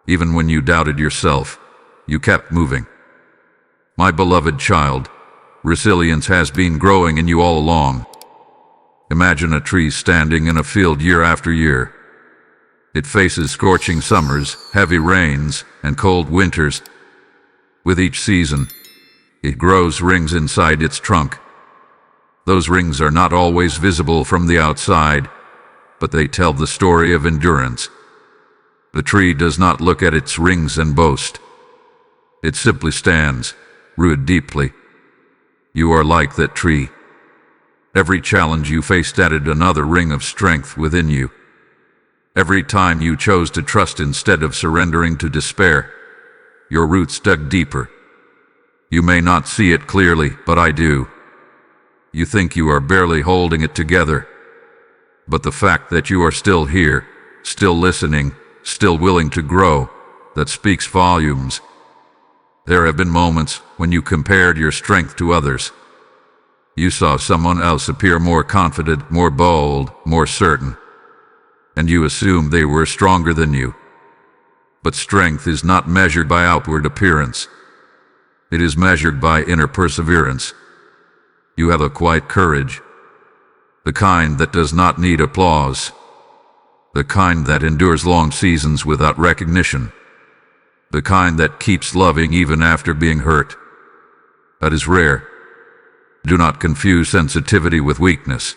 Even when you doubted yourself, you kept moving. My beloved child, resilience has been growing in you all along. Imagine a tree standing in a field year after year. It faces scorching summers, heavy rains, and cold winters. With each season, it grows rings inside its trunk. Those rings are not always visible from the outside, but they tell the story of endurance. The tree does not look at its rings and boast. It simply stands, rooted deeply. You are like that tree. Every challenge you faced added another ring of strength within you. Every time you chose to trust instead of surrendering to despair, your roots dug deeper. You may not see it clearly, but I do. You think you are barely holding it together, but the fact that you are still here, still listening, still willing to grow, that speaks volumes. There have been moments when you compared your strength to others. You saw someone else appear more confident, more bold, more certain, and you assumed they were stronger than you. But strength is not measured by outward appearance. It is measured by inner perseverance. You have a quiet courage, the kind that does not need applause, the kind that endures long seasons without recognition, the kind that keeps loving even after being hurt. That is rare. Do not confuse sensitivity with weakness.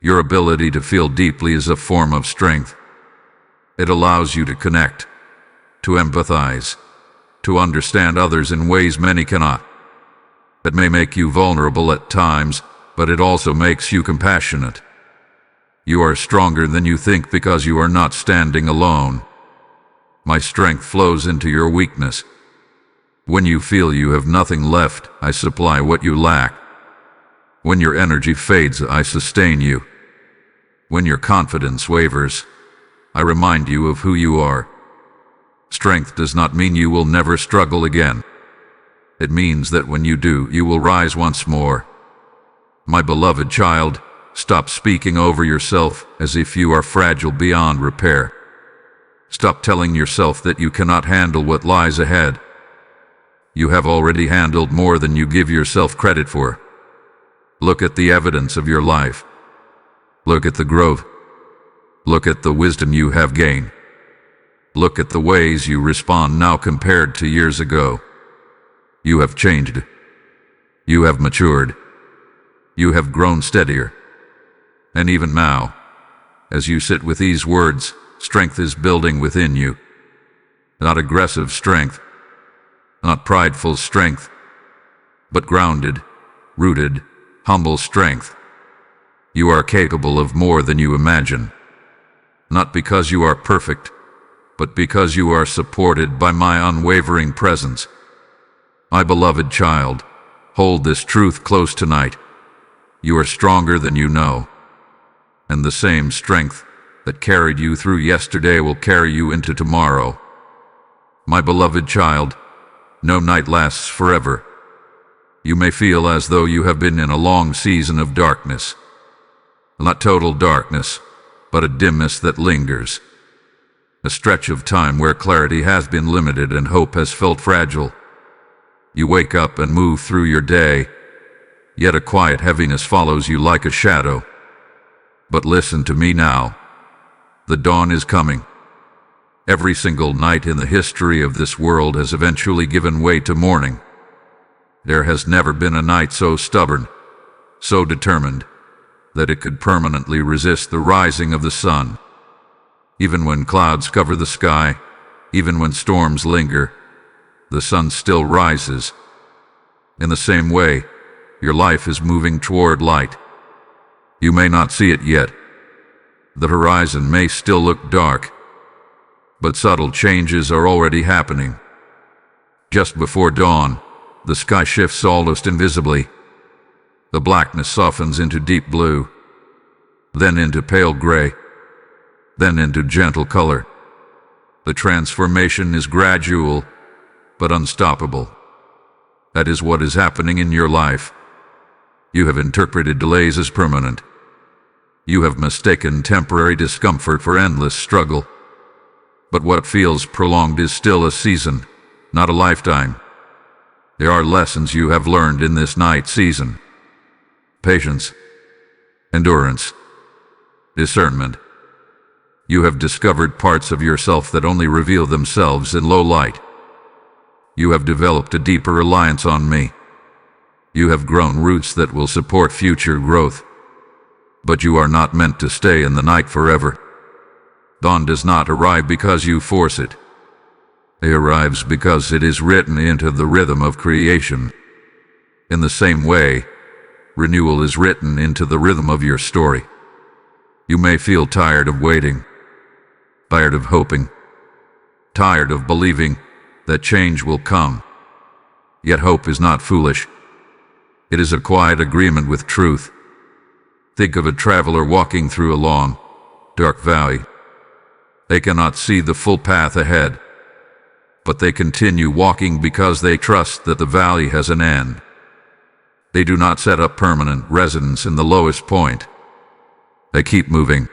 Your ability to feel deeply is a form of strength. It allows you to connect, to empathize, to understand others in ways many cannot. It may make you vulnerable at times, but it also makes you compassionate. You are stronger than you think because you are not standing alone. My strength flows into your weakness. When you feel you have nothing left, I supply what you lack. When your energy fades, I sustain you. When your confidence wavers, I remind you of who you are. Strength does not mean you will never struggle again. It means that when you do, you will rise once more. My beloved child, stop speaking over yourself as if you are fragile beyond repair. Stop telling yourself that you cannot handle what lies ahead. You have already handled more than you give yourself credit for. Look at the evidence of your life. Look at the growth. Look at the wisdom you have gained. Look at the ways you respond now compared to years ago. You have changed. You have matured. You have grown steadier. And even now, as you sit with these words, strength is building within you. Not aggressive strength, not prideful strength, but grounded, rooted, humble strength. You are capable of more than you imagine. Not because you are perfect, but because you are supported by my unwavering presence. My beloved child, hold this truth close tonight. You are stronger than you know, and the same strength that carried you through yesterday will carry you into tomorrow. My beloved child, no night lasts forever. You may feel as though you have been in a long season of darkness. Not total darkness, but a dimness that lingers. A stretch of time where clarity has been limited and hope has felt fragile. You wake up and move through your day, yet a quiet heaviness follows you like a shadow. But listen to me now. The dawn is coming. Every single night in the history of this world has eventually given way to morning. There has never been a night so stubborn, so determined, that it could permanently resist the rising of the sun. Even when clouds cover the sky, even when storms linger, the sun still rises. In the same way, your life is moving toward light. You may not see it yet. The horizon may still look dark, but subtle changes are already happening. Just before dawn, the sky shifts almost invisibly. The blackness softens into deep blue, then into pale gray, then into gentle color. The transformation is gradual, but unstoppable. That is what is happening in your life. You have interpreted delays as permanent. You have mistaken temporary discomfort for endless struggle. But what feels prolonged is still a season, not a lifetime. There are lessons you have learned in this night season. Patience, endurance, discernment. You have discovered parts of yourself that only reveal themselves in low light. You have developed a deeper reliance on me. You have grown roots that will support future growth. But you are not meant to stay in the night forever. Dawn does not arrive because you force it. It arrives because it is written into the rhythm of creation. In the same way, renewal is written into the rhythm of your story. You may feel tired of waiting, tired of hoping, tired of believing that change will come. Yet hope is not foolish. It is a quiet agreement with truth. Think of a traveler walking through a long, dark valley. They cannot see the full path ahead, but they continue walking because they trust that the valley has an end. They do not set up permanent residence in the lowest point. They keep moving.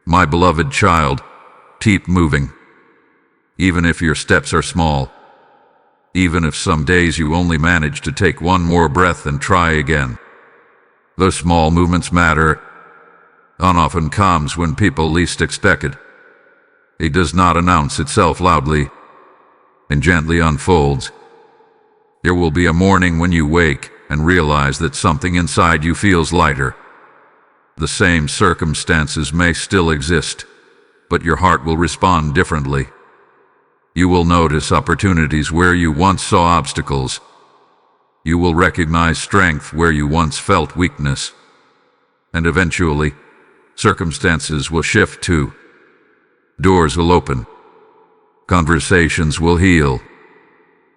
My beloved child, keep moving. Even if your steps are small. Even if some days you only manage to take one more breath and try again. Those small movements matter. Dawn often comes when people least expect it. It does not announce itself loudly, and gently unfolds. There will be a morning when you wake and realize that something inside you feels lighter. The same circumstances may still exist, but your heart will respond differently. You will notice opportunities where you once saw obstacles. You will recognize strength where you once felt weakness. And eventually, circumstances will shift too. Doors will open. Conversations will heal.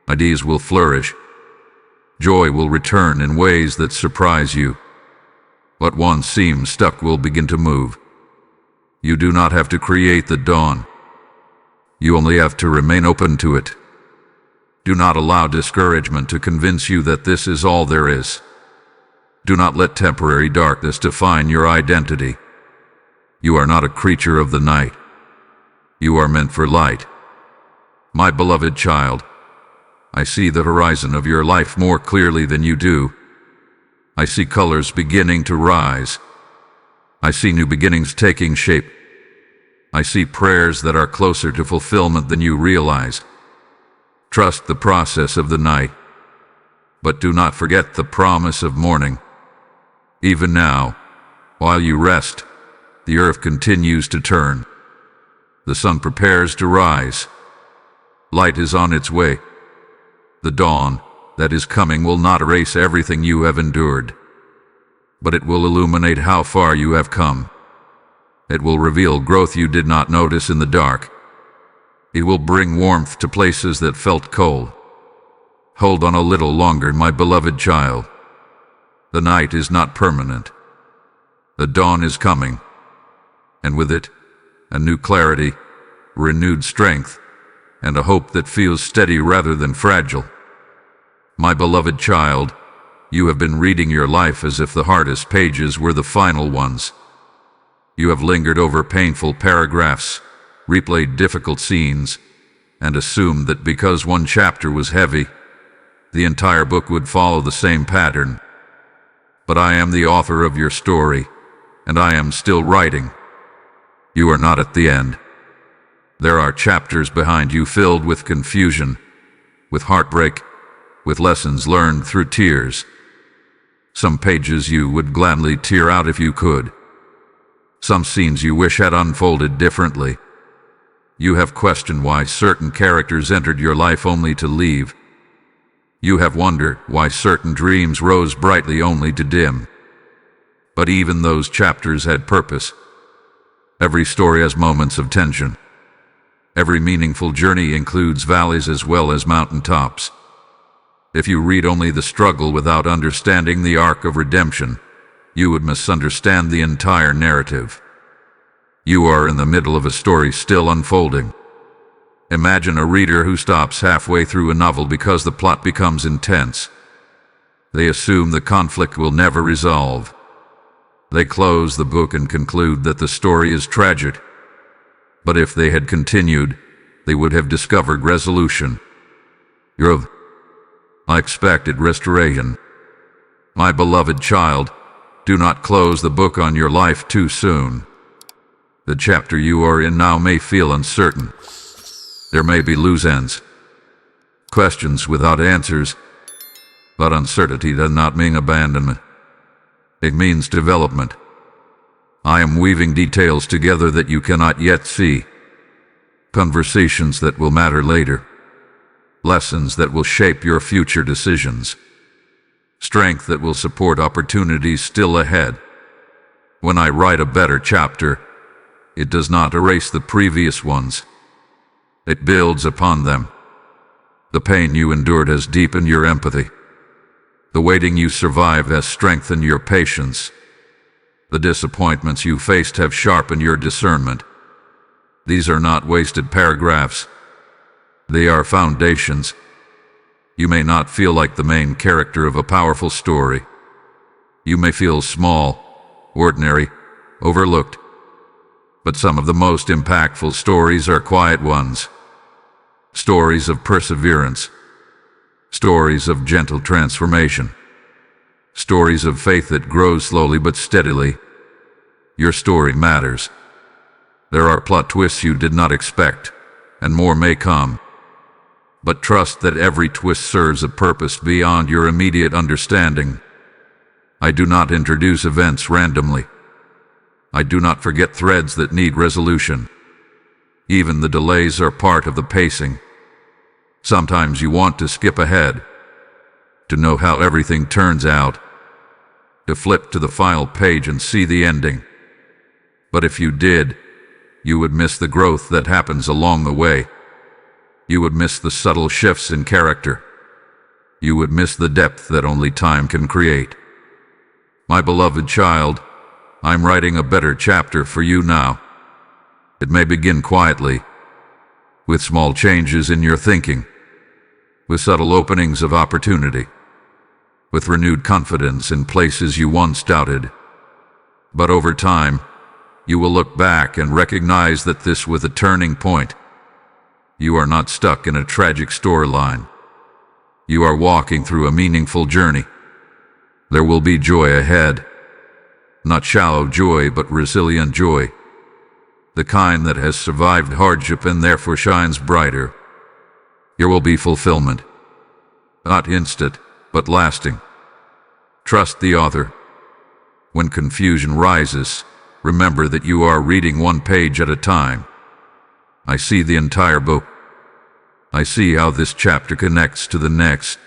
Ideas will flourish. Joy will return in ways that surprise you. What once seemed stuck will begin to move. You do not have to create the dawn. You only have to remain open to it. Do not allow discouragement to convince you that this is all there is. Do not let temporary darkness define your identity. You are not a creature of the night. You are meant for light. My beloved child, I see the horizon of your life more clearly than you do. I see colors beginning to rise. I see new beginnings taking shape. I see prayers that are closer to fulfillment than you realize. Trust the process of the night, but do not forget the promise of morning. Even now, while you rest, the earth continues to turn. The sun prepares to rise. Light is on its way. The dawn that is coming will not erase everything you have endured, but it will illuminate how far you have come. It will reveal growth you did not notice in the dark. It will bring warmth to places that felt cold. Hold on a little longer, my beloved child. The night is not permanent. The dawn is coming, and with it, a new clarity, renewed strength, and a hope that feels steady rather than fragile. My beloved child, you have been reading your life as if the hardest pages were the final ones. You have lingered over painful paragraphs, replayed difficult scenes, and assumed that because one chapter was heavy, the entire book would follow the same pattern. But I am the author of your story, and I am still writing. You are not at the end. There are chapters behind you filled with confusion, with heartbreak, with lessons learned through tears. Some pages you would gladly tear out if you could. Some scenes you wish had unfolded differently. You have questioned why certain characters entered your life only to leave. You have wondered why certain dreams rose brightly only to dim. But even those chapters had purpose. Every story has moments of tension. Every meaningful journey includes valleys as well as mountaintops. If you read only the struggle without understanding the arc of redemption, you would misunderstand the entire narrative. You are in the middle of a story still unfolding. Imagine a reader who stops halfway through a novel because the plot becomes intense. They assume the conflict will never resolve. They close the book and conclude that the story is tragic. But if they had continued, they would have discovered resolution. Your unexpected restoration. My beloved child, do not close the book on your life too soon. The chapter you are in now may feel uncertain. There may be loose ends, questions without answers, but uncertainty does not mean abandonment. It means development. I am weaving details together that you cannot yet see. Conversations that will matter later. Lessons that will shape your future decisions. Strength that will support opportunities still ahead. When I write a better chapter, it does not erase the previous ones. It builds upon them. The pain you endured has deepened your empathy. The waiting you survived has strengthened your patience. The disappointments you faced have sharpened your discernment. These are not wasted paragraphs. They are foundations. You may not feel like the main character of a powerful story. You may feel small, ordinary, overlooked. But some of the most impactful stories are quiet ones. Stories of perseverance. Stories of gentle transformation. Stories of faith that grows slowly but steadily. Your story matters. There are plot twists you did not expect, and more may come. But trust that every twist serves a purpose beyond your immediate understanding. I do not introduce events randomly. I do not forget threads that need resolution. Even the delays are part of the pacing. Sometimes you want to skip ahead, to know how everything turns out, to flip to the final page and see the ending. But if you did, you would miss the growth that happens along the way. You would miss the subtle shifts in character. You would miss the depth that only time can create. My beloved child, I'm writing a better chapter for you now. It may begin quietly, with small changes in your thinking, with subtle openings of opportunity, with renewed confidence in places you once doubted. But over time, you will look back and recognize that this was a turning point. You are not stuck in a tragic storyline. You are walking through a meaningful journey. There will be joy ahead. Not shallow joy, but resilient joy. The kind that has survived hardship and therefore shines brighter. There will be fulfillment. Not instant, but lasting. Trust the author. When confusion rises, remember that you are reading one page at a time. I see the entire book. I see how this chapter connects to the next.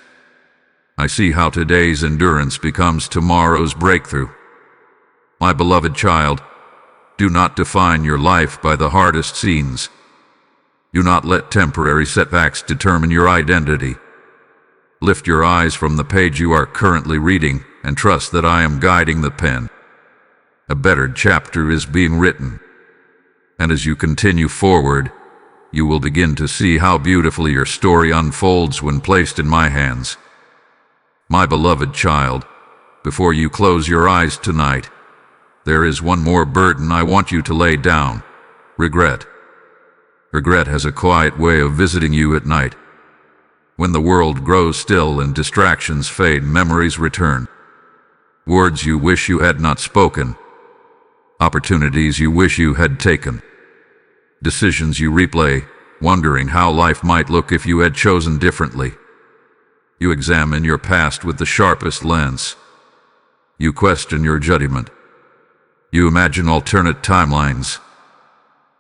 I see how today's endurance becomes tomorrow's breakthrough. My beloved child, do not define your life by the hardest scenes. Do not let temporary setbacks determine your identity. Lift your eyes from the page you are currently reading and trust that I am guiding the pen. A better chapter is being written. And as you continue forward, you will begin to see how beautifully your story unfolds when placed in my hands. My beloved child, before you close your eyes tonight, there is one more burden I want you to lay down: regret. Regret has a quiet way of visiting you at night. When the world grows still and distractions fade, memories return. Words you wish you had not spoken. Opportunities you wish you had taken. Decisions you replay, wondering how life might look if you had chosen differently. You examine your past with the sharpest lens. You question your judgment. You imagine alternate timelines.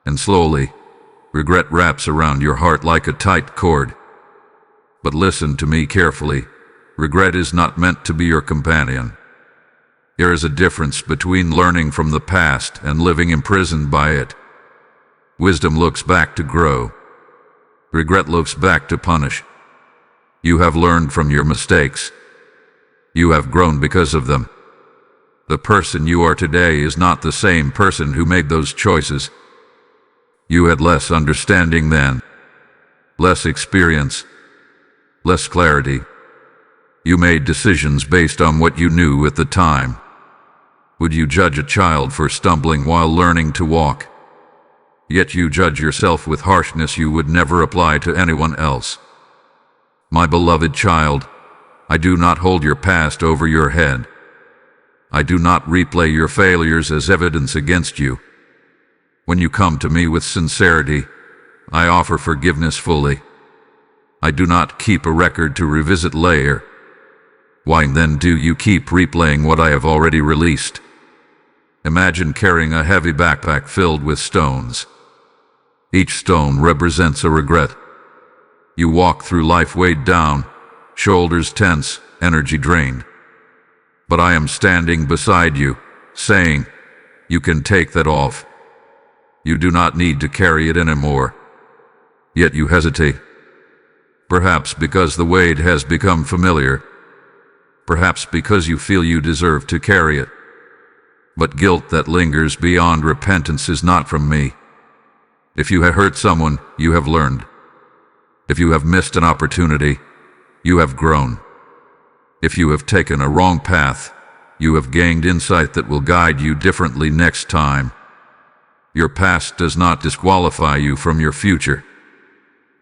And slowly, regret wraps around your heart like a tight cord. But listen to me carefully. Regret is not meant to be your companion. There is a difference between learning from the past and living imprisoned by it. Wisdom looks back to grow. Regret looks back to punish. You have learned from your mistakes. You have grown because of them. The person you are today is not the same person who made those choices. You had less understanding then, less experience, less clarity. You made decisions based on what you knew at the time. Would you judge a child for stumbling while learning to walk? Yet you judge yourself with harshness you would never apply to anyone else. My beloved child, I do not hold your past over your head. I do not replay your failures as evidence against you. When you come to me with sincerity, I offer forgiveness fully. I do not keep a record to revisit later. Why then do you keep replaying what I have already released? Imagine carrying a heavy backpack filled with stones. Each stone represents a regret. You walk through life weighed down, shoulders tense, energy drained. But I am standing beside you, saying, you can take that off. You do not need to carry it anymore. Yet you hesitate. Perhaps because the weight has become familiar. Perhaps because you feel you deserve to carry it. But guilt that lingers beyond repentance is not from me. If you have hurt someone, you have learned. If you have missed an opportunity, you have grown. If you have taken a wrong path, you have gained insight that will guide you differently next time. Your past does not disqualify you from your future.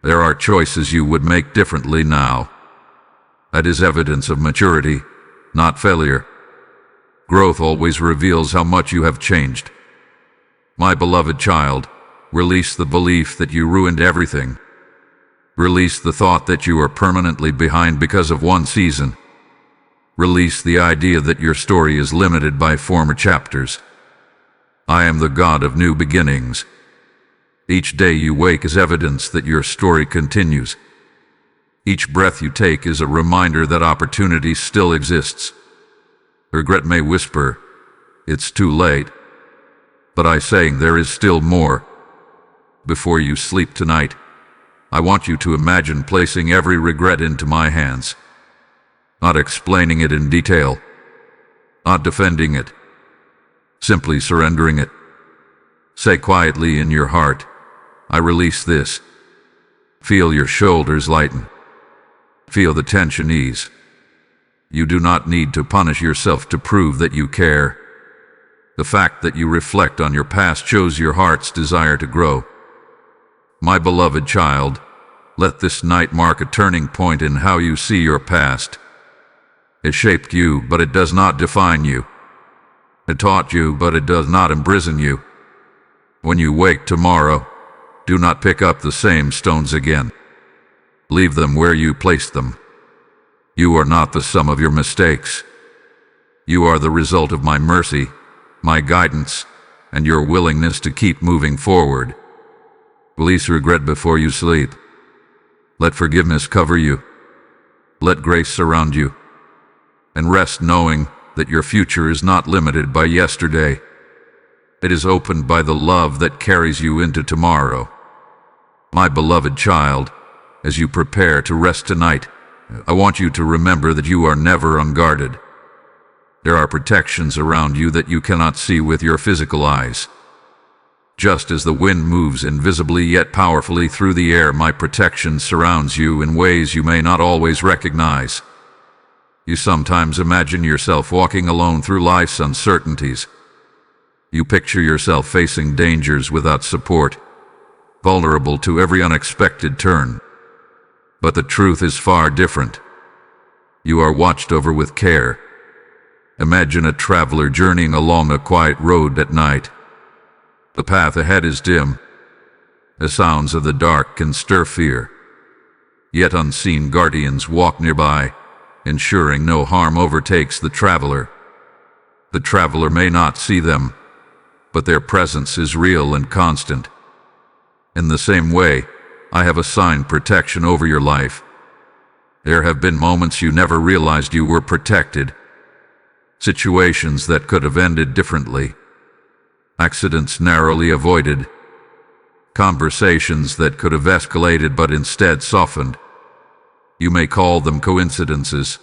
There are choices you would make differently now. That is evidence of maturity, not failure. Growth always reveals how much you have changed. My beloved child, release the belief that you ruined everything. Release the thought that you are permanently behind because of one season. Release the idea that your story is limited by former chapters. I am the God of new beginnings. Each day you wake is evidence that your story continues. Each breath you take is a reminder that opportunity still exists. Regret may whisper, it's too late. But I say there is still more. Before you sleep tonight, I want you to imagine placing every regret into my hands. Not explaining it in detail. Not defending it. Simply surrendering it. Say quietly in your heart, I release this. Feel your shoulders lighten. Feel the tension ease. You do not need to punish yourself to prove that you care. The fact that you reflect on your past shows your heart's desire to grow. My beloved child, let this night mark a turning point in how you see your past. It shaped you, but it does not define you. It taught you, but it does not imprison you. When you wake tomorrow, do not pick up the same stones again. Leave them where you placed them. You are not the sum of your mistakes. You are the result of my mercy, my guidance, and your willingness to keep moving forward. Release regret before you sleep. Let forgiveness cover you. Let grace surround you. And rest knowing that your future is not limited by yesterday. It is opened by the love that carries you into tomorrow. My beloved child, as you prepare to rest tonight, I want you to remember that you are never unguarded. There are protections around you that you cannot see with your physical eyes. Just as the wind moves invisibly yet powerfully through the air, my protection surrounds you in ways you may not always recognize. You sometimes imagine yourself walking alone through life's uncertainties. You picture yourself facing dangers without support, vulnerable to every unexpected turn. But the truth is far different. You are watched over with care. Imagine a traveler journeying along a quiet road at night. The path ahead is dim. The sounds of the dark can stir fear. Yet unseen guardians walk nearby, ensuring no harm overtakes the traveler. The traveler may not see them, but their presence is real and constant. In the same way, I have assigned protection over your life. There have been moments you never realized you were protected. Situations that could have ended differently. Accidents narrowly avoided. Conversations that could have escalated but instead softened. You may call them coincidences,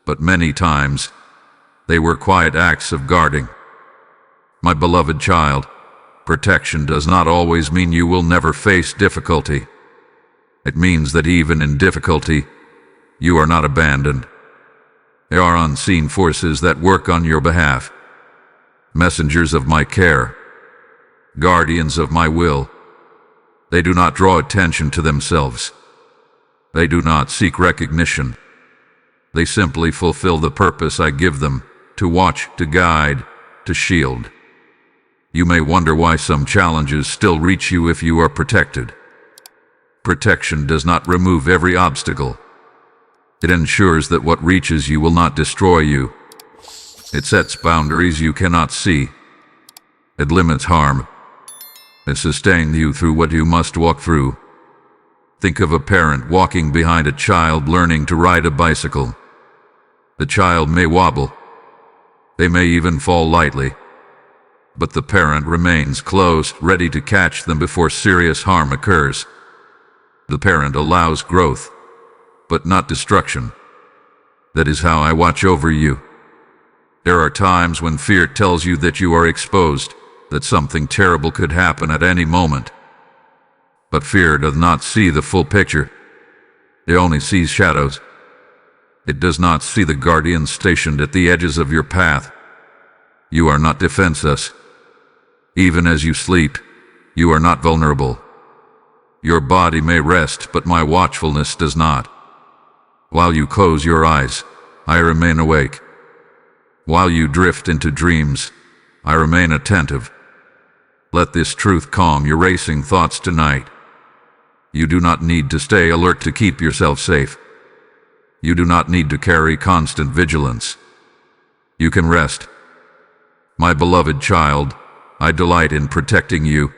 but many times they were quiet acts of guarding. My beloved child, protection does not always mean you will never face difficulty. It means that even in difficulty, you are not abandoned. They are unseen forces that work on your behalf, messengers of my care, guardians of my will. They do not draw attention to themselves. They do not seek recognition. They simply fulfill the purpose I give them: to watch, to guide, to shield. You may wonder why some challenges still reach you if you are protected. Protection does not remove every obstacle. It ensures that what reaches you will not destroy you. It sets boundaries you cannot see. It limits harm. It sustains you through what you must walk through. Think of a parent walking behind a child learning to ride a bicycle. The child may wobble. They may even fall lightly. But the parent remains close, ready to catch them before serious harm occurs. The parent allows growth, but not destruction. That is how I watch over you. There are times when fear tells you that you are exposed, that something terrible could happen at any moment. But fear does not see the full picture. It only sees shadows. It does not see the guardians stationed at the edges of your path. You are not defenseless. Even as you sleep, you are not vulnerable. Your body may rest, but my watchfulness does not. While you close your eyes, I remain awake. While you drift into dreams, I remain attentive. Let this truth calm your racing thoughts tonight. You do not need to stay alert to keep yourself safe. You do not need to carry constant vigilance. You can rest. My beloved child, I delight in protecting you.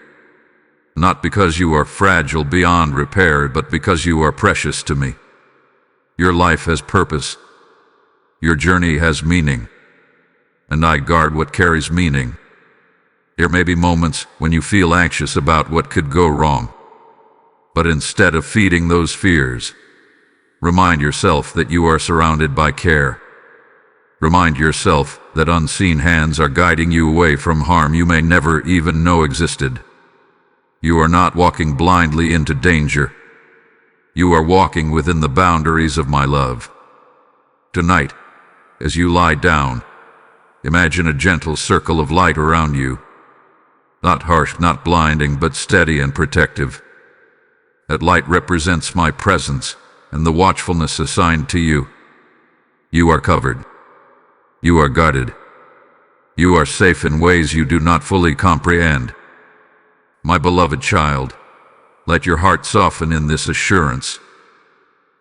Not because you are fragile beyond repair, but because you are precious to me. Your life has purpose. Your journey has meaning. And I guard what carries meaning. There may be moments when you feel anxious about what could go wrong. But instead of feeding those fears, remind yourself that you are surrounded by care. Remind yourself that unseen hands are guiding you away from harm you may never even know existed. You are not walking blindly into danger. You are walking within the boundaries of my love. Tonight, as you lie down, imagine a gentle circle of light around you. Not harsh, not blinding, but steady and protective. That light represents my presence and the watchfulness assigned to you. You are covered. You are guarded. You are safe in ways you do not fully comprehend. My beloved child, let your heart soften in this assurance.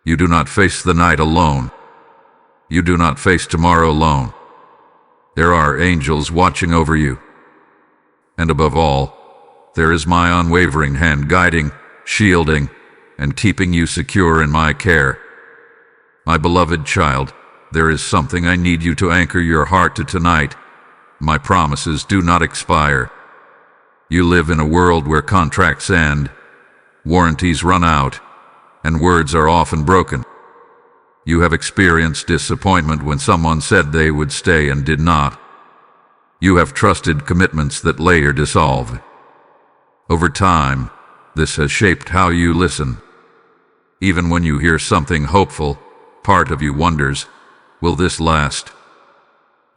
You do not face the night alone. You do not face tomorrow alone. There are angels watching over you. And above all, there is my unwavering hand guiding, shielding, and keeping you secure in my care. My beloved child, there is something I need you to anchor your heart to tonight. My promises do not expire. You live in a world where contracts end, warranties run out, and words are often broken. You have experienced disappointment when someone said they would stay and did not. You have trusted commitments that later dissolve. Over time, this has shaped how you listen. Even when you hear something hopeful, part of you wonders, will this last?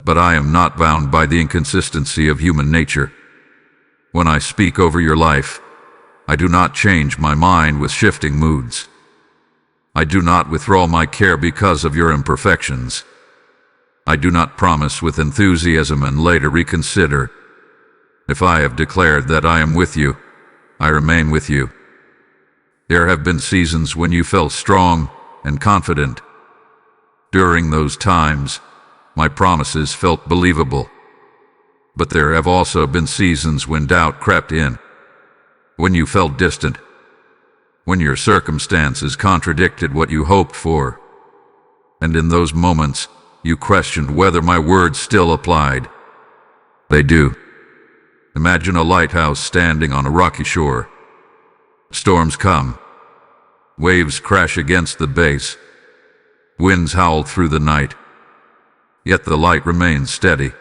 But I am not bound by the inconsistency of human nature. When I speak over your life, I do not change my mind with shifting moods. I do not withdraw my care because of your imperfections. I do not promise with enthusiasm and later reconsider. If I have declared that I am with you, I remain with you. There have been seasons when you felt strong and confident. During those times, my promises felt believable. But there have also been seasons when doubt crept in, when you felt distant, when your circumstances contradicted what you hoped for. And in those moments, you questioned whether my words still applied. They do. Imagine a lighthouse standing on a rocky shore. Storms come. Waves crash against the base. Winds howl through the night. Yet the light remains steady.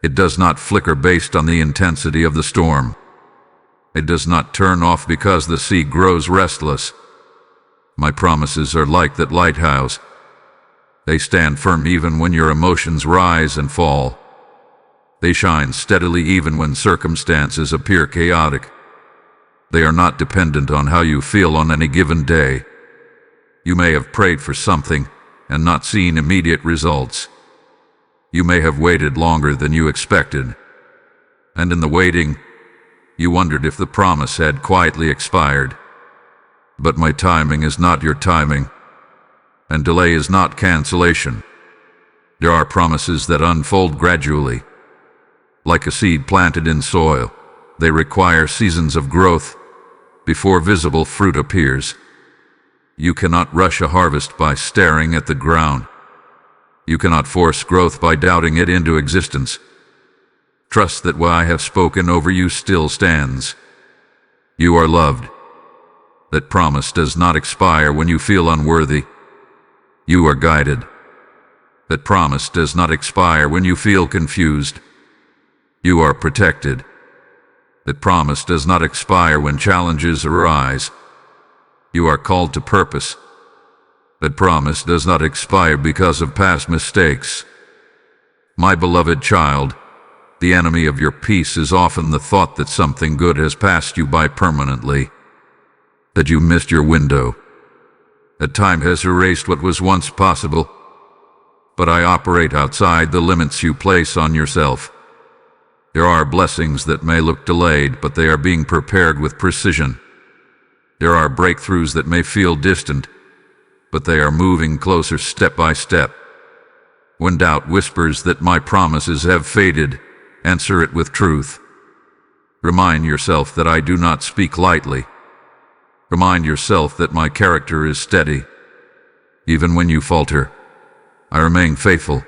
It does not flicker based on the intensity of the storm. It does not turn off because the sea grows restless. My promises are like that lighthouse. They stand firm even when your emotions rise and fall. They shine steadily even when circumstances appear chaotic. They are not dependent on how you feel on any given day. You may have prayed for something and not seen immediate results. You may have waited longer than you expected. And in the waiting, you wondered if the promise had quietly expired. But my timing is not your timing, and delay is not cancellation. There are promises that unfold gradually. Like a seed planted in soil, they require seasons of growth before visible fruit appears. You cannot rush a harvest by staring at the ground. You cannot force growth by doubting it into existence. Trust that what I have spoken over you still stands. You are loved. That promise does not expire when you feel unworthy. You are guided. That promise does not expire when you feel confused. You are protected. That promise does not expire when challenges arise. You are called to purpose. That promise does not expire because of past mistakes. My beloved child, the enemy of your peace is often the thought that something good has passed you by permanently, that you missed your window, that time has erased what was once possible. But I operate outside the limits you place on yourself. There are blessings that may look delayed, but they are being prepared with precision. There are breakthroughs that may feel distant, but they are moving closer step by step. When doubt whispers that my promises have faded, answer it with truth. Remind yourself that I do not speak lightly. Remind yourself that my character is steady. Even when you falter, I remain faithful.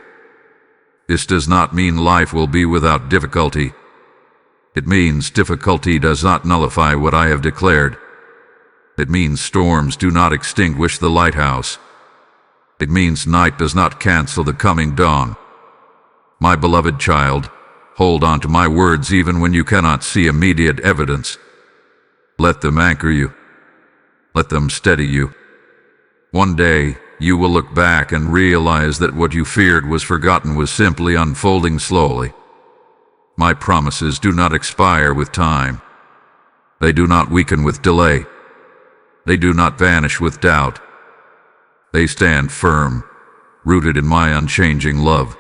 This does not mean life will be without difficulty. It means difficulty does not nullify what I have declared. It means storms do not extinguish the lighthouse. It means night does not cancel the coming dawn. My beloved child, hold on to my words even when you cannot see immediate evidence. Let them anchor you. Let them steady you. One day, you will look back and realize that what you feared was forgotten was simply unfolding slowly. My promises do not expire with time. They do not weaken with delay. They do not vanish with doubt. They stand firm, rooted in my unchanging love.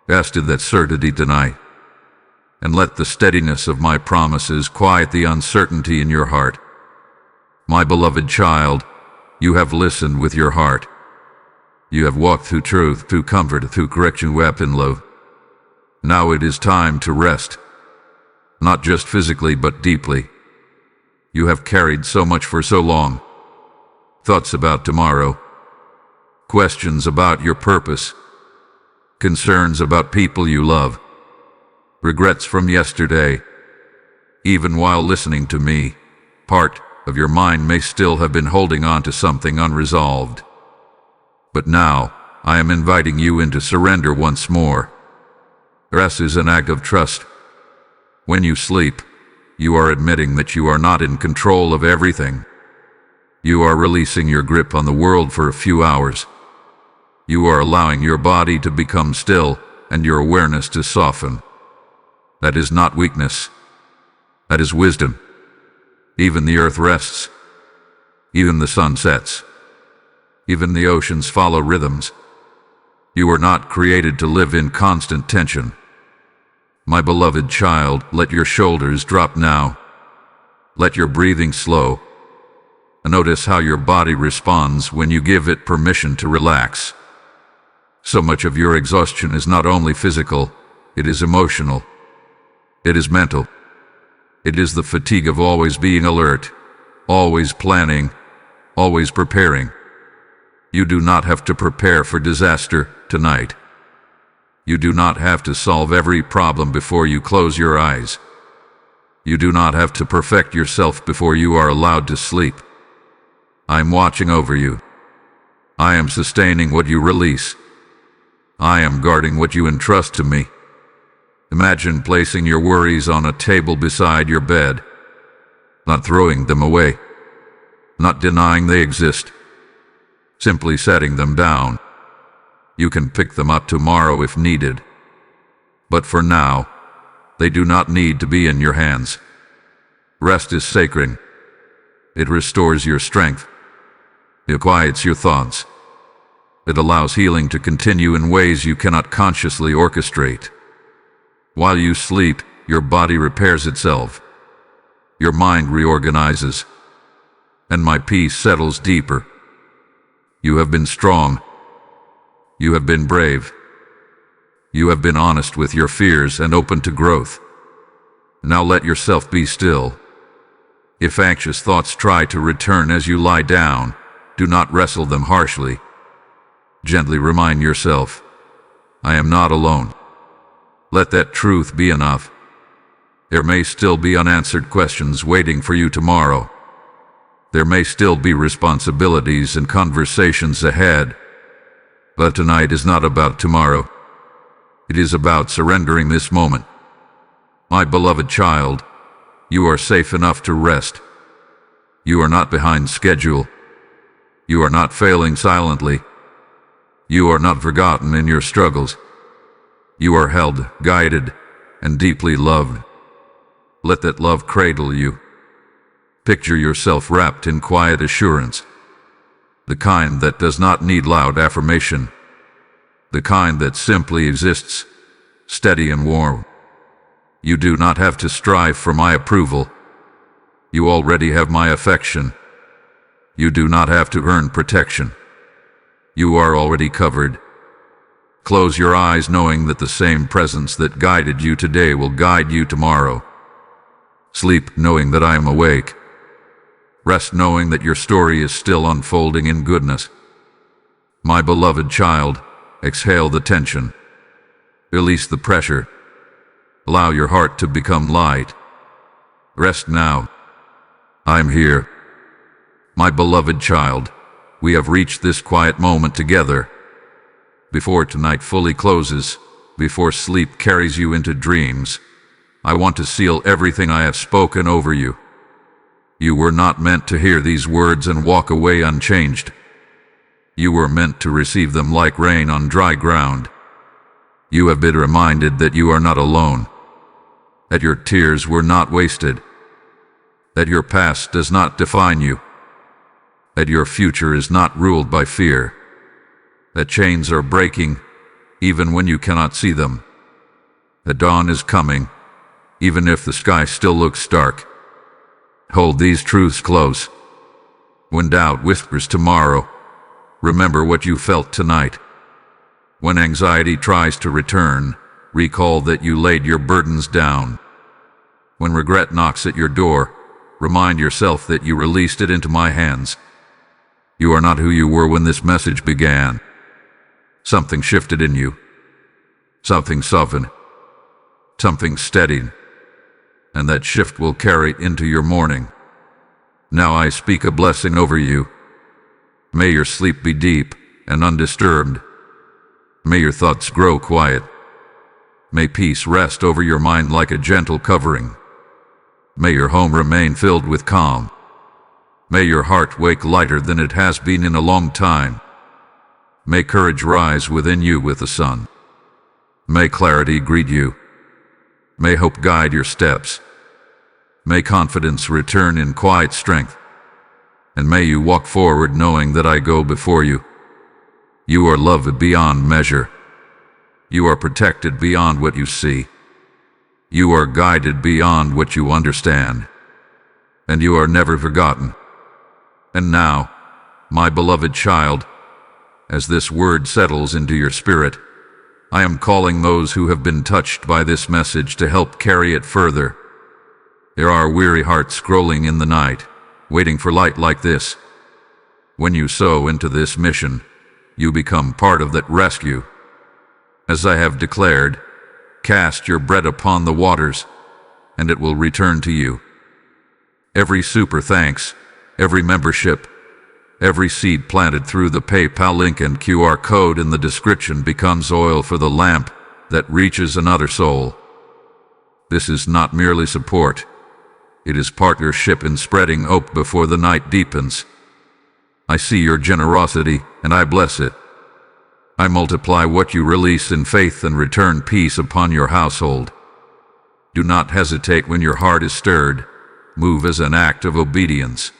Rest in that certainty tonight, and let the steadiness of my promises quiet the uncertainty in your heart. My beloved child, you have listened with your heart. You have walked through truth, through comfort, through correction, weapon, love. Now it is time to rest, not just physically but deeply. You have carried so much for so long. Thoughts about tomorrow, questions about your purpose, concerns about people you love, regrets from yesterday. Even while listening to me, part of your mind may still have been holding on to something unresolved. But now, I am inviting you into surrender once more. Rest is an act of trust. When you sleep, you are admitting that you are not in control of everything. You are releasing your grip on the world for a few hours. You are allowing your body to become still and your awareness to soften. That is not weakness. That is wisdom. Even the earth rests. Even the sun sets. Even the oceans follow rhythms. You were not created to live in constant tension. My beloved child, let your shoulders drop now. Let your breathing slow. Notice how your body responds when you give it permission to relax. So much of your exhaustion is not only physical, it is emotional. It is mental. It is the fatigue of always being alert, always planning, always preparing. You do not have to prepare for disaster tonight. You do not have to solve every problem before you close your eyes. You do not have to perfect yourself before you are allowed to sleep. I am watching over you. I am sustaining what you release. I am guarding what you entrust to me. Imagine placing your worries on a table beside your bed, not throwing them away, not denying they exist, simply setting them down. You can pick them up tomorrow if needed. But for now, they do not need to be in your hands. Rest is sacred. It restores your strength. It quiets your thoughts. It allows healing to continue in ways you cannot consciously orchestrate. While you sleep, your body repairs itself. Your mind reorganizes. And my peace settles deeper. You have been strong. You have been brave. You have been honest with your fears and open to growth. Now let yourself be still. If anxious thoughts try to return as you lie down, do not wrestle them harshly. Gently remind yourself, I am not alone. Let that truth be enough. There may still be unanswered questions waiting for you tomorrow. There may still be responsibilities and conversations ahead. But tonight is not about tomorrow. It is about surrendering this moment. My beloved child, you are safe enough to rest. You are not behind schedule. You are not failing silently. You are not forgotten in your struggles. You are held, guided, and deeply loved. Let that love cradle you. Picture yourself wrapped in quiet assurance. The kind that does not need loud affirmation. The kind that simply exists, steady and warm. You do not have to strive for my approval. You already have my affection. You do not have to earn protection. You are already covered. Close your eyes knowing that the same presence that guided you today will guide you tomorrow. Sleep knowing that I am awake. Rest knowing that your story is still unfolding in goodness. My beloved child, exhale the tension. Release the pressure. Allow your heart to become light. Rest now. I am here. My beloved child, we have reached this quiet moment together. Before tonight fully closes, before sleep carries you into dreams, I want to seal everything I have spoken over you. You were not meant to hear these words and walk away unchanged. You were meant to receive them like rain on dry ground. You have been reminded that you are not alone, that your tears were not wasted, that your past does not define you, that your future is not ruled by fear, that chains are breaking even when you cannot see them, that dawn is coming even if the sky still looks dark. Hold these truths close. When doubt whispers tomorrow, remember what you felt tonight. When anxiety tries to return, recall that you laid your burdens down. When regret knocks at your door, remind yourself that you released it into my hands. You are not who you were when this message began. Something shifted in you. Something softened. Something steadied. And that shift will carry into your morning. Now I speak a blessing over you. May your sleep be deep and undisturbed. May your thoughts grow quiet. May peace rest over your mind like a gentle covering. May your home remain filled with calm. May your heart wake lighter than it has been in a long time. May courage rise within you with the sun. May clarity greet you. May hope guide your steps. May confidence return in quiet strength. And may you walk forward knowing that I go before you. You are loved beyond measure. You are protected beyond what you see. You are guided beyond what you understand. And you are never forgotten. And now, my beloved child, as this word settles into your spirit, I am calling those who have been touched by this message to help carry it further. There are weary hearts scrolling in the night, waiting for light like this. When you sow into this mission, you become part of that rescue. As I have declared, cast your bread upon the waters, and it will return to you. Every super thanks, every membership, every seed planted through the PayPal link and QR code in the description becomes oil for the lamp that reaches another soul. This is not merely support. It is partnership in spreading hope before the night deepens. I see your generosity, and I bless it. I multiply what you release in faith and return peace upon your household. Do not hesitate when your heart is stirred. Move as an act of obedience.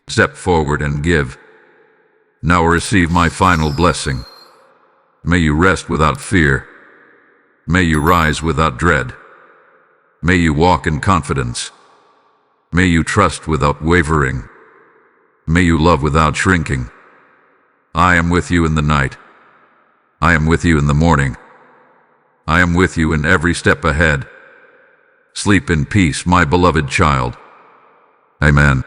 Step forward and give. Now receive my final blessing. May you rest without fear. May you rise without dread. May you walk in confidence. May you trust without wavering. May you love without shrinking. I am with you in the night. I am with you in the morning. I am with you in every step ahead. Sleep in peace, my beloved child. Amen.